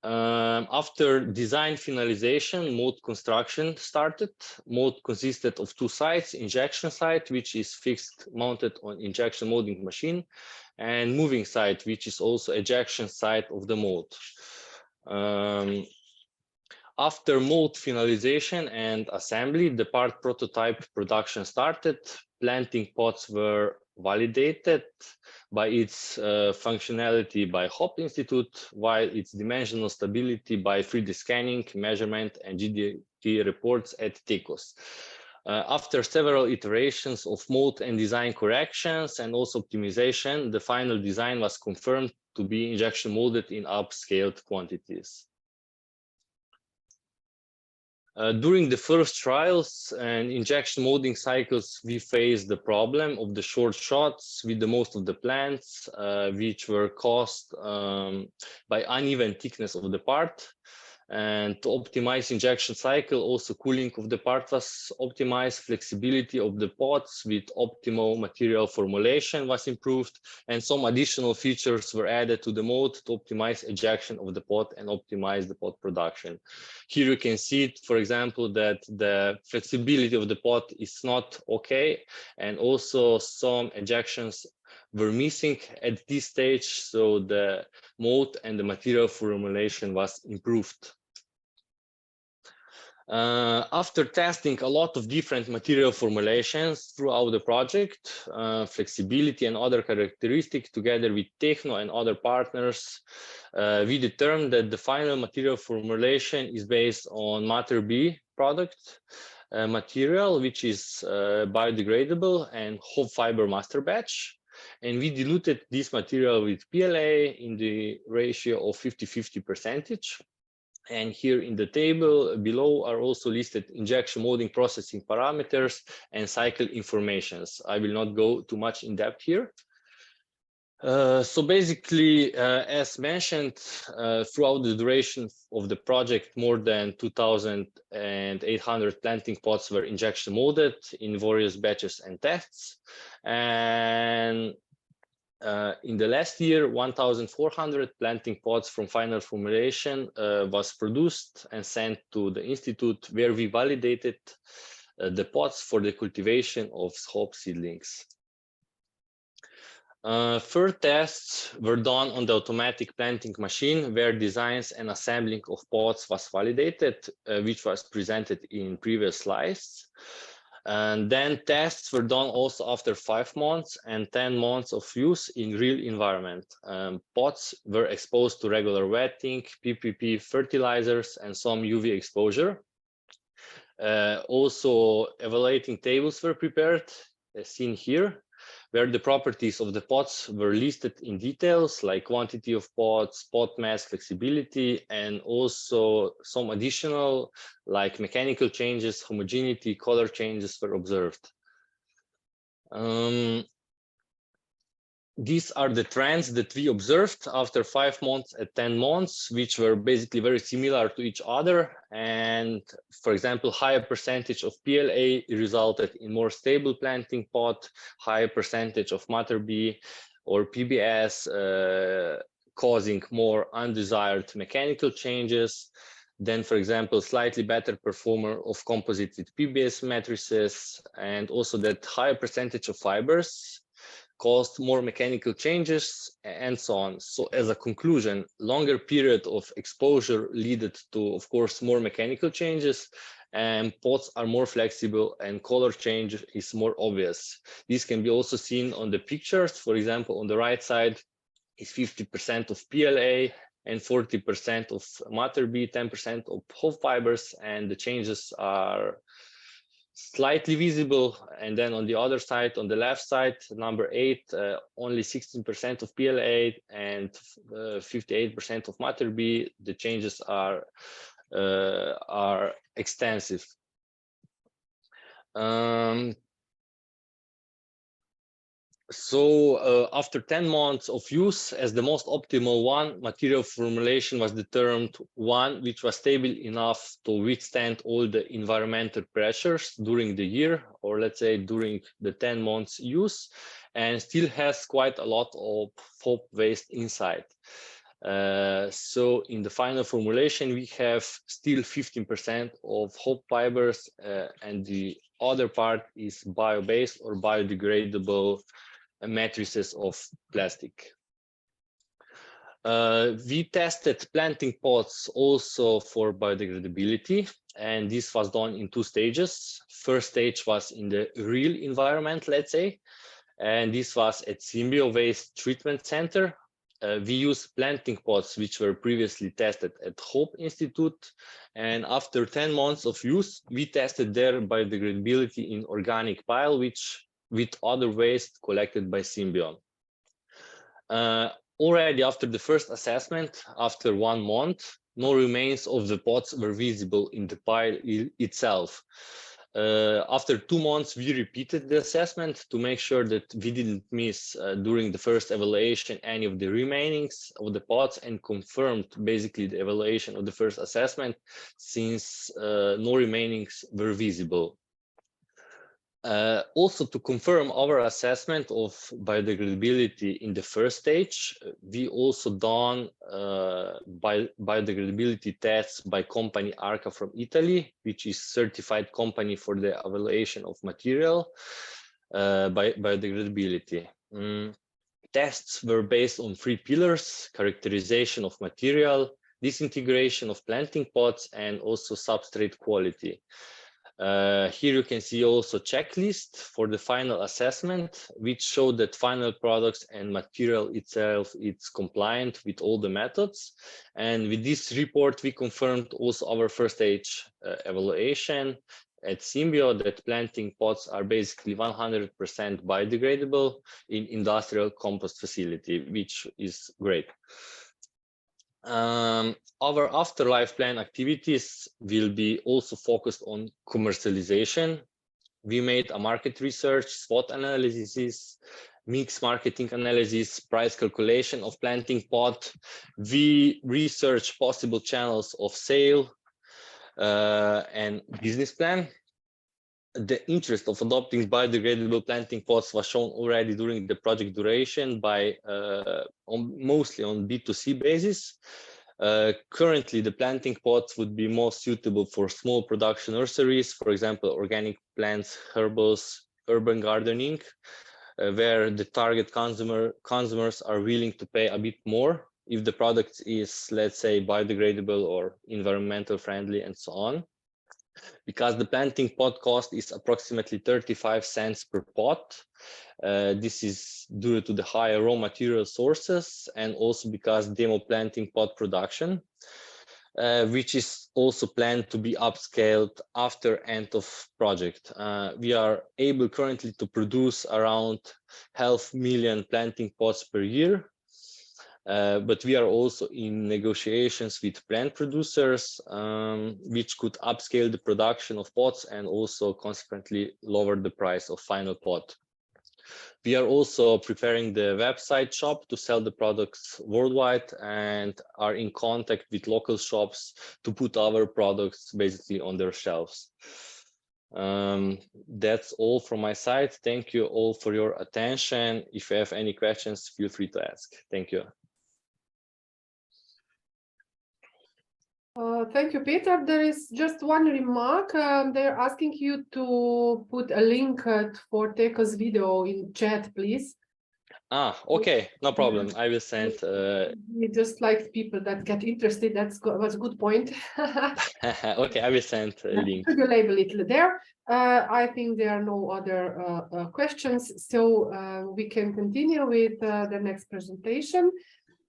After design finalization, mold construction started. Mold consisted of 2 sites: injection site, which is fixed mounted on injection molding machine, and moving site, which is also ejection site of the mold. After mold finalization and assembly, the part prototype production started. Planting pots were validated by its functionality by HOP Institute, while its dimensional stability by 3D scanning, measurement, and GDT reports at TECOS. After several iterations of mode and design corrections and also optimization, the final design was confirmed to be injection molded in upscaled quantities. During the first trials and injection molding cycles, we faced the problem of the short shots with the most of the plants, which were caused by uneven thickness of the part. And to optimize injection cycle, also cooling of the part was optimized, flexibility of the pots with optimal material formulation was improved, and some additional features were added to the mold to optimize ejection of the pot and optimize the pot production. Here you can see, for example, that the flexibility of the pot is not okay, and also some ejections were missing at this stage, so the mold and the material formulation was improved. After testing a lot of different material formulations throughout the project, flexibility and other characteristics together with Techno and other partners, we determined that the final material formulation is based on Matter B product material, which is biodegradable and whole fiber master batch. And we diluted this material with PLA in the ratio of 50-50%. And here in the table below are also listed injection molding processing parameters and cycle informations. I will not go too much in depth here. So basically, as mentioned, throughout the duration of the project, more than 2,800 planting pots were injection molded in various batches and tests. And in the last year, 1,400 planting pots from final formulation was produced and sent to the institute, where we validated the pots for the cultivation of hop seedlings. Third tests were done on the automatic planting machine, where designs and assembling of pots was validated, which was presented in previous slides. And then tests were done also after 5 months and 10 months of use in real environment. Pots were exposed to regular wetting, PPP fertilizers, and some UV exposure. Also, evaluating tables were prepared, as seen here, where the properties of the pots were listed in details, like quantity of pots, pot mass, flexibility, and also some additional, like mechanical changes, homogeneity, color changes were observed. These are the trends that we observed after 5 months and 10 months, which were basically very similar to each other. And for example, higher percentage of PLA resulted in more stable planting pot, higher percentage of Matter B or PBS, causing more undesired mechanical changes. Then, for example, slightly better performer of composite with PBS matrices, and also that higher percentage of fibers caused more mechanical changes, and so on. So as a conclusion, longer period of exposure led to, of course, more mechanical changes, and pots are more flexible and color change is more obvious. This can be also seen on the pictures. For example, on the right side is 50% of PLA and 40% of Matter B, 10% of whole fibers, and the changes are slightly visible. And then on the other side, on the left side, number 8, only 16% of PLA and 58% of Matter B. The changes are extensive. So after 10 months of use, as the most optimal one, material formulation was determined one which was stable enough to withstand all the environmental pressures during the year, or let's say during the 10 months use, and still has quite a lot of pulp waste inside. So in the final formulation, we have still 15% of whole fibers, and the other part is bio-based or biodegradable matrices of plastic. We tested planting pots also for biodegradability, and this was done in 2 stages. First stage was in the real environment, let's say, and this was at Symbio Waste Treatment Center. We used planting pots which were previously tested at Hope Institute, and after 10 months of use, we tested their biodegradability in organic pile, with other waste collected by Symbio. Already after the first assessment, after 1 month, no remains of the pots were visible in the pile itself. After 2 months, we repeated the assessment to make sure that we didn't miss during the first evaluation any of the remainings of the pots, and confirmed basically the evaluation of the first assessment, since no remainings were visible. Also, to confirm our assessment of biodegradability in the first stage, we also done biodegradability tests by company Arca from Italy, which is certified company for the evaluation of material biodegradability. Tests were based on 3 pillars: characterization of material, disintegration of planting pots, and also substrate quality. Here you can see also checklist for the final assessment, which showed that final products and material itself is compliant with all the methods. And with this report, we confirmed also our first stage evaluation at Symbio, that planting pots are basically 100% biodegradable in industrial compost facility, which is great. Our afterlife plan activities will be also focused on commercialization. We made a market research, SWOT analysis, mix marketing analysis, price calculation of planting pot. We researched possible channels of sale and business plan. The interest of adopting biodegradable planting pots was shown already during the project duration by mostly on B2C basis. Currently, the planting pots would be most suitable for small production nurseries, for example, organic plants, herbals, urban gardening, where the target consumers are willing to pay a bit more if the product is, let's say, biodegradable or environmental friendly and so on. Because the planting pot cost is approximately 35 cents per pot. This is due to the higher raw material sources, and also because demo planting pot production, which is also planned to be upscaled after end of project. We are able currently to produce around 500,000 planting pots per year. But we are also in negotiations with plant producers, which could upscale the production of pots and also consequently lower the price of final pot. We are also preparing the website shop to sell the products worldwide, and are in contact with local shops to put our products basically on their shelves. That's all from my side. Thank you all for your attention. If you have any questions, feel free to ask. Thank you. Thank you, Peter. There is just one remark. They're asking you to put a link for Teko's video in chat, please. Okay, no problem. I will send. We just like people that get interested. That's a good point. Okay, I will send a link. You label it there. I think there are no other questions, so we can continue with the next presentation.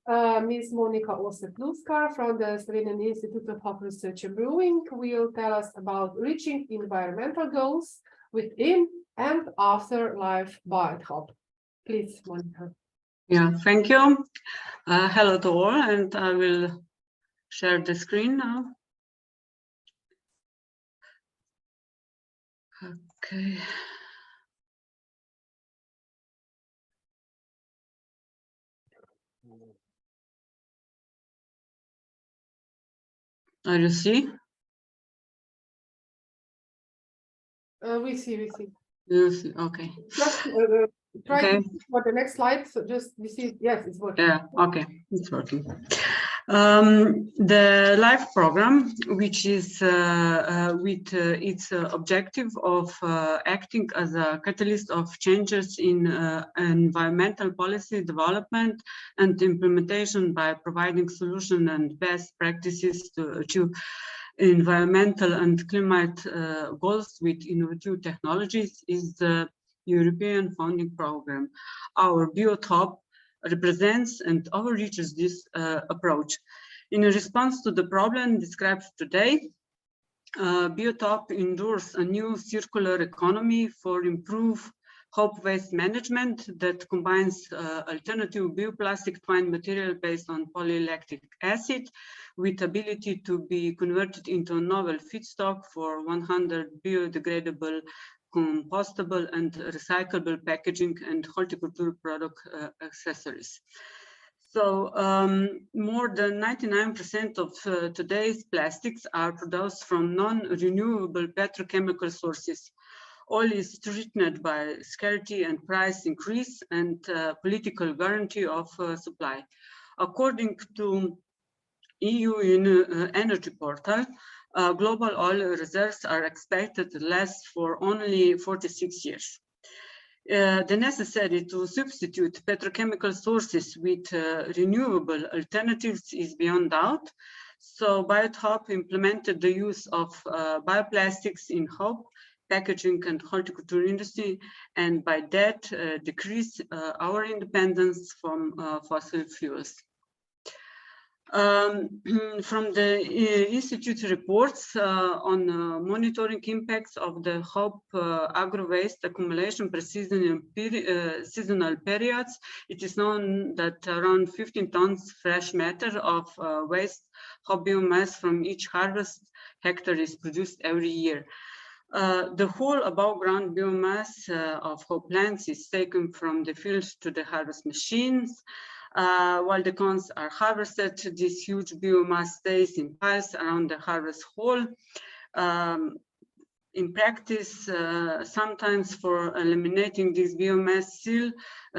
Ms. Monika Osepluska from the Slovenian Institute of Hop Research and Brewing will tell us about reaching environmental goals within and after life BioTHOP. Please, Monika. Yeah, thank you. Hello to all, and I will share the screen now. Okay. Are you see? We see. You see, okay. Just try for the next slide. So just we see. Yes, it's working. Yeah, okay, it's working. The LIFE program, which is with its objective of acting as a catalyst of changes in environmental policy development and implementation by providing solutions and best practices to achieve environmental and climate goals with innovative technologies, is the European Funding Program. Our BioTHOP represents and overreaches this approach. In response to the problem described today, BioTHOP endures a new circular economy for improved HOP waste management that combines alternative bioplastic twine material based on polylactic acid with ability to be converted into a novel feedstock for 100 biodegradable, compostable and recyclable packaging and horticultural product accessories. So more than 99% of today's plastics are produced from non-renewable petrochemical sources. All is threatened by scarcity and price increase and political guarantee of supply. According to EU Energy Portal, global oil reserves are expected to last for only 46 years. The necessity to substitute petrochemical sources with renewable alternatives is beyond doubt. So BioTHOP implemented the use of bioplastics in HOP, packaging and horticulture industry, and by that decrease our independence from fossil fuels. From the Institute reports on monitoring impacts of the HOP agro-waste accumulation per seasonal periods, it is known that around 15 tons fresh matter of waste HOP biomass from each harvest hectare is produced every year. The whole above ground biomass of HOP plants is taken from the fields to the harvest machines. While the cones are harvested, this huge biomass stays in piles around the harvest hall. In practice, sometimes for eliminating this biomass,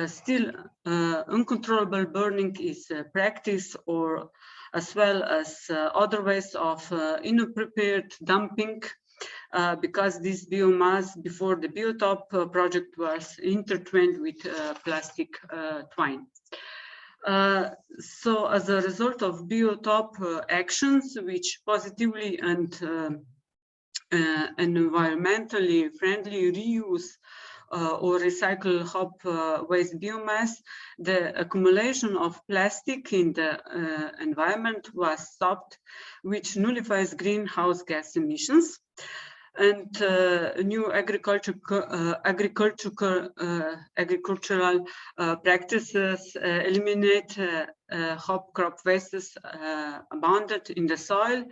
still uncontrollable burning is practiced, or as well as other ways of inappropriate dumping. Because this biomass before the BioTHOP project was intertwined with plastic twine. So as a result of BioTHOP actions, which positively and environmentally friendly reuse or recycle HOP waste biomass, the accumulation of plastic in the environment was stopped, which nullifies greenhouse gas emissions. And new agricultural practices eliminate HOP crop wastes abounded in the soil,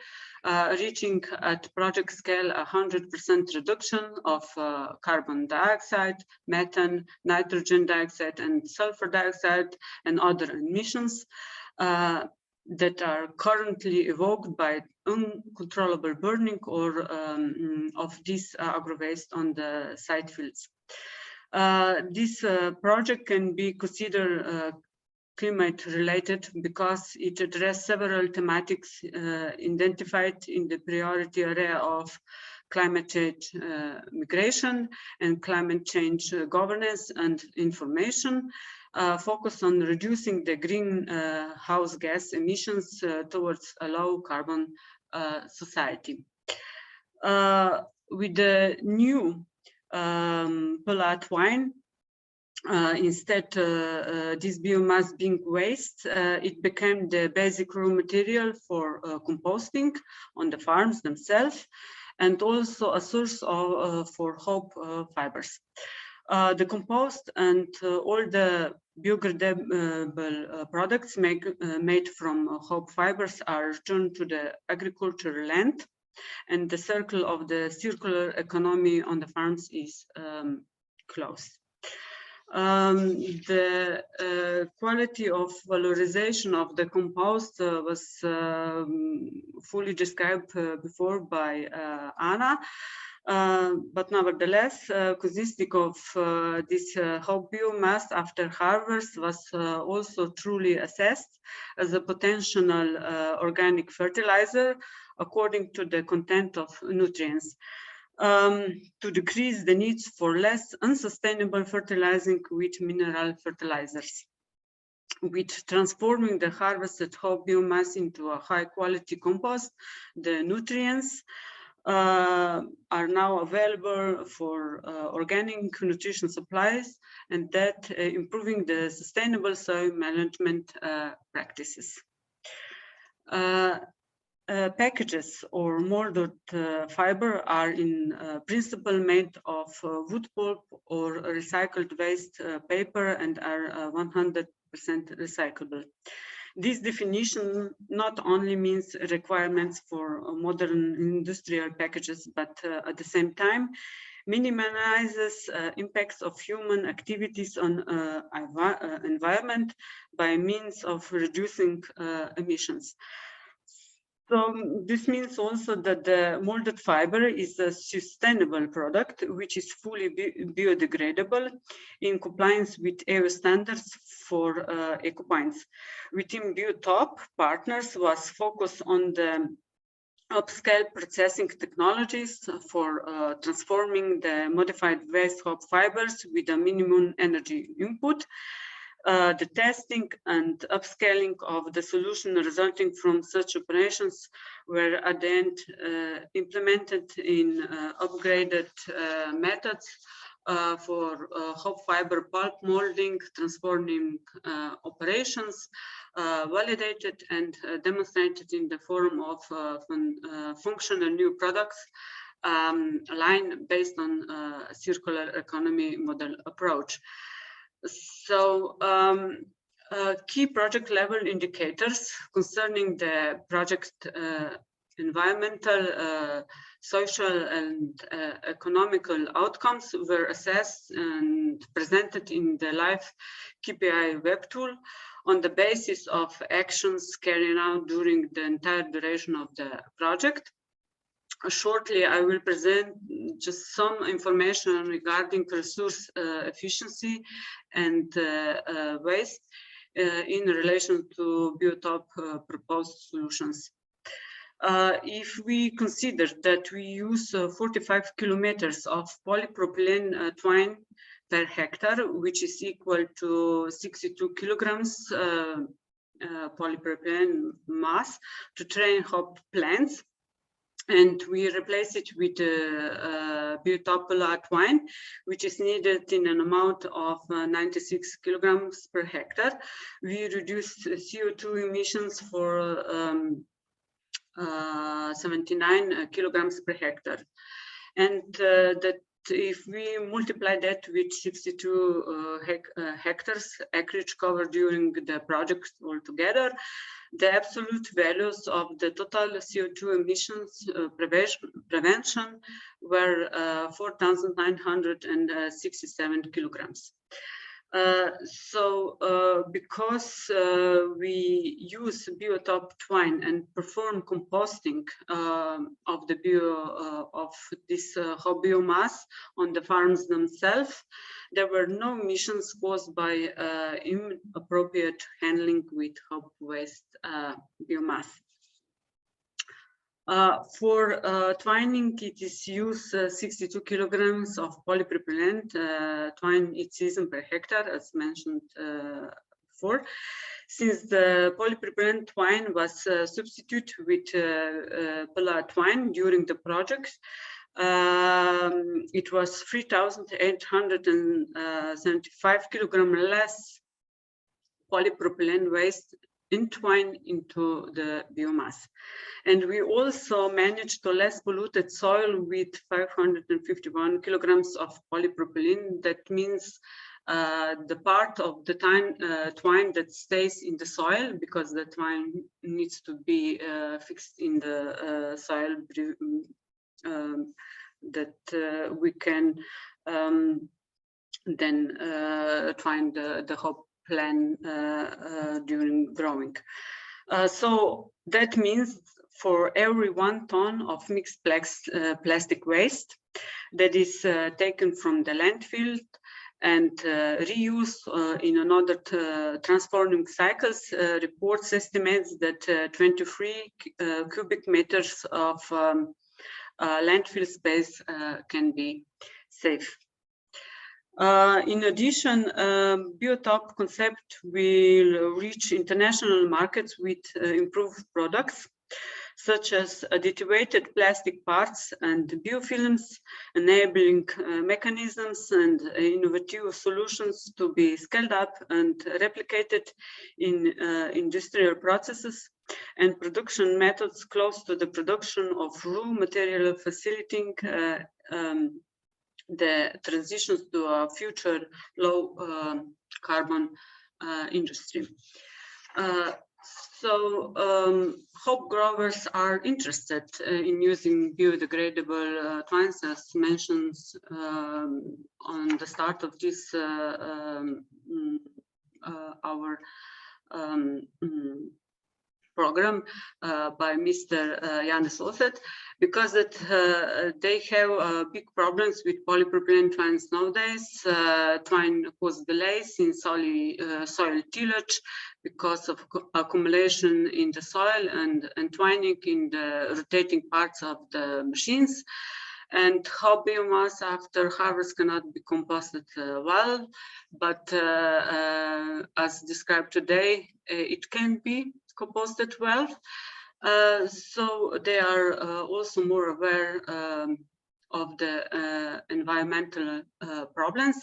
reaching at project scale 100% reduction of carbon dioxide, methane, nitrogen dioxide, and sulfur dioxide, and other emissions that are currently evoked by uncontrollable burning or of this agro-waste on the site fields. This project can be considered climate related because it addresses several thematics identified in the priority area of climate change migration and climate change governance and information. Focus on reducing the greenhouse gas emissions towards a low carbon society. With the new polar twine, instead this biomass being waste, it became the basic raw material for composting on the farms themselves, and also a source of for HOP fibers. The compost and all the biodegradable products made from HOP fibers are returned to the agricultural land, and the circle of the circular economy on the farms is closed. The quality of valorization of the compost was fully described before by Anna. But nevertheless, consisting of this HOP biomass after harvest was also truly assessed as a potential organic fertilizer according to the content of nutrients, to decrease the needs for less unsustainable fertilizing with mineral fertilizers. With transforming the harvested HOP biomass into a high quality compost, the nutrients are now available for organic nutrition supplies, and that improving the sustainable soil management practices. Packages or molded fiber are in principle made of wood pulp or recycled waste paper and are 100% recyclable. This definition not only means requirements for modern industrial packages, but at the same time minimizes impacts of human activities on environment by means of reducing emissions. So this means also that the molded fiber is a sustainable product, which is fully biodegradable in compliance with EU standards for eco-paints. Within BioTHOP, partners was focused on the upscale processing technologies for transforming the modified BioTHOP fibers with a minimum energy input. The testing and upscaling of the solution resulting from such operations were at the end implemented in upgraded methods for hop fiber pulp molding, transforming operations, validated and demonstrated in the form of functional new products line based on a circular economy model approach. So key project level indicators concerning the project environmental, social and economical outcomes were assessed and presented in the live KPI web tool on the basis of actions carried out during the entire duration of the project. Shortly, I will present just some information regarding resource efficiency and waste in relation to BioTHOP proposed solutions. If we consider that we use 45 kilometers of polypropylene twine per hectare, which is equal to 62 kilograms polypropylene mass to train hop plants, and we replace it with BioTHOP twine, which is needed in an amount of 96 kilograms per hectare. We reduce CO2 emissions for 79 kilograms per hectare. And that if we multiply that with 62 hectares acreage covered during the project altogether, the absolute values of the total CO2 emissions prevention were 4,967 kilograms. Because we use BioTHOP twine and perform composting of the this biomass on the farms themselves, there were no emissions caused by inappropriate handling with hop waste biomass. For twining, it is used 62 kilograms of polypropylene twine each season per hectare, as mentioned before. Since the polypropylene twine was substituted with polar twine during the project, it was 3,875 kilograms less polypropylene waste entwined into the biomass. And we also managed to less polluted soil with 551 kilograms of polypropylene. That means the part of the twine that stays in the soil, because the twine needs to be fixed in the soil, that we can then twine the hop plant during growing. So that means for every 1 ton of mixed plastic waste that is taken from the landfill and reused in another transforming cycles, reports estimates that 23 cubic meters of landfill space can be saved. In addition, BioTHOP concept will reach international markets with improved products. such as additivated plastic parts and biofilms, enabling mechanisms and innovative solutions to be scaled up and replicated in industrial processes, and production methods close to the production of raw material, facilitating the transitions to a future low carbon industry. Hop growers are interested in using biodegradable twines, as mentioned on the start of this our program by Mr. Janez Oset, because they have big problems with polypropylene twines nowadays. Twine causes delays in soil tillage because of accumulation in the soil and twining in the rotating parts of the machines. And hop biomass after harvest cannot be composted well, but as described today, it can be composted well. So they are also more aware of the environmental problems,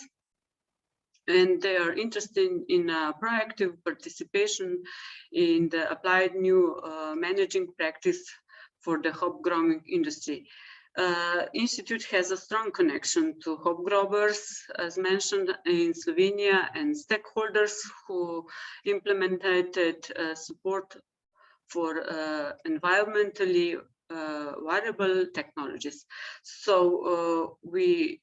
and they are interested in proactive participation in the applied new managing practice for the hop growing industry. Institute has a strong connection to hop growers, as mentioned, in Slovenia, and stakeholders who implemented support for environmentally viable technologies. So we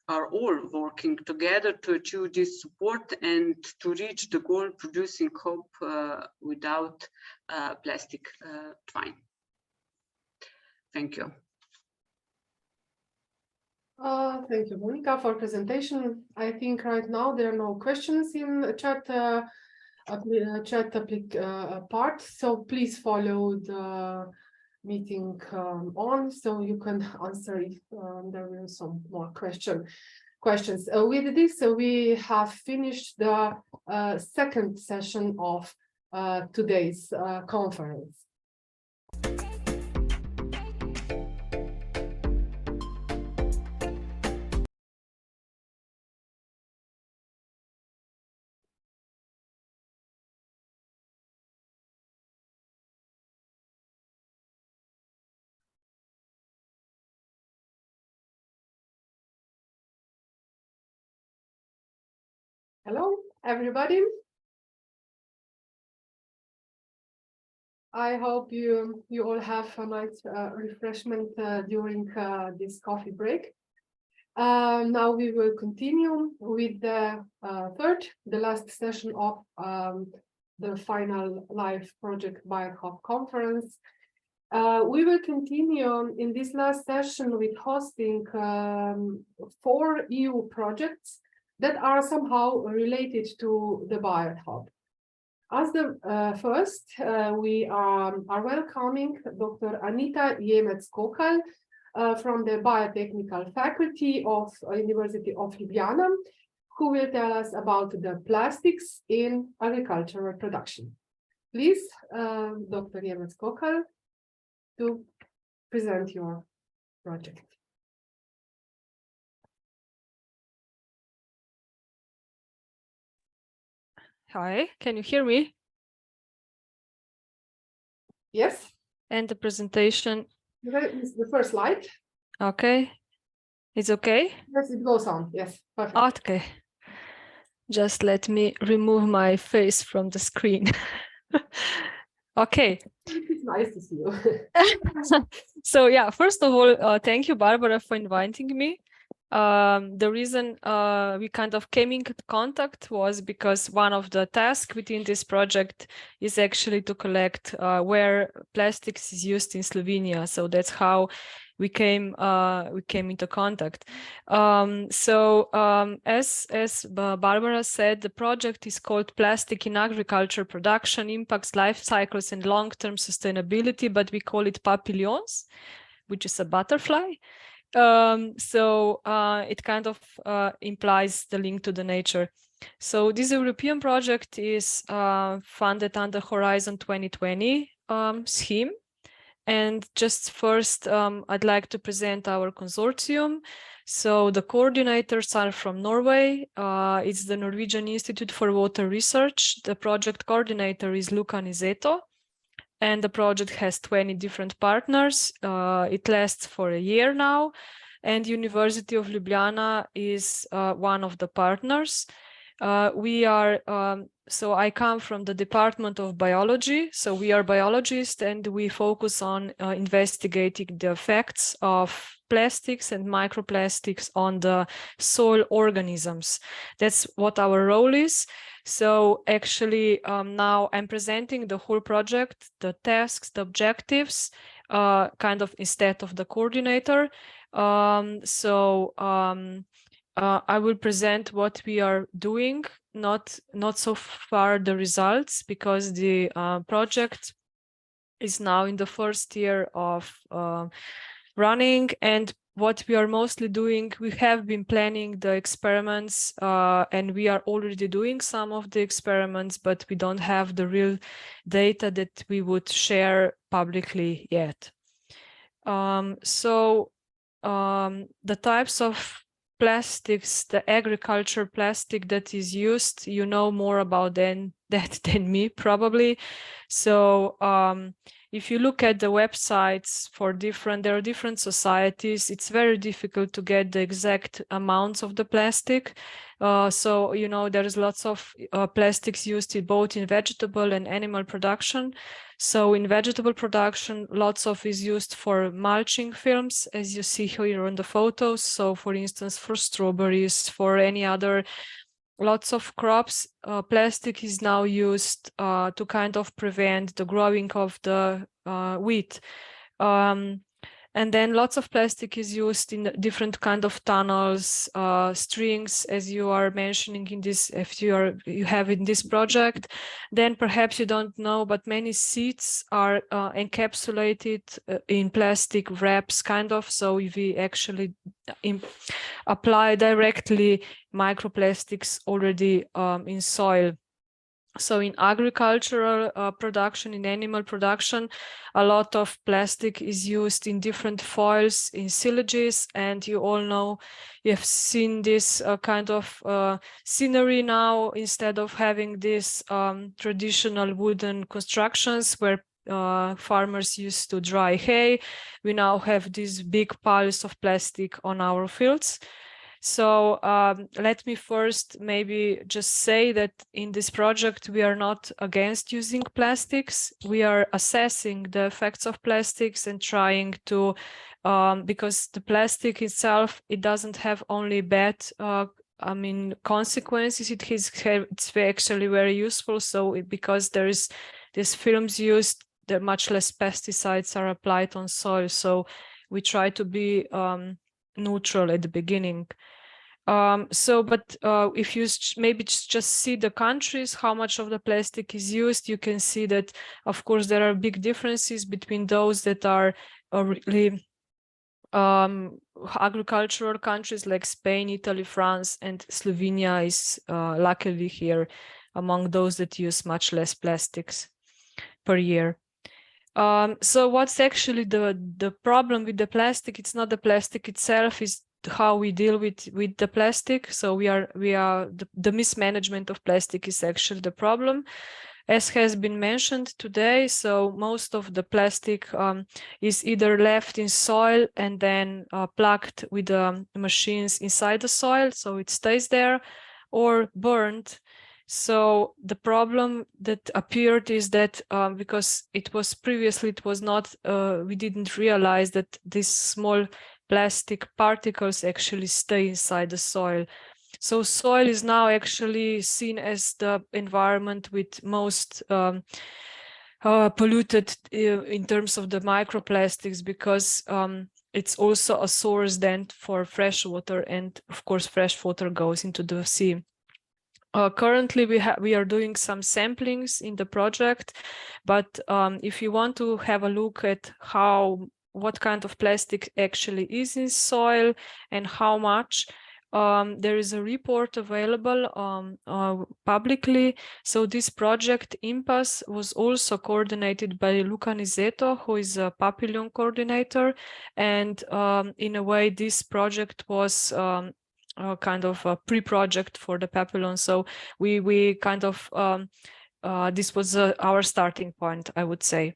are all working together to achieve this support and to reach the goal producing hop without plastic twine. Thank you. Thank you, Monica, for presentation. I think right now there are no questions in the chat part, so please follow the meeting on, so you can answer if there will be some more questions. With this, we have finished the second session of today's conference. Hello, everybody. I hope you all have a nice refreshment during this coffee break. Now we will continue with the the last session of the final live project BioTHOP conference. We will continue in this last session with hosting 4 EU projects that are somehow related to the BioTHOP. As the first, we are welcoming Dr. Anita Jemec-Kokal from the Biotechnical Faculty of University of Ljubljana, who will tell us about the plastics in agricultural production. Please, Dr. Jemec-Kokal, to present your project. Hi, can you hear me? Yes. And the presentation? The first slide. Okay. It's okay? Yes, it goes on. Yes, perfect. Okay. Just let me remove my face from the screen. Okay. It's nice to see you. So yeah, first of all, thank you, Barbara, for inviting me. The reason we kind of came into contact was because one of the tasks within this project is actually to collect where plastics is used in Slovenia. So that's how we came into contact. As Barbara said, the project is called Plastic in Agriculture Production, Impacts, Life Cycles and Long-Term Sustainability, but we call it Papillons, which is a butterfly. It kind of implies the link to the nature. So this European project is funded under Horizon 2020 scheme. And just first, I'd like to present our consortium. So the coordinators are from Norway. It's the Norwegian Institute for Water Research. The project coordinator is Luca Nizeto, and the project has 20 different partners. It lasts for a year now, and University of Ljubljana is one of the partners. So I come from the Department of Biology. So we are biologists, and we focus on investigating the effects of plastics and microplastics on the soil organisms. That's what our role is. So actually now I'm presenting the whole project, the tasks, the objectives, kind of instead of the coordinator. I will present what we are doing, not so far the results, because the project is now in the first year of running, and what we are mostly doing, we have been planning the experiments and we are already doing some of the experiments, but we don't have the real data that we would share publicly yet. The types of plastics, the agriculture plastic that is used, you know more about that than me probably. So if you look at the websites for there are different societies, it's very difficult to get the exact amounts of the plastic. So, you know, there's lots of plastics used both in vegetable and animal production. So in vegetable production, lots of is used for mulching films, as you see here on the photos. So for instance, for strawberries, for any other lots of crops, plastic is now used to kind of prevent the growing of the wheat. And then lots of plastic is used in different kind of tunnels, strings, as you are mentioning in this, if you have in this project. Then perhaps you don't know, but many seeds are encapsulated in plastic wraps, kind of. So we actually apply directly microplastics already in soil. So in agricultural production, in animal production, a lot of plastic is used in different foils, in silages, and you all know, you have seen this kind of scenery now. Instead of having these traditional wooden constructions where farmers used to dry hay, we now have these big piles of plastic on our fields. So let me first maybe just say that in this project, we are not against using plastics. We are assessing the effects of plastics and trying to, because the plastic itself, it doesn't have only bad consequences. It's actually very useful. So because there is these films used, there much less pesticides are applied on soil. So we try to be neutral at the beginning. If you maybe just see the countries, how much of the plastic is used, you can see that, of course, there are big differences between those that are really agricultural countries like Spain, Italy, France, and Slovenia is luckily here among those that use much less plastics per year. So what's actually the problem with the plastic? It's not the plastic itself, it's how we deal with the plastic. So the mismanagement of plastic is actually the problem, as has been mentioned today. So most of the plastic is either left in soil and then plugged with machines inside the soil, so it stays there, or burned. So the problem that appeared is that because it was not, we didn't realize that these small plastic particles actually stay inside the soil. So soil is now actually seen as the environment with most polluted in terms of the microplastics, because it's also a source then for fresh water, and of course fresh water goes into the sea. Currently, we are doing some samplings in the project, but if you want to have a look at what kind of plastic actually is in soil and how much, there is a report available publicly. So this project IMPAS was also coordinated by Luca Nizeto, who is a Papillon coordinator. And in a way, this project was kind of a pre-project for the Papillon. So we kind of, this was our starting point, I would say.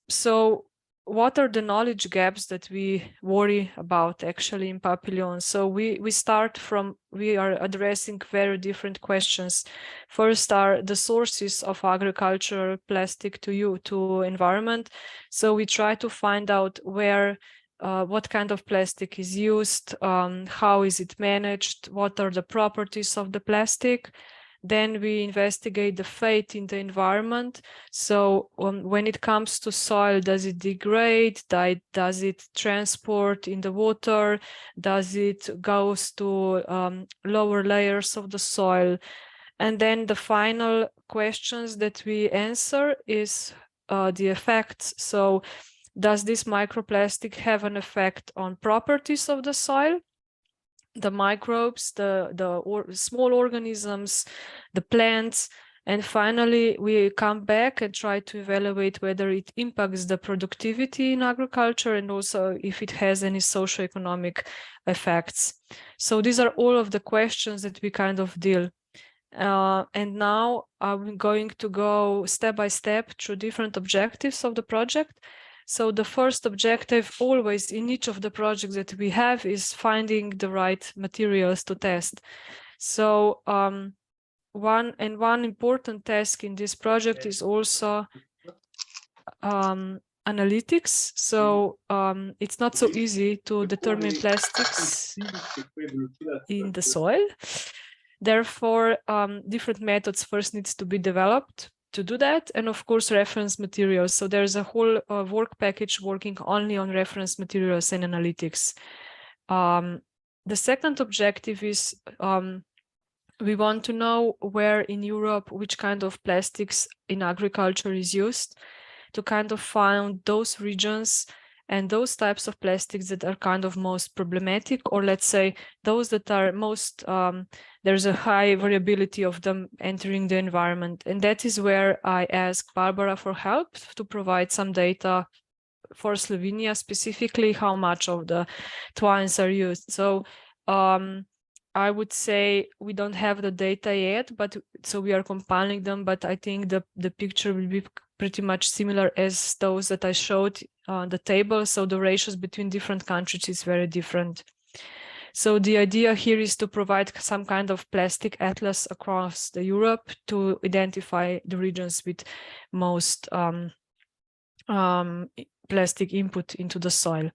So what are the knowledge gaps that we worry about actually in Papillon? So we start from, we are addressing very different questions. First are the sources of agricultural plastic to environment. So we try to find out where, what kind of plastic is used, how is it managed, what are the properties of the plastic. Then we investigate the fate in the environment. So when it comes to soil, does it degrade? Does it transport in the water? Does it goes to lower layers of the soil? And then the final questions that we answer is the effects. So does this microplastic have an effect on properties of the soil? The microbes, the small organisms, the plants, and finally we come back and try to evaluate whether it impacts the productivity in agriculture and also if it has any socioeconomic effects. So these are all of the questions that we kind of deal. And now I'm going to go step by step through different objectives of the project. So the first objective always in each of the projects that we have is finding the right materials to test. So one important task in this project is also analytics. So it's not so easy to determine plastics in the soil. Therefore, different methods first needs to be developed to do that, and of course reference materials. So there's a whole work package working only on reference materials and analytics. The second objective is we want to know where in Europe which kind of plastics in agriculture is used, to kind of find those regions and those types of plastics that are kind of most problematic, or let's say those that are most, there's a high variability of them entering the environment. And that is where I asked Barbara for help to provide some data for Slovenia, specifically how much of the twines are used. So I would say we don't have the data yet, but so we are compiling them, but I think the picture will be pretty much similar as those that I showed on the table. So the ratios between different countries is very different. So the idea here is to provide some kind of plastic atlas across the Europe to identify the regions with most plastic input into the soil.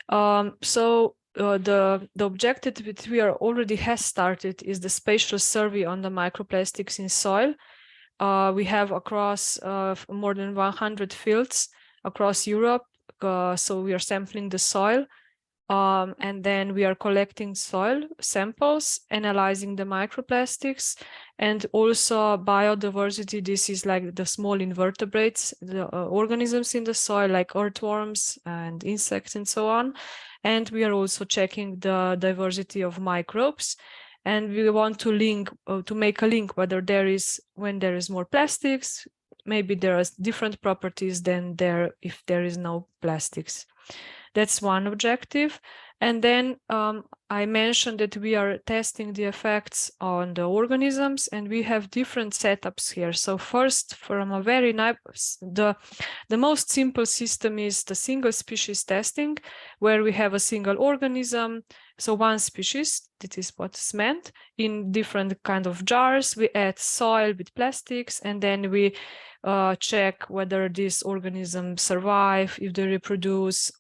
The objective that we are already has started is the spatial survey on the microplastics in soil. We have across more than 100 fields across Europe. So we are sampling the soil and then we are collecting soil samples, analyzing the microplastics and also biodiversity. This is like the small invertebrates, the organisms in the soil like earthworms and insects and so on. And we are also checking the diversity of microbes. And we want to link, to make a link whether there is, when there is more plastics, maybe there are different properties than there if there is no plastics. That's one objective. And then I mentioned that we are testing the effects on the organisms and we have different setups here. So first, from a very nice, the most simple system is the single species testing, where we have a single organism. So one species, that is what's meant, in different kind of jars. We add soil with plastics and then we check whether these organisms survive, if they reproduce,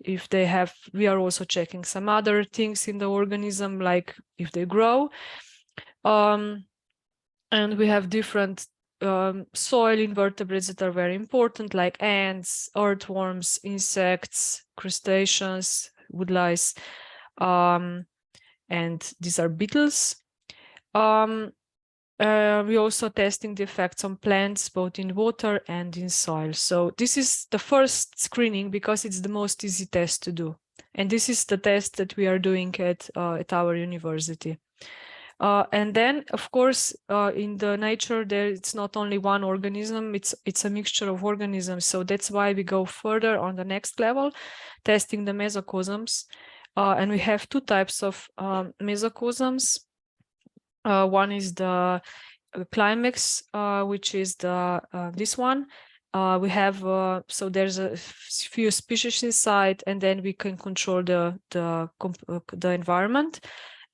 if they have, we are also checking some other things in the organism, like if they grow. And we have different soil invertebrates that are very important, like ants, earthworms, insects, crustaceans, woodlice, and these are beetles. We're also testing the effects on plants, both in water and in soil. So this is the first screening because it's the most easy test to do. And this is the test that we are doing at our university. And then, of course, in the nature, it's not only one organism, it's a mixture of organisms. So that's why we go further on the next level, testing the mesocosms. And we have two types of mesocosms. One is the climax, which is this one. We have so there's a few species inside, and then we can control the environment.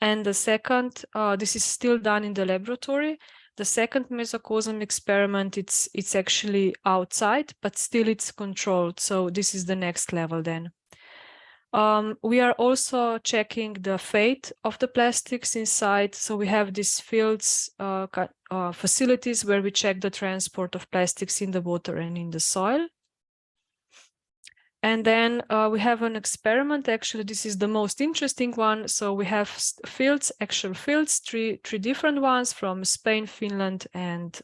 And the second, this is still done in the laboratory. The second mesocosm experiment, it's actually outside, but still it's controlled. So this is the next level then. We are also checking the fate of the plastics inside. So we have these fields, facilities where we check the transport of plastics in the water and in the soil. And then we have an experiment. Actually, this is the most interesting one. So we have fields, actual fields, three different ones from Spain, Finland, and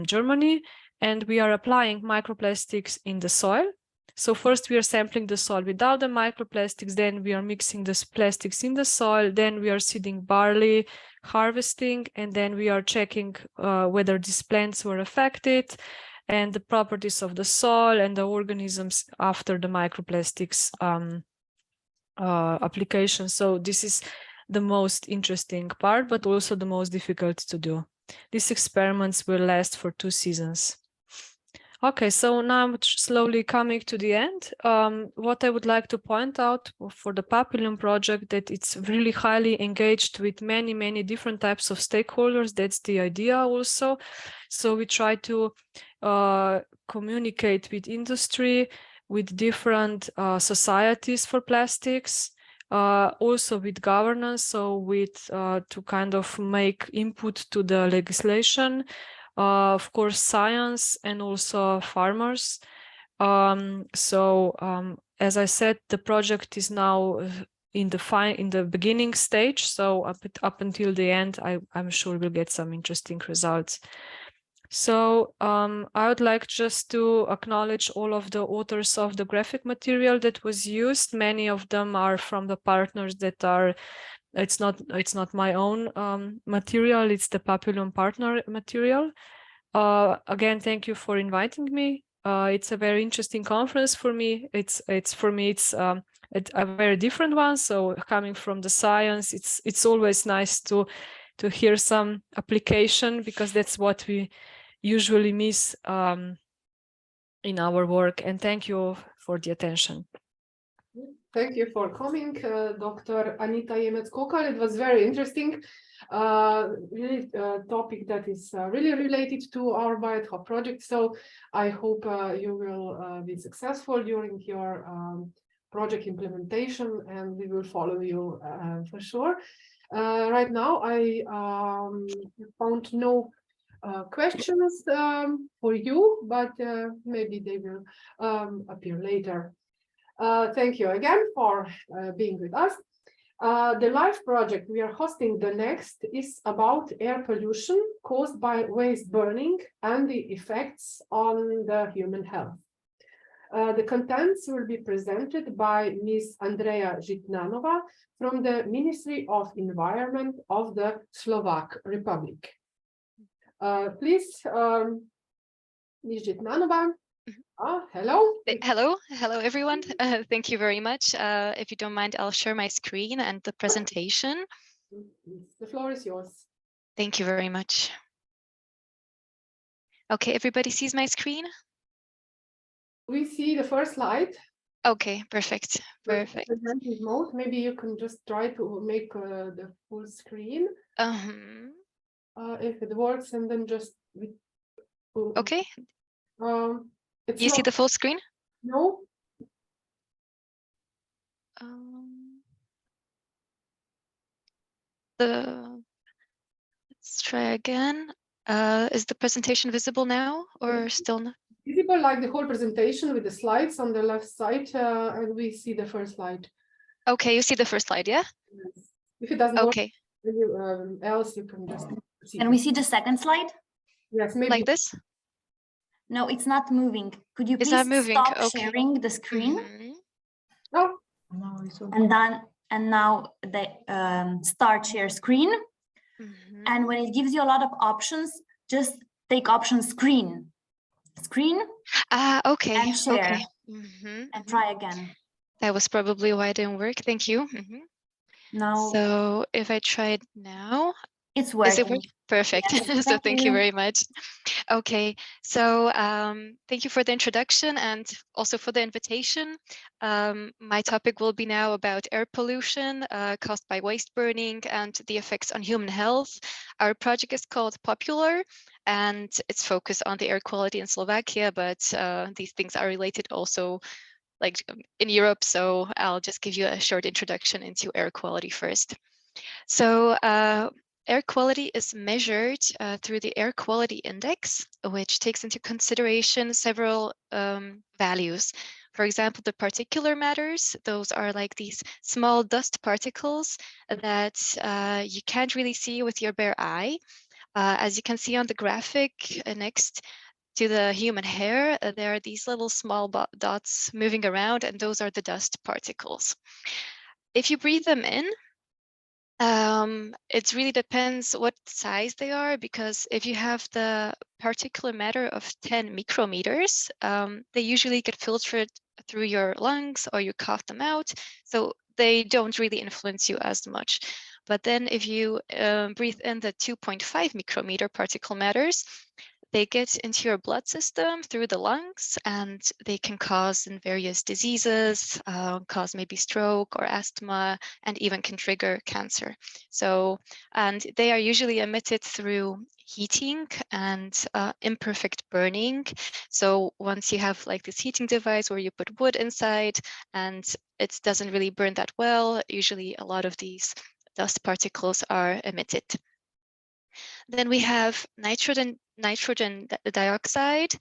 Germany. And we are applying microplastics in the soil. So first we are sampling the soil without the microplastics, then we are mixing the plastics in the soil, then we are seeding barley, harvesting, and then we are checking whether these plants were affected and the properties of the soil and the organisms after the microplastics application. So this is the most interesting part, but also the most difficult to do. These experiments will last for 2 seasons. Okay, so now I'm slowly coming to the end. What I would like to point out for the Papillon project, that it's really highly engaged with many different types of stakeholders. That's the idea also. So we try to communicate with industry, with different societies for plastics, also with governance, so with to kind of make input to the legislation. Of course, science and also farmers. As I said, the project is now in the beginning stage. So up until the end, I'm sure we'll get some interesting results. So I would like just to acknowledge all of the authors of the graphic material that was used. Many of them are from the partners that are. It's not my own material, it's the Papillon partner material. Again, thank you for inviting me. It's a very interesting conference for me. It's a very different one. So coming from the science, it's always nice to hear some application, because that's what we usually miss in our work. And thank you for the attention. Thank you for coming, Dr. Anita Jemec-Kokal. It was very interesting, really topic that is really related to our BioTHOP project. So I hope you will be successful during your project implementation, and we will follow you for sure. Right now, I found no questions for you, but maybe they will appear later. Thank you again for being with us. The live project we are hosting the next is about air pollution caused by waste burning and the effects on the human health. The contents will be presented by Ms. Andrea Žitnanova from the Ministry of Environment of the Slovak Republic. Please, Ms. Žitnanova. Hello. Hello, everyone. Thank you very much. If you don't mind, I'll share my screen and the presentation. The floor is yours. Thank you very much. Okay, everybody sees my screen? We see the first slide. Okay, perfect. Perfect. Mode. Maybe you can just try to make the full screen. If it works, and then just. Okay. You see the full screen? No. Let's try again. Is the presentation visible now, or still not? Visible, like the whole presentation with the slides on the left side, and we see the first slide. Okay, you see the first slide, yeah? Yes. If it doesn't work, else you can just. Can we see the second slide? Yes, maybe like this. No, it's not moving. Could you please stop sharing the screen? And now the start share screen. And when it gives you a lot of options, just take option screen. Okay. And share. Okay. And try again. That was probably why it didn't work. Thank you. Now. So if I try it now, it's working. Is it working? Perfect. Yes, So thank you very much. Okay, so thank you for the introduction and also for the invitation. My topic will be now about air pollution caused by waste burning and the effects on human health. Our project is called Popular, and it's focused on the air quality in Slovakia, but these things are related also like in Europe. So I'll just give you a short introduction into air quality first. So air quality is measured through the air quality index, which takes into consideration several values. For example, the particulate matters, those are like these small dust particles that you can't really see with your bare eye. As you can see on the graphic next to the human hair, there are these little small dots moving around, and those are the dust particles. If you breathe them in, it really depends what size they are, because if you have the particulate matter of 10 micrometers, they usually get filtered through your lungs or you cough them out. So they don't really influence you as much. But then if you breathe in the 2.5 micrometer particulate matters, they get into your blood system through the lungs, and they can cause various diseases, cause maybe stroke or asthma, and even can trigger cancer. So, and they are usually emitted through heating and imperfect burning. So once you have like this heating device where you put wood inside and it doesn't really burn that well, usually a lot of these dust particles are emitted. Then we have nitrogen dioxide,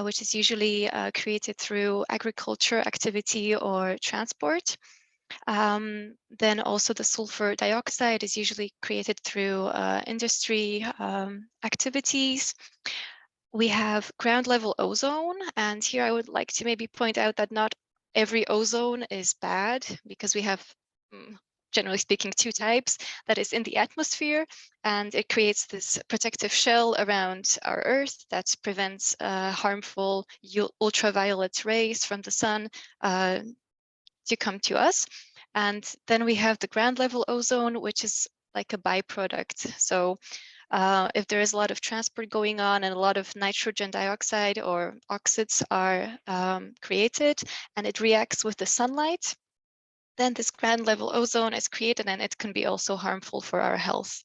which is usually created through agriculture activity or transport. Then also the sulfur dioxide is usually created through industry activities. We have ground level ozone, and here I would like to maybe point out that not every ozone is bad, because we have generally speaking, two types that is in the atmosphere, and it creates this protective shell around our Earth that prevents harmful ultraviolet rays from the sun to come to us. And then we have the ground level ozone, which is like a byproduct. So if there is a lot of transport going on and a lot of nitrogen dioxide or oxides are created and it reacts with the sunlight, then this ground level ozone is created, and it can be also harmful for our health.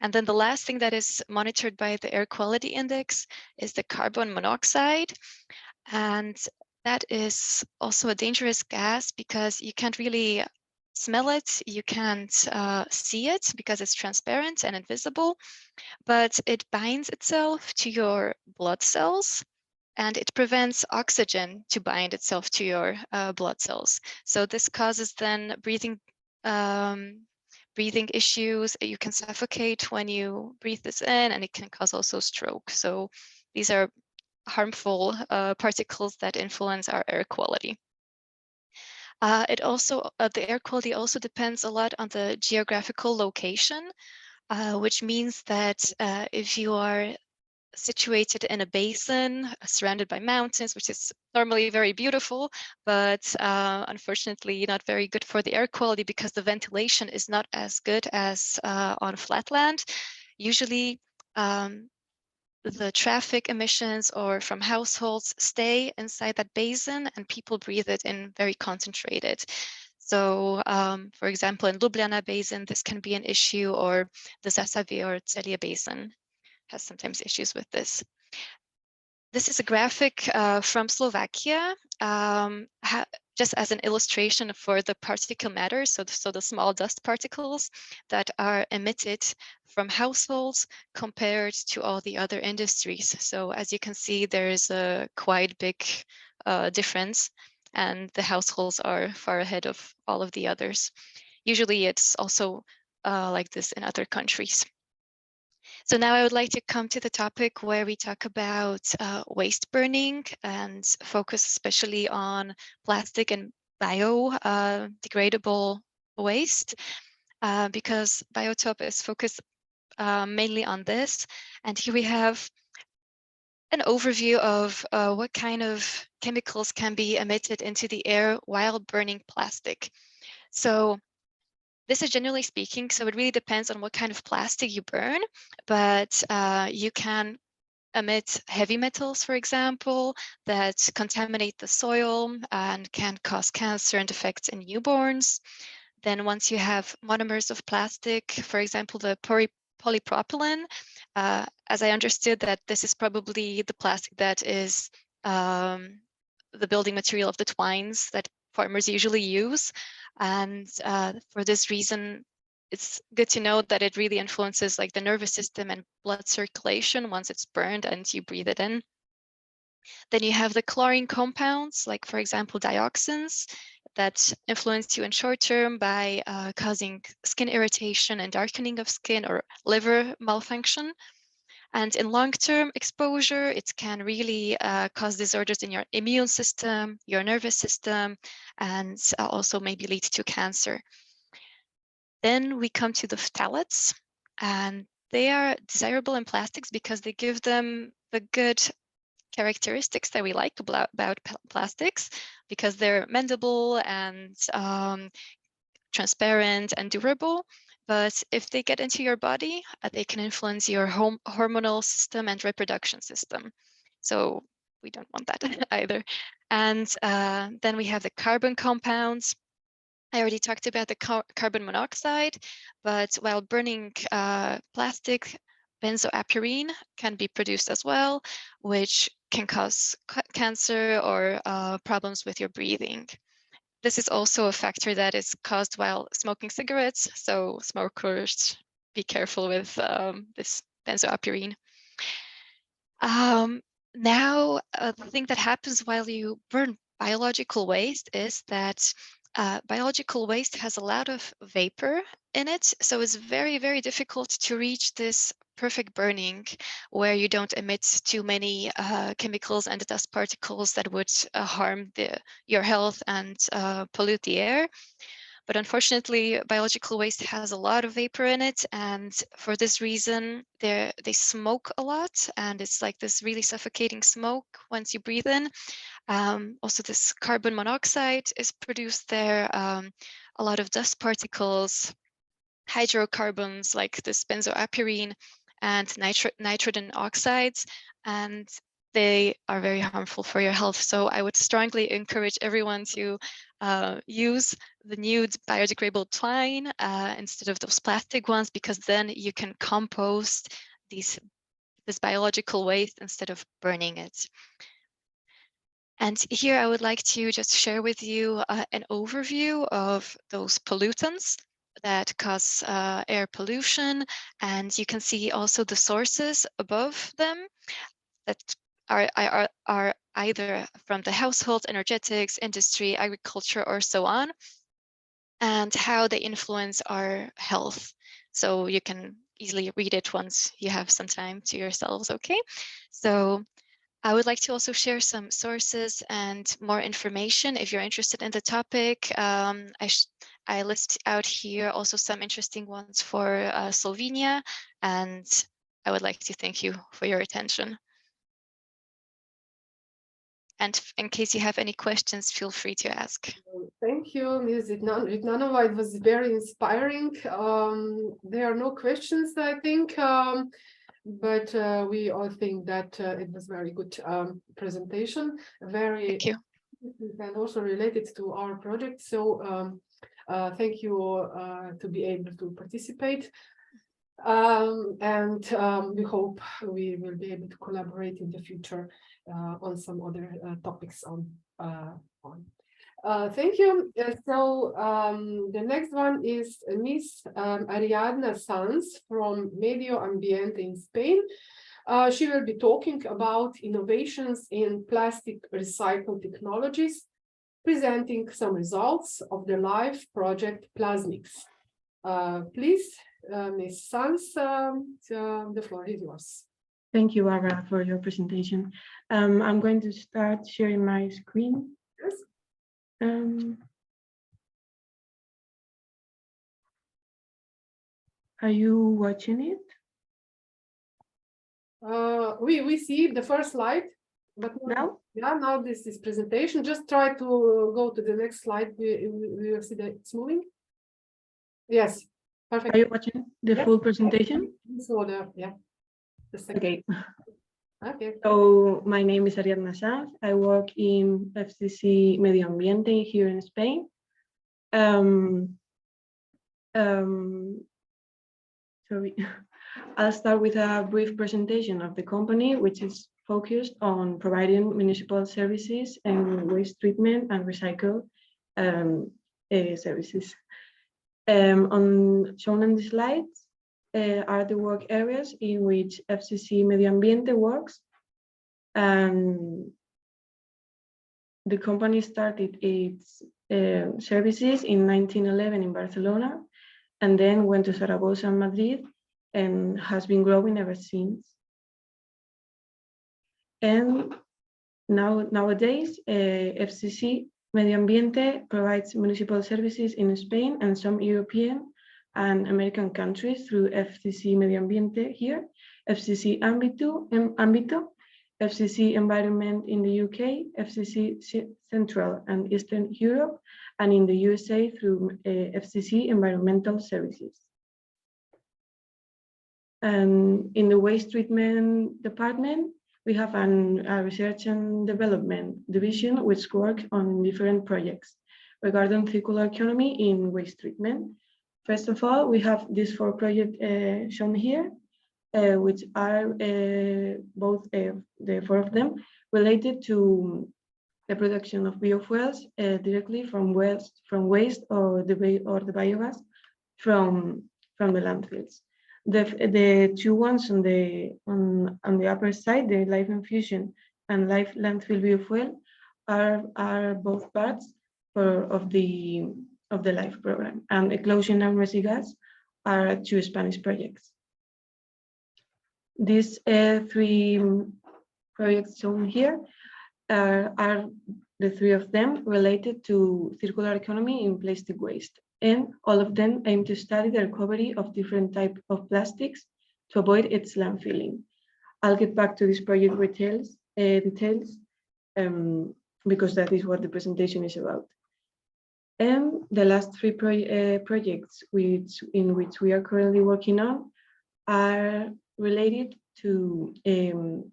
And then the last thing that is monitored by the air quality index is the carbon monoxide. And that is also a dangerous gas because you can't really smell it, you can't see it because it's transparent and invisible, but it binds itself to your blood cells, and it prevents oxygen to bind itself to your blood cells. So this causes then breathing issues. You can suffocate when you breathe this in, and it can cause also stroke. So these are harmful particles that influence our air quality. The air quality also depends a lot on the geographical location, which means that if you are situated in a basin surrounded by mountains, which is normally very beautiful, but unfortunately not very good for the air quality because the ventilation is not as good as on flatland. Usually the traffic emissions or from households stay inside that basin and people breathe it in very concentrated. So, for example, in Ljubljana Basin, this can be an issue, or the Zasavie or Celje Basin has sometimes issues with this. This is a graphic from Slovakia, just as an illustration for the particulate matter, so the small dust particles that are emitted from households compared to all the other industries. So as you can see, there is a quite big difference, and the households are far ahead of all of the others. Usually it's also like this in other countries. So now I would like to come to the topic where we talk about waste burning and focus especially on plastic and biodegradable waste, because BioTHOP is focused mainly on this. And here we have an overview of what kind of chemicals can be emitted into the air while burning plastic. So this is generally speaking, so it really depends on what kind of plastic you burn, but you can emit heavy metals, for example, that contaminate the soil and can cause cancer and defects in newborns. Then once you have monomers of plastic, for example, the polypropylene, as I understood that this is probably the plastic that is the building material of the twines that farmers usually use. And for this reason, it's good to know that it really influences like the nervous system and blood circulation once it's burned and you breathe it in. Then you have the chlorine compounds, like for example, dioxins, that influence you in short term by causing skin irritation and darkening of skin or liver malfunction. And in long-term exposure, it can really cause disorders in your immune system, your nervous system, and also maybe lead to cancer. Then we come to the phthalates, and they are desirable in plastics because they give them the good characteristics that we like about plastics, because they're mendable and transparent and durable. But if they get into your body, they can influence your hormonal system and reproduction system. So we don't want that either. And then we have the carbon compounds. I already talked about the carbon monoxide, but while burning plastic, benzoapyrene can be produced as well, which can cause cancer or problems with your breathing. This is also a factor that is caused while smoking cigarettes, so smokers, be careful with this benzoapyrene. Now, the thing that happens while you burn biological waste is that biological waste has a lot of vapor in it, so it's very, very difficult to reach this perfect burning where you don't emit too many chemicals and dust particles that would harm your health and pollute the air. But unfortunately, biological waste has a lot of vapor in it, and for this reason, they smoke a lot, and it's like this really suffocating smoke once you breathe in. Also, this carbon monoxide is produced there, a lot of dust particles, hydrocarbons like this benzoapyrene, and nitrogen oxides, and they are very harmful for your health. So I would strongly encourage everyone to use the new biodegradable twine instead of those plastic ones, because then you can compost this biological waste instead of burning it. And here I would like to just share with you an overview of those pollutants that cause air pollution. And you can see also the sources above them that are either from the household, energetics, industry, agriculture, or so on, and how they influence our health. So you can easily read it once you have some time to yourselves, okay? So I would like to also share some sources and more information if you're interested in the topic. I list out here also some interesting ones for Slovenia, and I would like to thank you for your attention. And in case you have any questions, feel free to ask. Thank you, Ms. Ritnanova. It was very inspiring. There are no questions, I think, but we all think that it was very good presentation. Thank you. And also related to our project. So thank you to be able to participate. And we hope we will be able to collaborate in the future on some other topics thank you. So the next one is Miss Ariadna Sanz from Medio Ambiente in Spain. She will be talking about innovations in plastic recycled technologies, presenting some results of the LIFE project Plasmics. Please, Ms. Sanz, the floor is yours. Thank you, Barbara, for your presentation. I'm going to start sharing my screen. Yes. Are you watching it? We see the first slide, but now, yeah, now this is presentation. Just try to go to the next slide. We will see that it's moving. Yes, perfect. Are you watching the full presentation? So the second. Okay. Okay. So my name is Ariadna Sanz. I work in FCC Medio Ambiente here in Spain. Sorry. I'll start with a brief presentation of the company, which is focused on providing municipal services and waste treatment and recycle services. Shown on the slides are the work areas in which FCC Medio Ambiente works. And the company started its services in 1911 in Barcelona, and then went to Zaragoza and Madrid, and has been growing ever since. And nowadays, FCC Medio Ambiente provides municipal services in Spain and some European and American countries through FCC Medio Ambiente here, FCC Ámbito, FCC Environment in the UK, FCC Central and Eastern Europe, and in the USA through FCC Environmental Services. And in the waste treatment department, we have a research and development division which works on different projects regarding circular economy in waste treatment. First of all, we have these 4 projects shown here, which are both the 4 of them related to the production of biofuels directly from waste or the biogas from the landfills. The 2 ones on the upper side, the live infusion and live landfill biofuel, are both parts of the LIFE program, and Eclosion and Resigas are 2 Spanish projects. These 3 projects shown here are the 3 of them related to circular economy in plastic waste, and all of them aim to study the recovery of different types of plastics to avoid its landfilling. I'll get back to this project details because that is what the presentation is about. And the last 3 projects in which we are currently working on are related to the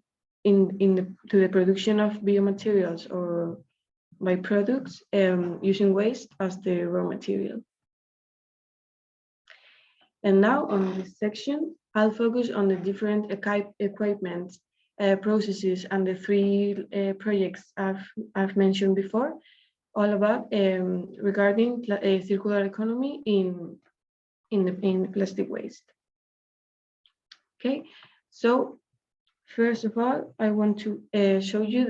production of biomaterials or byproducts using waste as the raw material. And now on this section, I'll focus on the different equipment, processes, and the 3 projects I've mentioned before, all about regarding circular economy in plastic waste. Okay, so first of all, I want to show you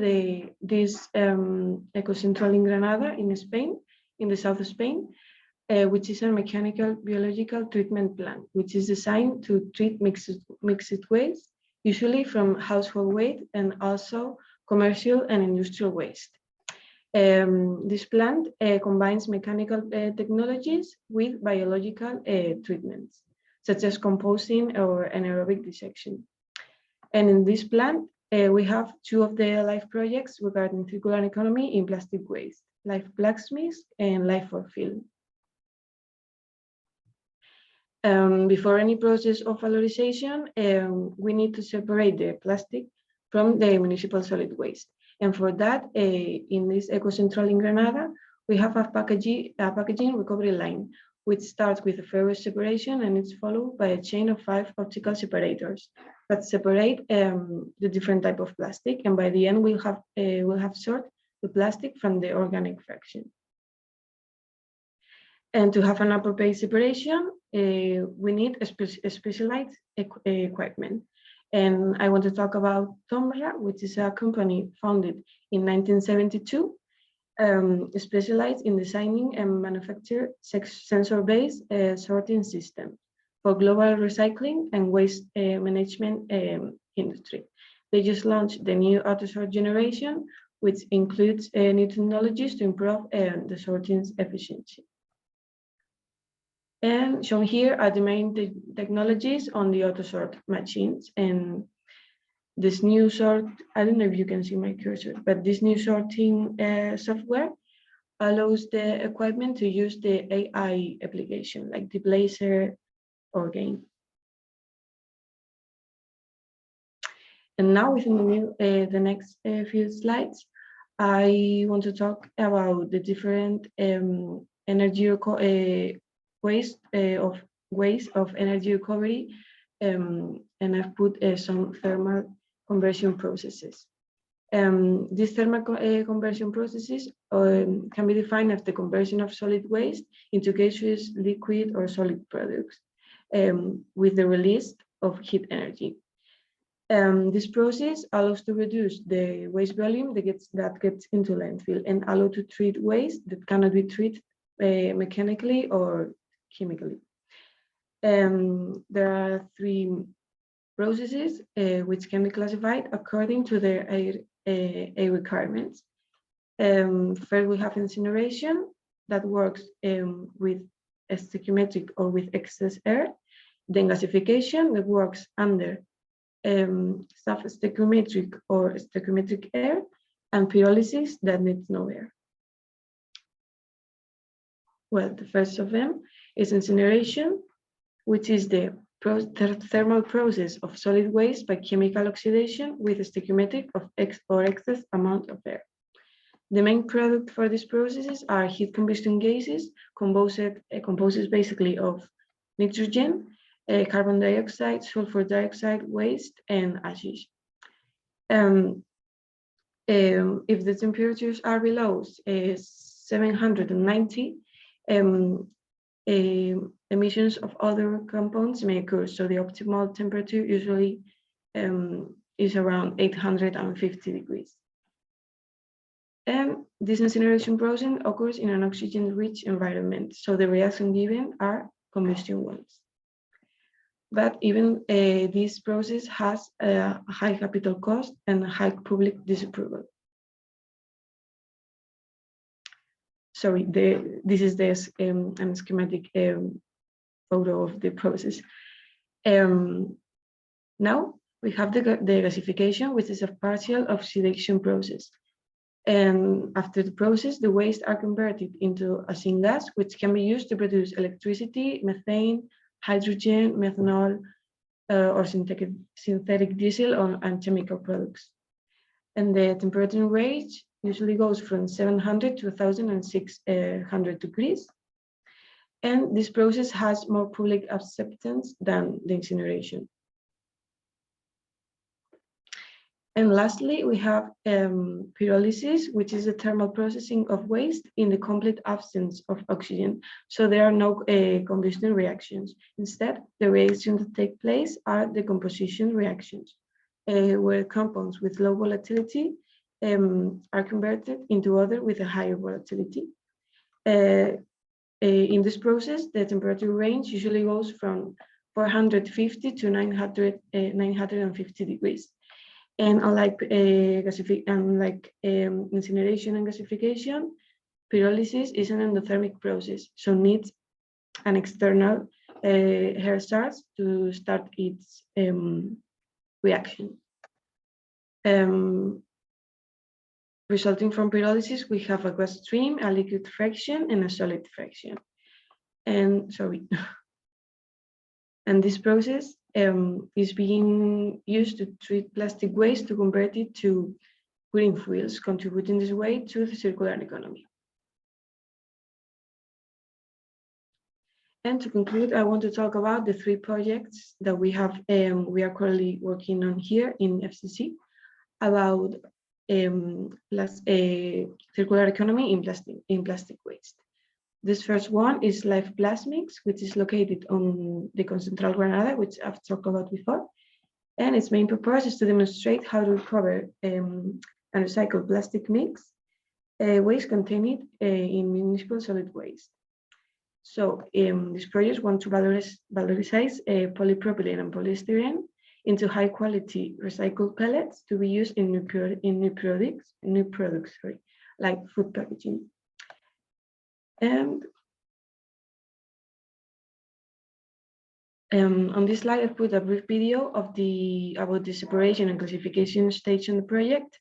this Ecocentral in Granada in Spain, in the south of Spain, which is a mechanical biological treatment plant, which is designed to treat mixed waste, usually from household waste and also commercial and industrial waste. This plant combines mechanical technologies with biological treatments, such as composting or anaerobic dissection. And in this plant, we have 2 of the LIFE projects regarding circular economy in plastic waste, LIFE Blacksmith and LIFE for Film. Before any process of valorization, we need to separate the plastic from the municipal solid waste. And for that, in this Ecocentral in Granada, we have a packaging recovery line, which starts with a ferrous separation, and it's followed by a chain of 5 optical separators that separate the different type of plastic. And by the end, we'll have sorted the plastic from the organic fraction. And to have an appropriate separation, we need a specialized equipment. And I want to talk about Tomra, which is a company founded in 1972, specialized in designing and manufacture sensor-based sorting systems for global recycling and waste management industry. They just launched the new AutoSort generation, which includes new technologies to improve the sorting efficiency. And shown here are the main technologies on the AutoSort machines. And this new sort, I don't know if you can see my cursor, but this new sorting software allows the equipment to use the AI application like the Blazer or Game. And now within the next few slides, I want to talk about the different energy ways of energy recovery, and I've put some thermal conversion processes. These thermal conversion processes can be defined as the conversion of solid waste into gaseous, liquid, or solid products with the release of heat energy. This process allows to reduce the waste volume that gets into landfill and allow to treat waste that cannot be treated mechanically or chemically. There are three processes which can be classified according to their requirements. First, we have incineration that works with a stoichiometric or with excess air. Then gasification that works under stoichiometric or stoichiometric air, and pyrolysis that needs no air. Well, the first of them is incineration, which is the thermal process of solid waste by chemical oxidation with a stoichiometric of excess amount of air. The main product for these processes are heat combustion gases, composed basically of nitrogen, carbon dioxide, sulfur dioxide, waste, and ashes. If the temperatures are below 790, emissions of other compounds may occur. So the optimal temperature usually is around 850 degrees. And this incineration process occurs in an oxygen-rich environment. So the reaction given are combustion ones. But even this process has a high capital cost and high public disapproval. Sorry, this is a schematic photo of the process. Now we have the gasification, which is a partial oxidation process. And after the process, the waste are converted into a syngas, which can be used to produce electricity, methane, hydrogen, methanol, or synthetic diesel and chemical products. And the temperature range usually goes from 700 to 1,600 degrees. And this process has more public acceptance than the incineration. And lastly, we have pyrolysis, which is the thermal processing of waste in the complete absence of oxygen. So there are no combustion reactions. Instead, the reactions that take place are decomposition reactions, where compounds with low volatility are converted into other with a higher volatility. In this process, the temperature range usually goes from 450 to 950 degrees. And unlike incineration and gasification, pyrolysis is an endothermic process, so needs an external air source to start its reaction. Resulting from pyrolysis, we have a gas stream, a liquid fraction, and a solid fraction. And sorry. And this process is being used to treat plastic waste to convert it to green fuels, contributing this way to the circular economy. And to conclude, I want to talk about the three projects that we have. We are currently working on here in FCC about circular economy in plastic waste. This first one is Life Plasmics, which is located on the Concentral Granada, which I've talked about before. And its main purpose is to demonstrate how to recover and recycle plastic mix waste contained in municipal solid waste. So these projects want to valorize polypropylene and polystyrene into high quality recycled pellets to be used in new products, like food packaging. And On this slide, I've put a brief video of about the separation and classification stage in the project.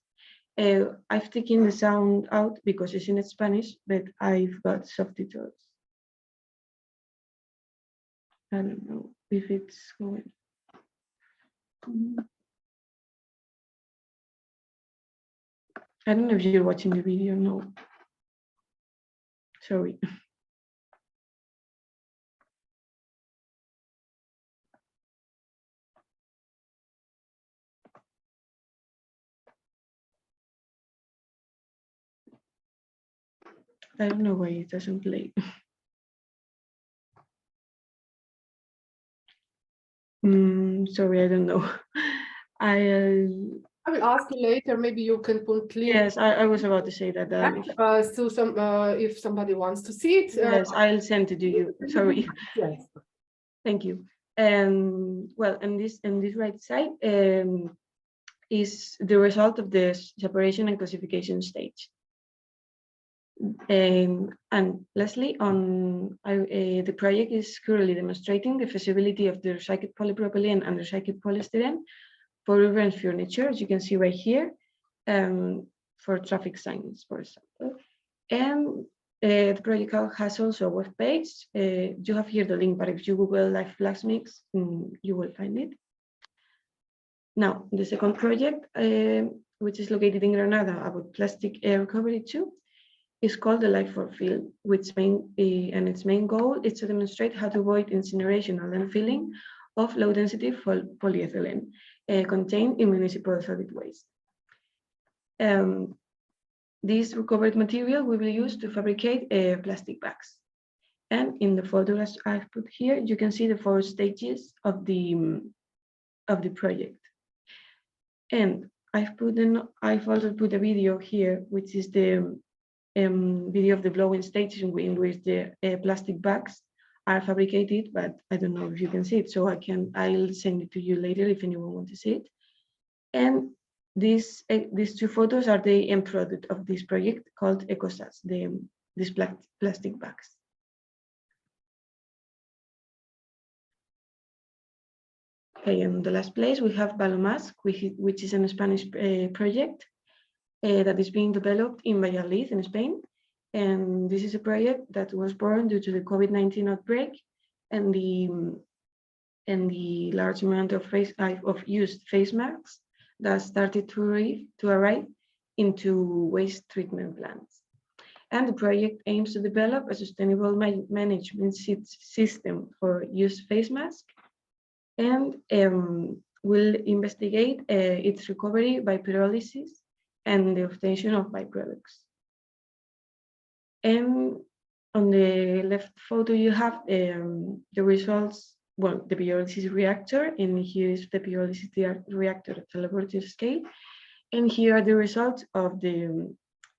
I've taken the sound out because it's in Spanish, but I've got subtitles. I don't know if it's going. I don't know if you're watching the video. No. Sorry. I don't know why it doesn't play. Sorry, I don't know. I will ask you later. Maybe you can put link. Yes, I was about to say that. So if somebody wants to see it. Yes, I'll send it to you. Sorry. Yes. Thank you. Well, and this right side is the result of the separation and classification stage. And lastly, the project is currently demonstrating the feasibility of the recycled polypropylene and recycled polystyrene for urban furniture, as you can see right here, for traffic signs, for example. And the project has also a web page. You have here the link, but if you Google Life Flags Mix, you will find it. Now, the second project, which is located in Granada about plastic recovery too, is called the Life for Field, its main goal is to demonstrate how to avoid incineration and landfilling of low-density polyethylene contained in municipal solid waste. This recovered material will be used to fabricate plastic bags. And in the folder as I've put here, you can see the 4 stages of the project. And I've also put a video here, which is the video of the blowing stage in which the plastic bags are fabricated, but I don't know if you can see it, so I'll send it to you later if anyone wants to see it. And these 2 photos are the end product of this project called EcoSAS, these plastic bags. Okay, in the last place we have Balomas, which is a Spanish project that is being developed in Valladolid in Spain. And this is a project that was born due to the COVID-19 outbreak and the large amount of used face masks that started to arrive into waste treatment plants. And the project aims to develop a sustainable management system for used face masks and will investigate its recovery by pyrolysis and the obtention of byproducts. And on the left photo you have the results, well, the pyrolysis reactor, and here is the pyrolysis reactor at the laboratory scale. And here are the results of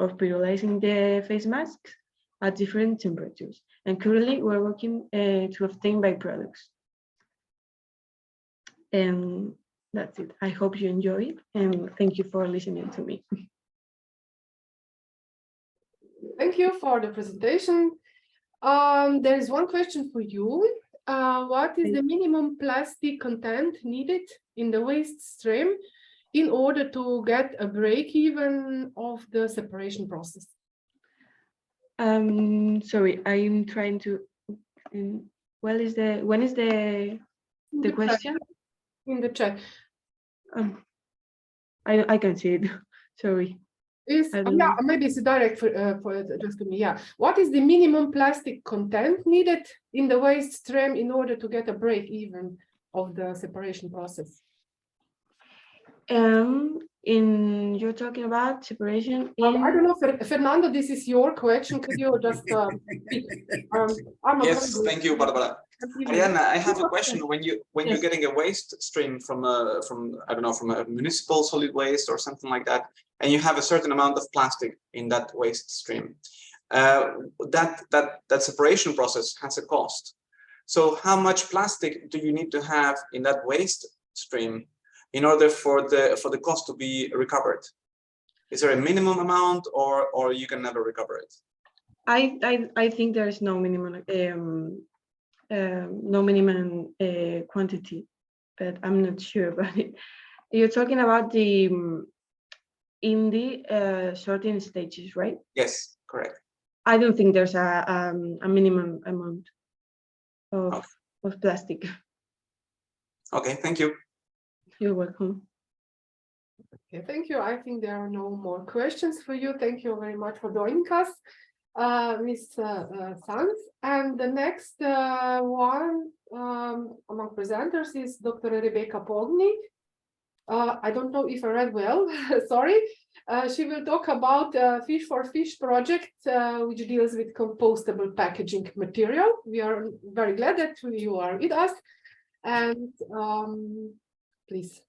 pyrolyzing the face masks at different temperatures. And currently we're working to obtain byproducts. And that's it. I hope you enjoy it, and thank you for listening to me. Thank you for the presentation. There is one question for you. What is the minimum plastic content needed in the waste stream in order to get a break-even of the separation process? Sorry, I'm trying to. When is the question? In the chat. I can see it. Sorry. Yeah, maybe it's direct for just to me. Yeah. What is the minimum plastic content needed in the waste stream in order to get a break even of the separation process? You're talking about separation in. I don't know, Fernando, this is your question. Could you just speak? Yes, thank you, Barbara. Ariana, I have a question. When you're getting a waste stream from I don't know, from a municipal solid waste or something like that, and you have a certain amount of plastic in that waste stream, that separation process has a cost. So how much plastic do you need to have in that waste stream in order for the cost to be recovered? Is there a minimum amount, or you can never recover it? I think there is no minimum no minimum quantity, but I'm not sure about it. You're talking about the in the sorting stages, right? Yes, correct. I don't think there's a minimum amount of plastic. Okay, thank you. You're welcome. Okay, thank you. I think there are no more questions for you. Thank you very much for joining us, Ms. Sanz. And the next one among presenters is Dr. Rebecca Pogni. I don't know if I read well, sorry. She will talk about Fish for Fish project, which deals with compostable packaging material. We are very glad that you are with us. And please.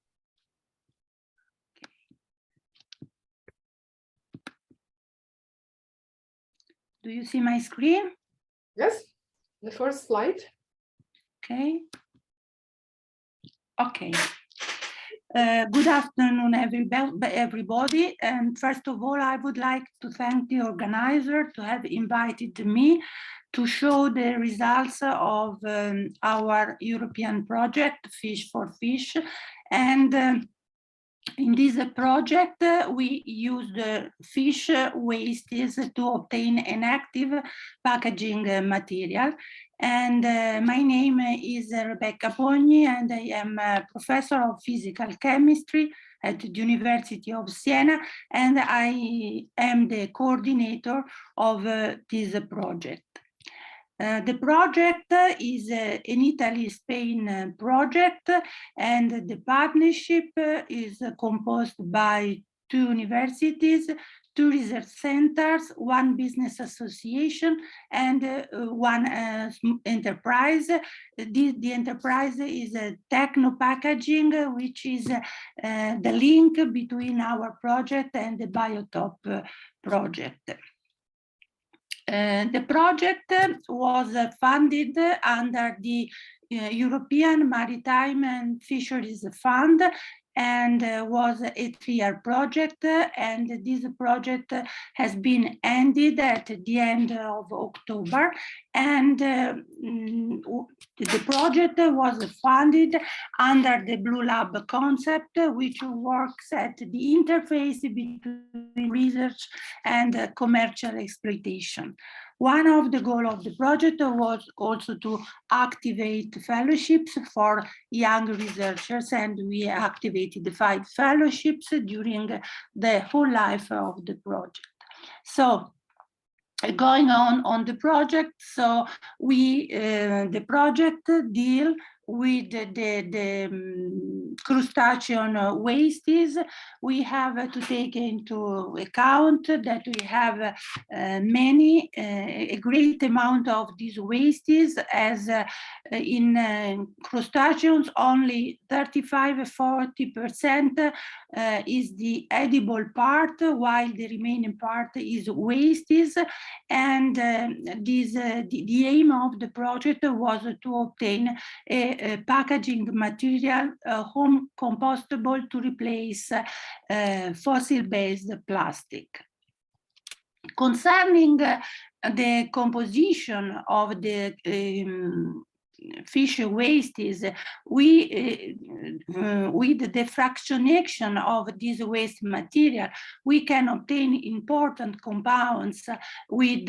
Do you see my screen? Yes, the first slide. Okay. Okay. Good afternoon, everybody. And first of all, I would like to thank the organizer to have invited me to show the results of our European project, Fish for Fish. And in this project, we used fish wastes to obtain an active packaging material. And my name is Rebecca Pogni, and I am a professor of physical chemistry at the University of Siena, and I am the coordinator of this project. The project is an Italy-Spain project, and the partnership is composed by 2 universities, 2 research centers, 1 business association, and 1 enterprise. The enterprise is Techno Packaging, which is the link between our project and the BioTHOP project. The project was funded under the European Maritime and Fisheries Fund, and was a 3-year project, and this project has been ended at the end of October, and the project was funded under the Blue Lab concept, which works at the interface between research and commercial exploitation. One of the goals of the project was also to activate fellowships for young researchers, and we activated 5 fellowships during the whole life of the project. So, going on the project, so we the project deal with the crustacean wastes. We have to take into account that we have a great amount of these wastes, as in crustaceans only 35–40% is the edible part, while the remaining part is wastes. And the aim of the project was to obtain a packaging material home compostable to replace fossil-based plastic. Concerning the composition of the fish wastes, we with the fractionation of this waste material, we can obtain important compounds with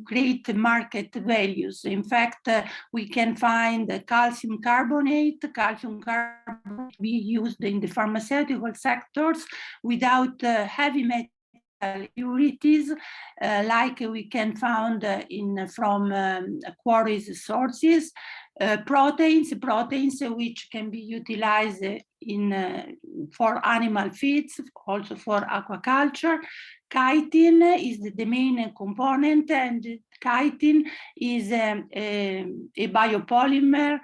great market values. In fact, we can find calcium carbonate be used in the pharmaceutical sectors without heavy metal impurities, like we can find from quarries sources, proteins which can be utilized for animal feeds, also for aquaculture. Chitin is the main component, and chitin is a biopolymer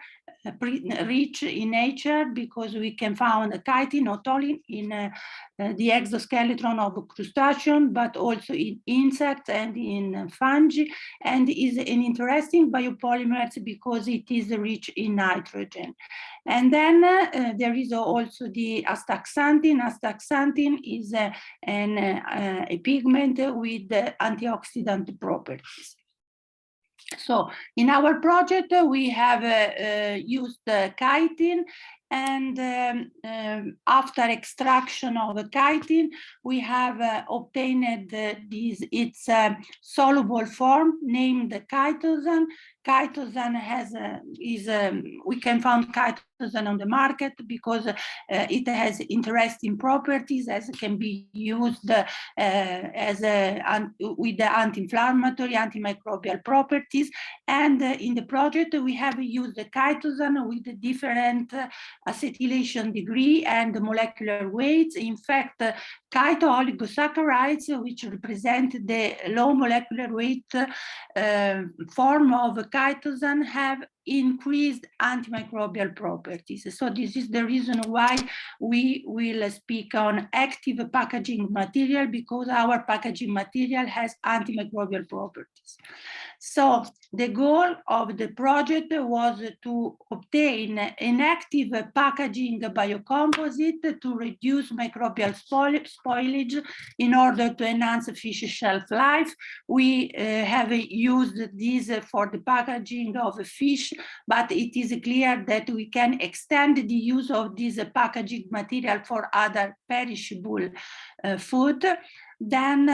rich in nature, because we can find chitin not only in the exoskeleton of crustacean, but also in insects and in fungi, and is an interesting biopolymer because it is rich in nitrogen. And then there is also the astaxanthin. Astaxanthin is a pigment with antioxidant properties. So in our project, we have used chitin, and after extraction of the chitin, we have obtained its soluble form named chitosan. Chitosan we can find chitosan on the market because it has interesting properties, as it can be used with the anti-inflammatory, antimicrobial properties. And in the project, we have used the chitosan with the different acetylation degree and molecular weights. In fact, chito-oligosaccharides, which represent the low molecular weight form of chitosan, have increased antimicrobial properties. So this is the reason why we will speak on active packaging material, because our packaging material has antimicrobial properties. So the goal of the project was to obtain an active packaging biocomposite to reduce microbial spoilage in order to enhance fish shelf life. We have used this for the packaging of fish, but it is clear that we can extend the use of this packaging material for other perishable food. Then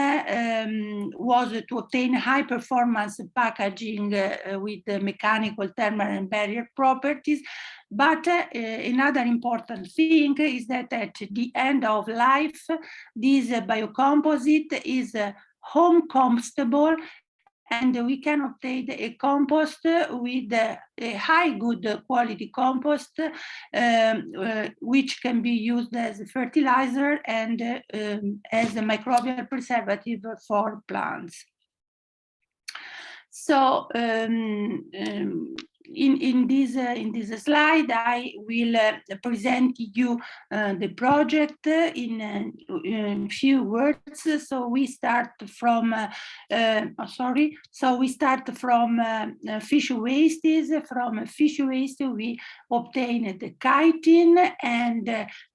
was to obtain high performance packaging with mechanical, thermal, and barrier properties. But another important thing is that at the end of life, this biocomposite is home compostable, and we can obtain a compost with a high good quality compost, which can be used as a fertilizer and as a microbial preservative for plants. So in this slide, I will present you the project in a few words. So we start from fish wastes. From fish waste, we obtain the chitin and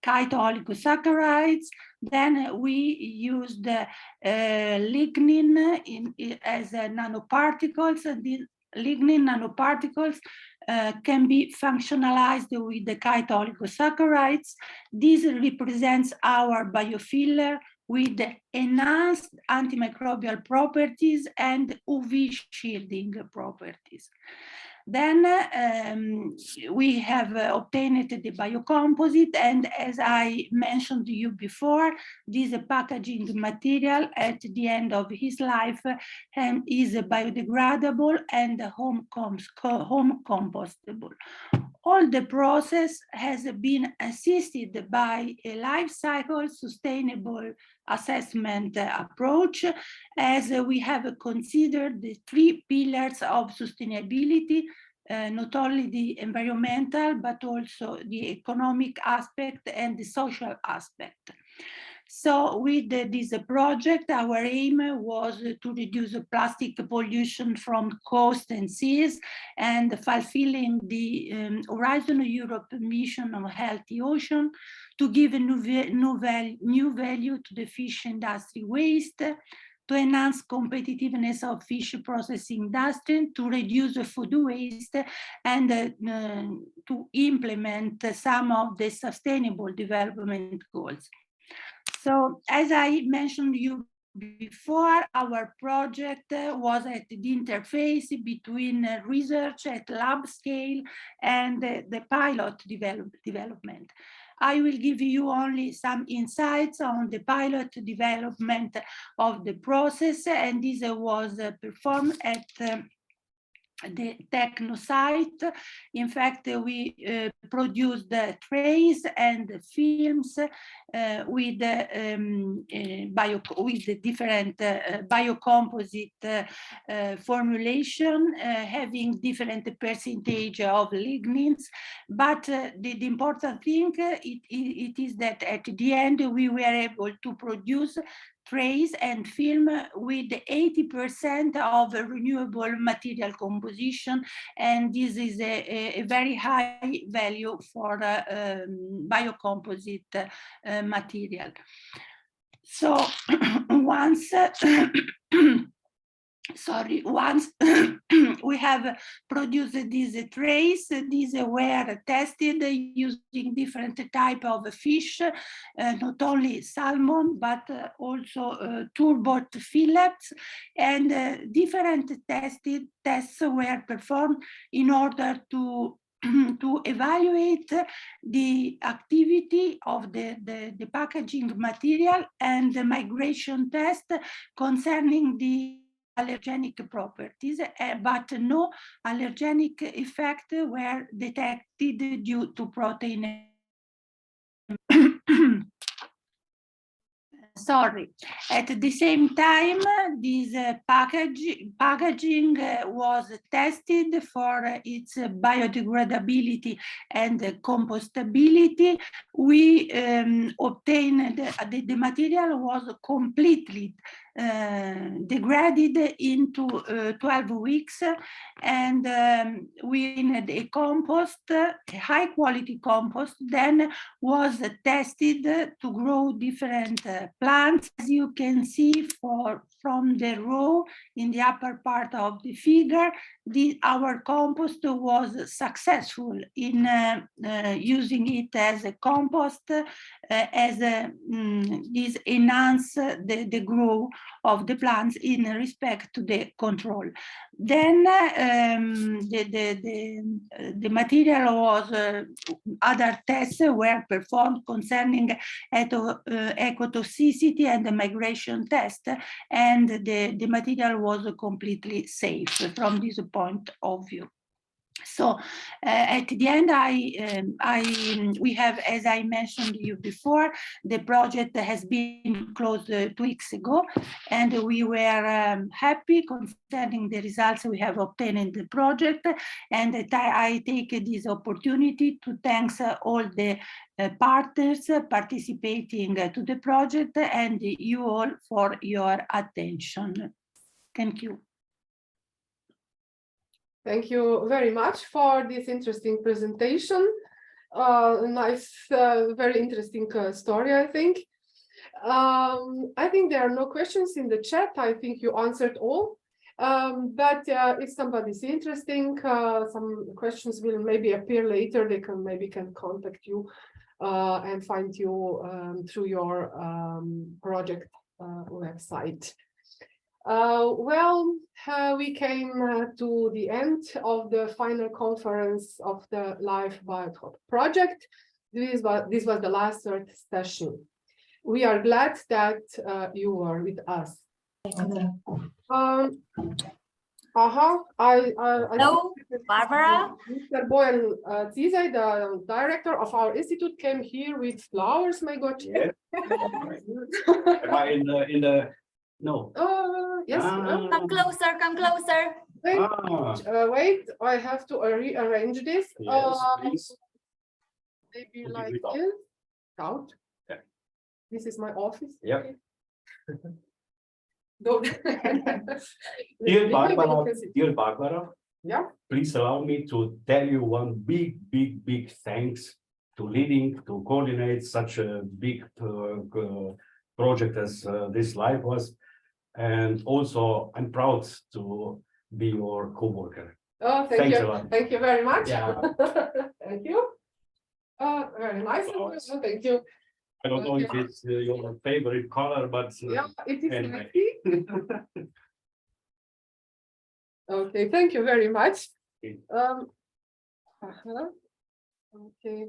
chito-oligosaccharides. Then we use the lignin as nanoparticles, and these lignin nanoparticles can be functionalized with the chito-oligosaccharides. This represents our biofiller with enhanced antimicrobial properties and UV shielding properties. Then we have obtained the biocomposite, and as I mentioned to you before, this packaging material at the end of his life is biodegradable and home compostable. All the process has been assisted by a life cycle sustainable assessment approach, as we have considered the 3 pillars of sustainability, not only the environmental, but also the economic aspect and the social aspect. So with this project, our aim was to reduce plastic pollution from coast and seas, and fulfilling the Horizon Europe mission of Healthy Ocean, to give a new value to the fish industry waste, to enhance competitiveness of fish processing industry, to reduce food waste, and to implement some of the sustainable development goals. So as I mentioned you before, our project was at the interface between research at lab scale and the pilot development. I will give you only some insights on the pilot development of the process, and this was performed at the techno site. In fact, we produced the trays and films with the different biocomposite formulation, having different percentage of lignins. But the important thing it is that at the end we were able to produce trays and film with 80% of renewable material composition, and this is a very high value for biocomposite material. So once sorry, once we have produced these trays, these were tested using different type of fish, not only salmon, but also turbot fillets, and different tests were performed in order to to evaluate the activity of the packaging material, and the migration test concerning the allergenic properties, but no allergenic effect were detected due to protein. Sorry. At the same time, this packaging was tested for its biodegradability and compostability. We obtained the material was completely degraded into 12 weeks, and we in a compost, a high quality compost, then was tested to grow different plants. As you can see from the row in the upper part of the figure, our compost was successful in using it as a compost, as this enhance the growth of the plants in respect to the control. Then the material was, other tests were performed concerning ecotoxicity and the migration test, and the material was completely safe from this point of view. So at the end, we have, as I mentioned you before, the project has been closed 2 weeks ago, and we were happy concerning the results we have obtained in the project. And I take this opportunity to thank all the partners participating to the project, and you all for your attention. Thank you. Thank you very much for this interesting presentation. Nice, very interesting story, I think. I think there are no questions in the chat. I think you answered all. But if somebody's interesting, some questions will maybe appear later. They can contact you and find you through your project website. We came to the end of the final conference of the Live BioTHOP project. This was the last third session. We are glad that you were with us. Hello, Barbara. Mr. Bojan Cizaj, the director of our institute, came here with flowers. My God. Yes. Am I in the no? Yes. Come closer. Come closer. Wait, wait. I have to rearrange this. Yes, please. Maybe like this. Out. Okay. This is my office. Yep. Dear Barbara, yeah. Please allow me to tell you one big thanks to leading, to coordinate such a big project as this Live was. And also, I'm proud to be your co-worker. Oh, thanks you. A lot. Thank you very much. Yeah. Thank you. Very nice. Thank you. I don't know if it's your favorite color, but yeah, it is. anyway. Okay, thank you very much. Okay. Okay.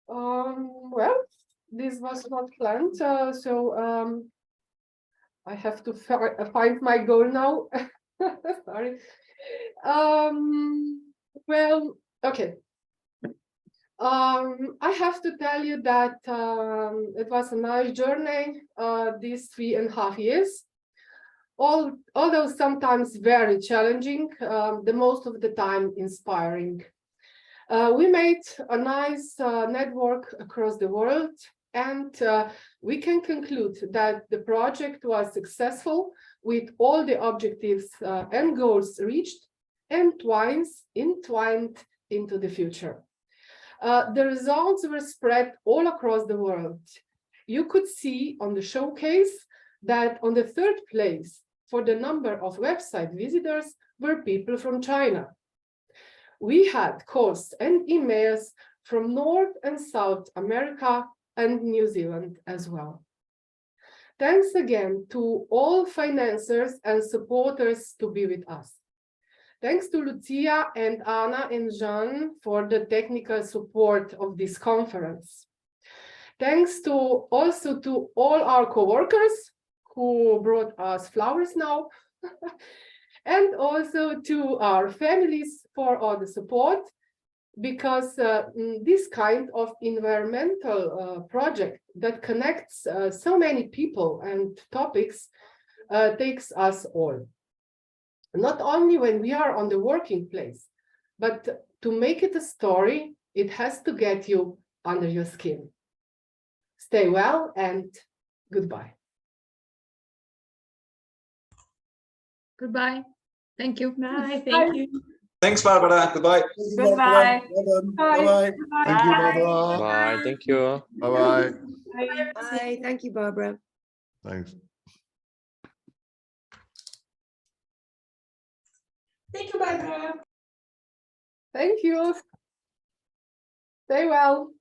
Well, this was not planned, so I have to find my goal now. Sorry. Well, okay. I have to tell you that it was a nice journey, these 3.5 years. Although sometimes very challenging, the most of the time inspiring. We made a nice network across the world, and we can conclude that the project was successful with all the objectives and goals reached, entwined into the future. The results were spread all across the world. You could see on the showcase that on the third place for the number of website visitors were people from China. We had calls and emails from North and South America and New Zealand as well. Thanks again to all financiers and supporters to be with us. Thanks to Lucia and Anna and Jean for the technical support of this conference. Thanks to also to all our co-workers who brought us flowers now, and also to our families for all the support, because this kind of environmental project that connects so many people and topics takes us all. Not only when we are on the working place, but to make it a story, it has to get you under your skin. Stay well and goodbye. Goodbye. Thank you. Bye. Thank you. Thanks, Barbara. Goodbye. Goodbye. Bye-bye. Thank you, Bye. Barbara. Bye. Thank you. Bye-bye. Bye. Thank you, Barbara. Thanks. Thank you, Barbara. Thank you. Stay well.